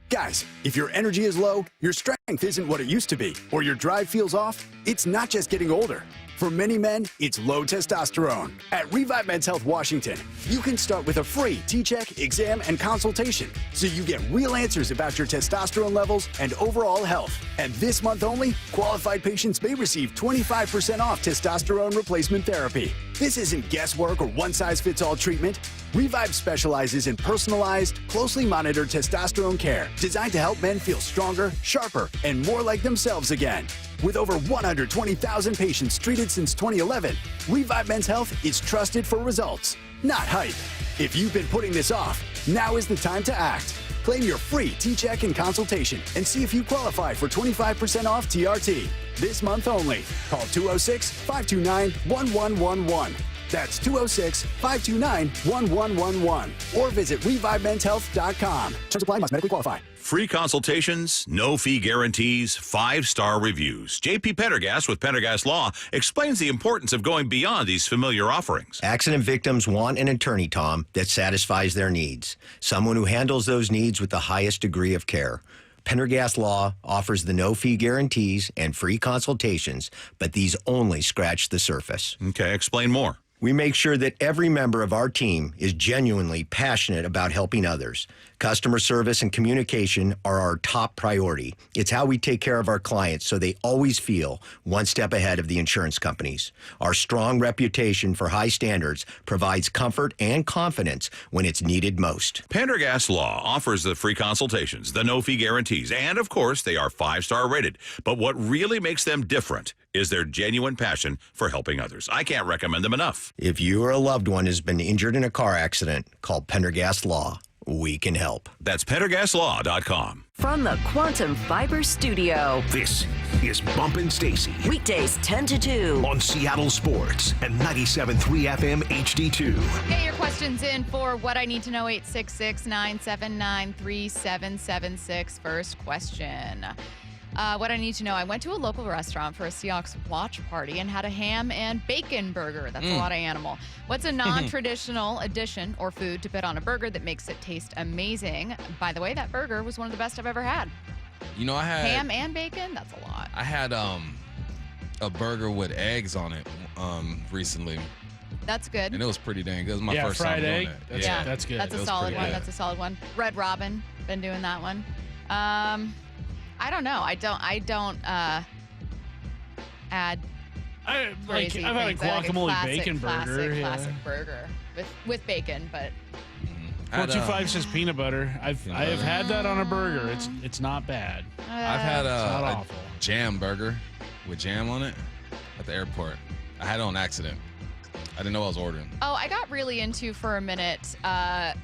Guys, if your energy is low, your strength isn't what it used to be, or your drive feels off, it's not just getting older. For many men, it's low testosterone. At Revive Men's Health Washington, you can start with a free T-check, exam, and consultation, so you get real answers about your testosterone levels and overall health. And this month only, qualified patients may receive 25% off testosterone replacement therapy. This isn't guesswork or one-size-fits-all treatment. Revive specializes in personalized, closely monitored testosterone care designed to help men feel stronger, sharper, and more like themselves again. With over 120,000 patients treated since 2011, Revive Men's Health is trusted for results, not hype. If you've been putting this off, now is the time to act. Claim your free T-check and consultation and see if you qualify for 25% off TRT. This month only. Call 206-529-1111. That's 206-529-1111. Or visit ReviveMen'sHealth.com. Terms apply, must medically qualify. Free consultations, no fee guarantees, 5-star reviews. J.P. Pendergast with Pendergast Law explains the importance of going beyond these familiar offerings. Accident victims want an attorney, Tom, that satisfies their needs. Someone who handles those needs with the highest degree of care. Pendergast Law offers the no-fee guarantees and free consultations, but these only scratch the surface. Okay, explain more. We make sure that every member of our team is genuinely passionate about helping others. Customer service and communication are our top priority. It's how we take care of our clients so they always feel one step ahead of the insurance companies. Our strong reputation for high standards provides comfort and confidence when it's needed most. Pendergast Law offers the free consultations, the no-fee guarantees, and of course, they are 5-star rated. But what really makes them different is their genuine passion for helping others. I can't recommend them enough. If you or a loved one has been injured in a car accident, call Pendergast Law. we can help. That's PenderGasLaw.com. From the Quantum Fiber Studio, This is Bumpin' Stacy weekdays 10 to 2 on Seattle Sports and 97.3 FM HD2. Get your questions in for What I Need to Know, 866-979-3776. First question. What I need to know, I went to a local restaurant for a Seahawks watch party and had a ham and bacon burger. That's a lot of animal. What's a non-traditional addition or food to put on a burger that makes it taste amazing? By the way, that burger was one of the best I've ever had. You know, I had ham and bacon? That's a lot. I had a burger with eggs on it recently. That's good. And it was pretty dang good. It was my first time doing that. That's good. That's a solid one. That's a solid one. Red Robin, been doing that one. I don't know. I don't add crazy I've had a things. I like guacamole bacon burger. Classic burger with bacon, but 425 says peanut butter. I have had that on a burger. It's not bad. I've had a jam burger with jam on it at the airport. I had it on accident. I didn't know I was ordering. Oh, I got really into for a minute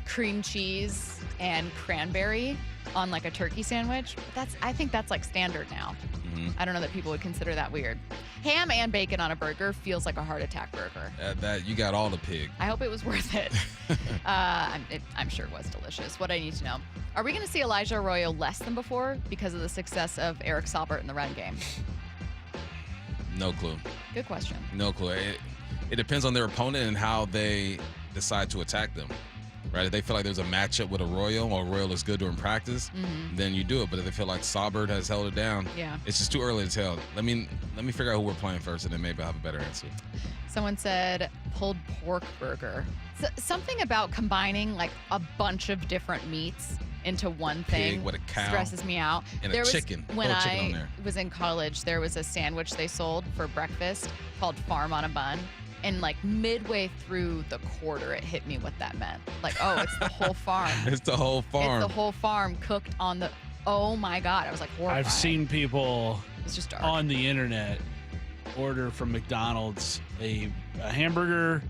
cream cheese and cranberry on like a turkey sandwich. But I think that's like standard now. I don't know that people would consider that weird. Ham and bacon on a burger feels like a heart attack burger. That you got all the pig. I hope it was worth it. I'm sure it was delicious. What I need to know. Are we going to see Elijah Arroyo less than before because of the success of Eric Saubert in the run game? No clue. Good question. No clue. It depends on their opponent and how they decide to attack them. Right? If they feel like there's a matchup with Arroyo or Arroyo looks good during practice, then you do it. But if they feel like Saubert has held it down, it's just too early to tell. Let me figure out who we're playing first, and then maybe I'll have a better answer. Someone said pulled pork burger. Something about combining like a bunch of different meats into one thing Pig with a cow stresses me out. And there a was, chicken. When chicken on I there. was in college, there was a sandwich they sold for breakfast called Farm on a Bun. And like midway through the quarter, it hit me what that meant. Like, oh, it's the whole farm. It's the whole farm. It's the whole farm cooked on the. Oh my God! I was like horrified. I've seen people it's just dark. on the internet order from McDonald's a hamburger,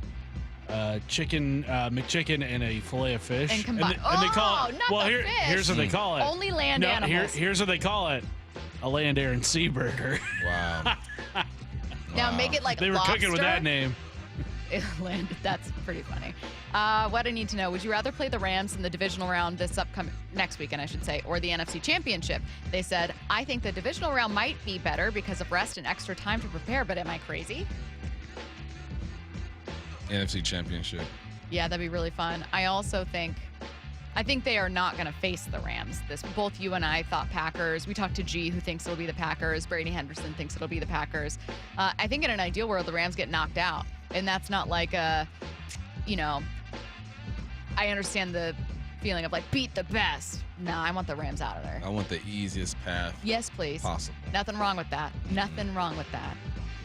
chicken, McChicken, and a fillet of fish. And combine. And they call it. Not Well, the fish. here's what they call it. Only land animals. Here's what they call it: a land, air, and sea burger. Wow. Now make it like they were lobster. cooking with that name. That's pretty funny. What I need to know, would you rather play the Rams in the divisional round next weekend, I should say, or the NFC Championship? They said, I think the divisional round might be better because of rest and extra time to prepare, but am I crazy? NFC Championship. Yeah, that'd be really fun. I think they are not going to face the Rams. Both you and I thought Packers. We talked to G, who thinks it'll be the Packers. Brady Henderson thinks it'll be the Packers. I think in an ideal world, the Rams get knocked out. And that's not like I understand the feeling of like beat the best. No, I want the Rams out of there. I want the easiest path. Yes, please. Possible. Nothing wrong with that. Nothing wrong with that.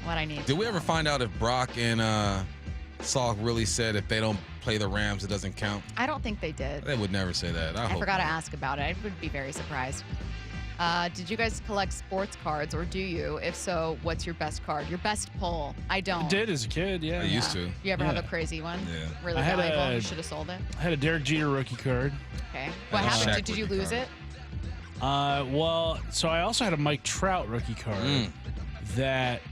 What I need. Did we ever find out if Brock and Salk really said if they don't play the Rams, it doesn't count? I don't think they did. They would never say that. I forgot to ask about it. I would be very surprised. Did you guys collect sports cards, or do you? If so, what's your best card? Your best pull? I don't. I did as a kid, yeah. I used to. You ever have a crazy one? Yeah. Really valuable? You should have sold it? I had a Derek Jeter rookie card. Okay. What happened? Did you lose it? Well, so I also had a Mike Trout rookie card that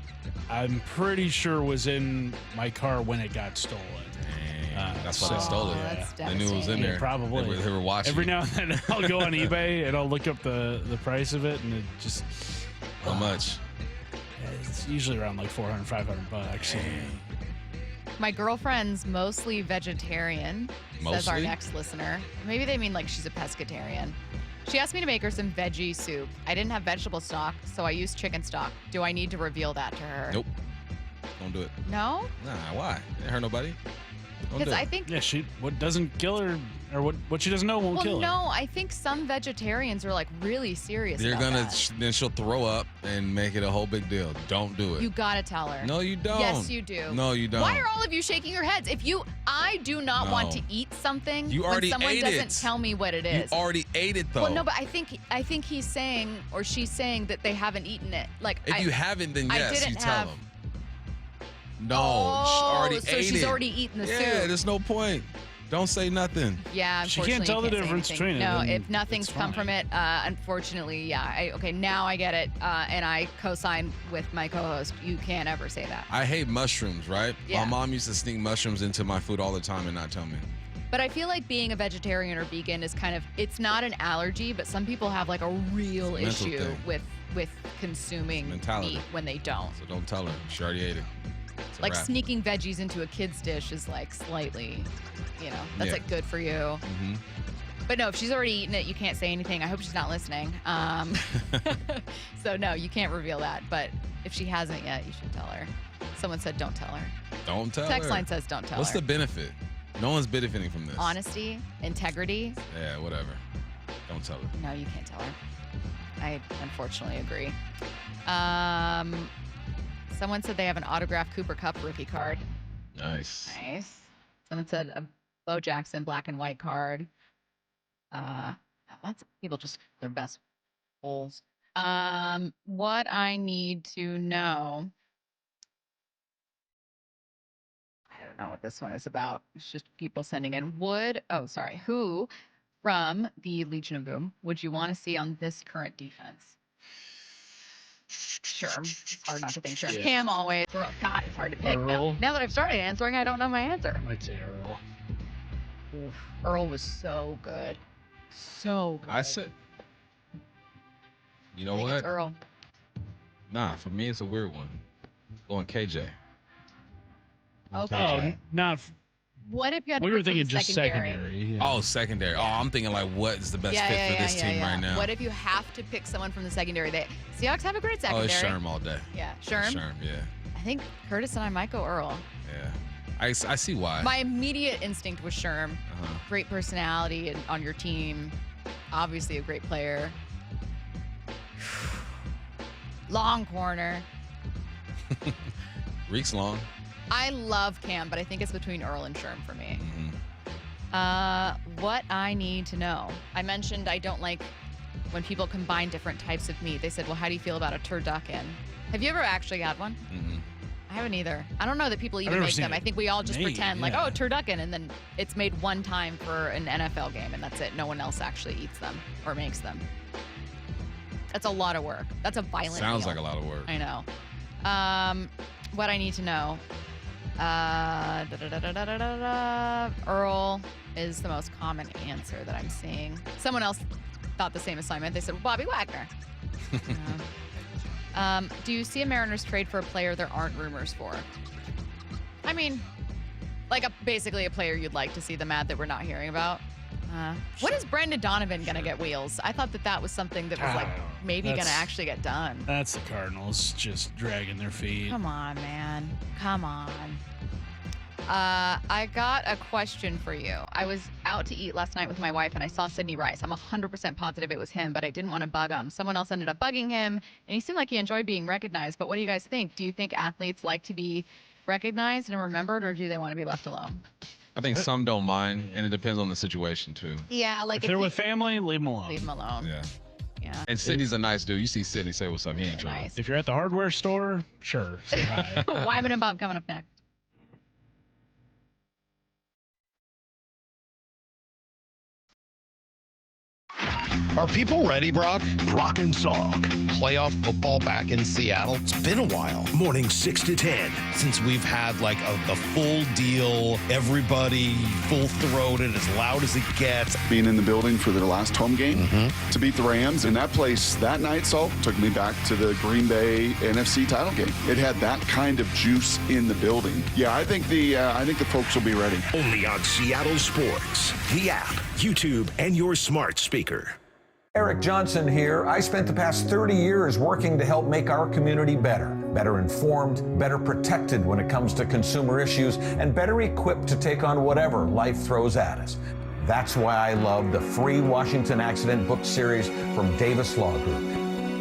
I'm pretty sure was in my car when it got stolen. That's why they stole it. They knew it was in there. Probably. They were watching. Every now and then I'll go on eBay and I'll look up the price of it, and it just. How much? It's usually around like $400, $500. My girlfriend's mostly vegetarian, says our next listener. Maybe they mean like she's a pescatarian. She asked me to make her some veggie soup. I didn't have vegetable stock, so I used chicken stock. Do I need to reveal that to her? Nope. Don't do it. No? Nah, why? Didn't hurt nobody. Because I think what doesn't kill her, or what she doesn't know won't kill her. Well, no, I think some vegetarians are like really serious. Then she'll throw up and make it a whole big deal. Don't do it. You gotta tell her. No, you don't. Yes, you do. No, you don't. Why are all of you shaking your heads? I do not want to eat something when someone doesn't tell me what it is. You already ate it though. Well, no, but I think he's saying or she's saying that they haven't eaten it. Like if you haven't, then yes, you tell them. No, she already ate so she's it. already eaten the soup. Yeah, there's no point. Don't say nothing. Yeah, She unfortunately, can't tell the you say difference anything. between it, No, then if nothing's it's come from fine. it, unfortunately, yeah. Okay, now I get it, and I co-sign with my co-host. You can't ever say that. I hate mushrooms, right? Yeah. My mom used to sneak mushrooms into my food all the time and not tell me. But I feel like being a vegetarian or vegan is kind of, it's not an allergy, but some people have like a real It's a mental issue thing. with consuming Mentality. meat when they don't. So don't tell her. She already ate it. It's a Like wrap. sneaking veggies into a kid's dish is like slightly, that's Yeah. like good for you. Mm-hmm. But no, if she's already eaten it, you can't say anything. I hope she's not listening. So no, you can't reveal that. But if she hasn't yet, you should tell her. Someone said don't tell her. Don't tell Text her. line says don't tell What's her. the benefit? No one's benefiting from this. Honesty, integrity. Yeah, whatever. Don't tell her. No, you can't tell her. I unfortunately agree. Someone said they have an autographed Cooper Kupp rookie card. Nice. Nice. Someone said a Bo Jackson black and white card. Lots of people just their best polls. What I need to know. I don't know what this one is about. It's just people sending in. Who from the Legion of Boom would you want to see on this current defense? Sherm. It's hard not to think Sherm. Yeah. Cam always. God, it's hard to pick. Earl. Now that I've started answering, I don't know my answer. I'd say Earl. Oof. Earl was so good. So good. I said. You know I think what? it's Earl. Nah, for me it's a weird one. Going KJ. Okay. Oh, not. What if you had to We were pick from thinking the just secondary. Yeah. Oh, secondary. Oh, I'm thinking like what is the best fit for this team right now? What if you have to pick someone from the secondary? Seahawks have a great Oh, secondary. it's Sherm all day. Yeah, Sherm. Sherm, yeah. I think Curtis and I might go Earl. Yeah. I see why. My immediate instinct was Sherm. Uh-huh. Great personality and on your team. Obviously a great player. Long corner. Reeks long. I love Cam, but I think it's between Earl and Sherm for me. Mm-hmm. What I need to know. I mentioned I don't like when people combine different types of meat. They said, well, how do you feel about a turducken? Have you ever actually had one? Mm-hmm. I haven't either. I don't know that people even never make seen them. I it think we all just made, pretend like, yeah. oh, turducken, and then it's made one time for an NFL game, and that's it. No one else actually eats them or makes them. That's a lot of work. That's a violent Sounds meal. like a lot of work. I know. What I need to know. Earl is the most common answer that I'm seeing. Someone else thought the same assignment. They said, well, Bobby Wagner. Do you see a Mariners trade for a player there aren't rumors for? I mean, like basically a player you'd like to see them add that we're not hearing about. When is Brendan Donovan going to get wheels? I thought that was something that was like maybe going to actually get done. That's the Cardinals just dragging their feet. Come on, man. Come on. I got a question for you. I was out to eat last night with my wife and I saw Sidney Rice. I'm 100% positive it was him, but I didn't want to bug him. Someone else ended up bugging him and he seemed like he enjoyed being recognized. But what do you guys think? Do you think athletes like to be recognized and remembered, or do they want to be left alone? I think some don't mind, and it depends on the situation too. Yeah, like if they're with family, leave them alone. Leave them alone. Yeah. Yeah. And Sidney's a nice dude. You see Sidney, say what's up. He ain't trying. Nice. If you're at the hardware store, sure. Say hi. Wyman and Bob coming up next. Are people ready, Brock? Brock and Salk. Playoff football back in Seattle. It's been a while. Morning 6 to 10. Since we've had like the full deal, everybody full-throated, as loud as it gets. Being in the building for their last home game to beat the Rams, and that place that night, Salt, took me back to the Green Bay NFC title game. It had that kind of juice in the building. Yeah, I think the folks will be ready. Only on Seattle Sports, the app, YouTube, and your smart speaker. Eric Johnson here. I spent the past 30 years working to help make our community better informed, better protected when it comes to consumer issues, and better equipped to take on whatever life throws at us. That's why I love the free Washington Accident book series from Davis Law Group.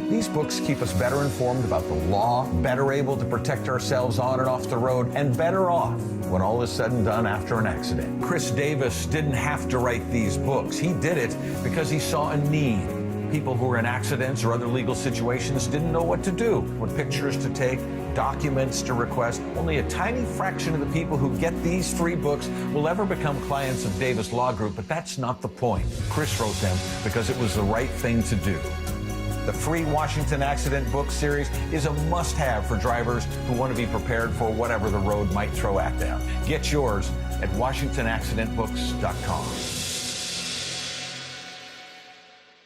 These books keep us better informed about the law, better able to protect ourselves on and off the road, and better off when all is said and done after an accident. Chris Davis didn't have to write these books. He did it because he saw a need. People who were in accidents or other legal situations didn't know what to do, what pictures to take, documents to request. Only a tiny fraction of the people who get these free books will ever become clients of Davis Law Group, but that's not the point. Chris wrote them because it was the right thing to do. The free Washington Accident Book Series is a must-have for drivers who want to be prepared for whatever the road might throw at them. Get yours at WashingtonAccidentBooks.com.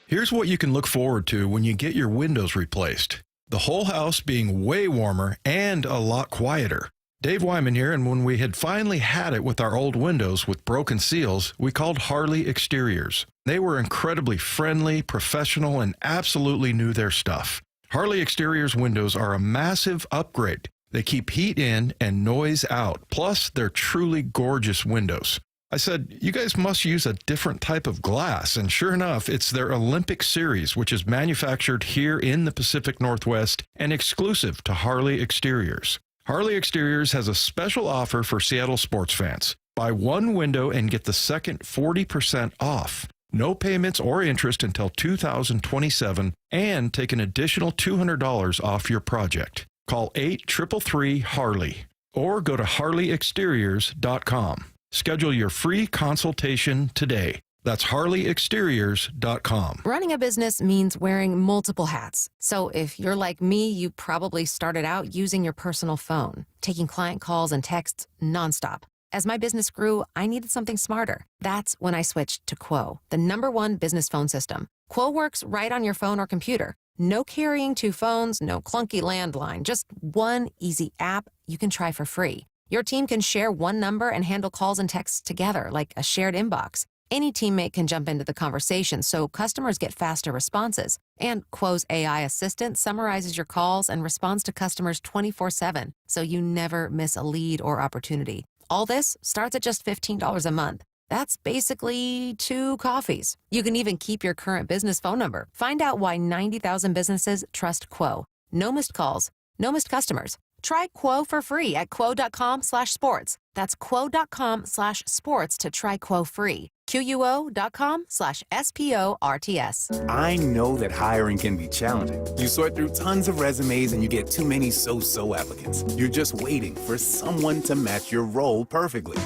Here's what you can look forward to when you get your windows replaced. The whole house being way warmer and a lot quieter. Dave Wyman here, and when we had finally had it with our old windows with broken seals, we called Harley Exteriors. They were incredibly friendly, professional, and absolutely knew their stuff. Harley Exteriors windows are a massive upgrade. They keep heat in and noise out. Plus, they're truly gorgeous windows. I said, you guys must use a different type of glass. And sure enough, it's their Olympic series, which is manufactured here in the Pacific Northwest and exclusive to Harley Exteriors. Harley Exteriors has a special offer for Seattle sports fans. Buy one window and get the second 40% off. No payments or interest until 2027, and take an additional $200 off your project. Call 833-HARLEY or go to harleyexteriors.com. Schedule your free consultation today. That's harleyexteriors.com. Running a business means wearing multiple hats. So if you're like me, you probably started out using your personal phone, taking client calls and texts nonstop. As my business grew, I needed something smarter. That's when I switched to Quo, the #1 business phone system. Quo works right on your phone or computer. No carrying two phones, no clunky landline, just one easy app you can try for free. Your team can share one number and handle calls and texts together like a shared inbox. Any teammate can jump into the conversation, so customers get faster responses. And Quo's AI assistant summarizes your calls and responds to customers 24/7, so you never miss a lead or opportunity. All this starts at just $15 a month. That's basically 2 coffees. You can even keep your current business phone number. Find out why 90,000 businesses trust Quo. No missed calls, no missed customers. Try Quo for free at quo.com/sports. That's quo.com/sports to try Quo free. QUO.com/SPORTS. I know that hiring can be challenging. You sort through tons of resumes and you get too many so-so applicants. You're just waiting for someone to match your role perfectly.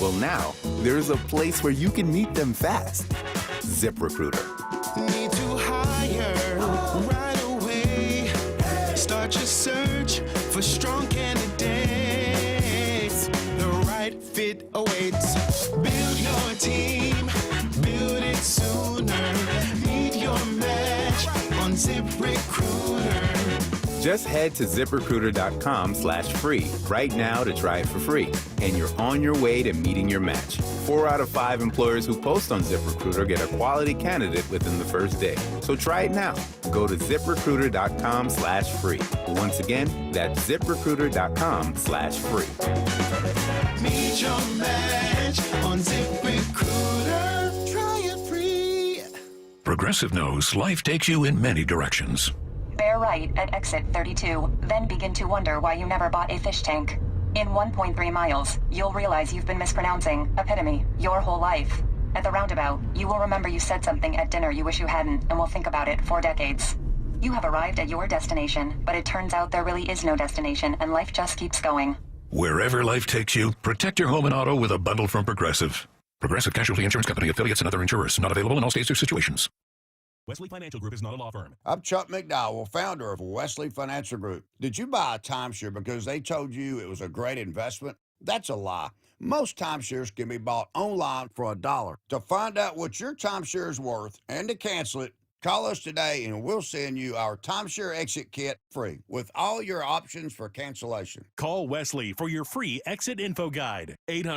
Well, now there's a place where you can meet them fast. ZipRecruiter. Need to hire right away. Start your search for strong candidates. The right fit awaits. Build your team, build it sooner. Meet your match on ZipRecruiter. Just head to ZipRecruiter.com/free right now to try it for free. And you're on your way to meeting your match. 4 out of 5 employers who post on ZipRecruiter get a quality candidate within the first day. So try it now. Go to ZipRecruiter.com/free. Once again, that's ZipRecruiter.com/free. Meet your match on ZipRecruiter. Try it free. Progressive knows life takes you in many directions. Bear right at exit 32, then begin to wonder why you never bought a fish tank. In 1.3 miles, you'll realize you've been mispronouncing epitome your whole life. At the roundabout, you will remember you said something at dinner you wish you hadn't, and will think about it for decades. You have arrived at your destination, but it turns out there really is no destination, and life just keeps going. Wherever life takes you, protect your home and auto with a bundle from Progressive. Progressive Casualty Insurance Company, affiliates, and other insurers. Not available in all states or situations. Wesley Financial Group is not a law firm. I'm Chuck McDowell, founder of Wesley Financial Group. Did you buy a timeshare because they told you it was a great investment? That's a lie. Most timeshares can be bought online for $1. To find out what your timeshare is worth and to cancel it, call us today and we'll send you our timeshare exit kit free with all your options for cancellation. Call Wesley for your free exit info guide. 800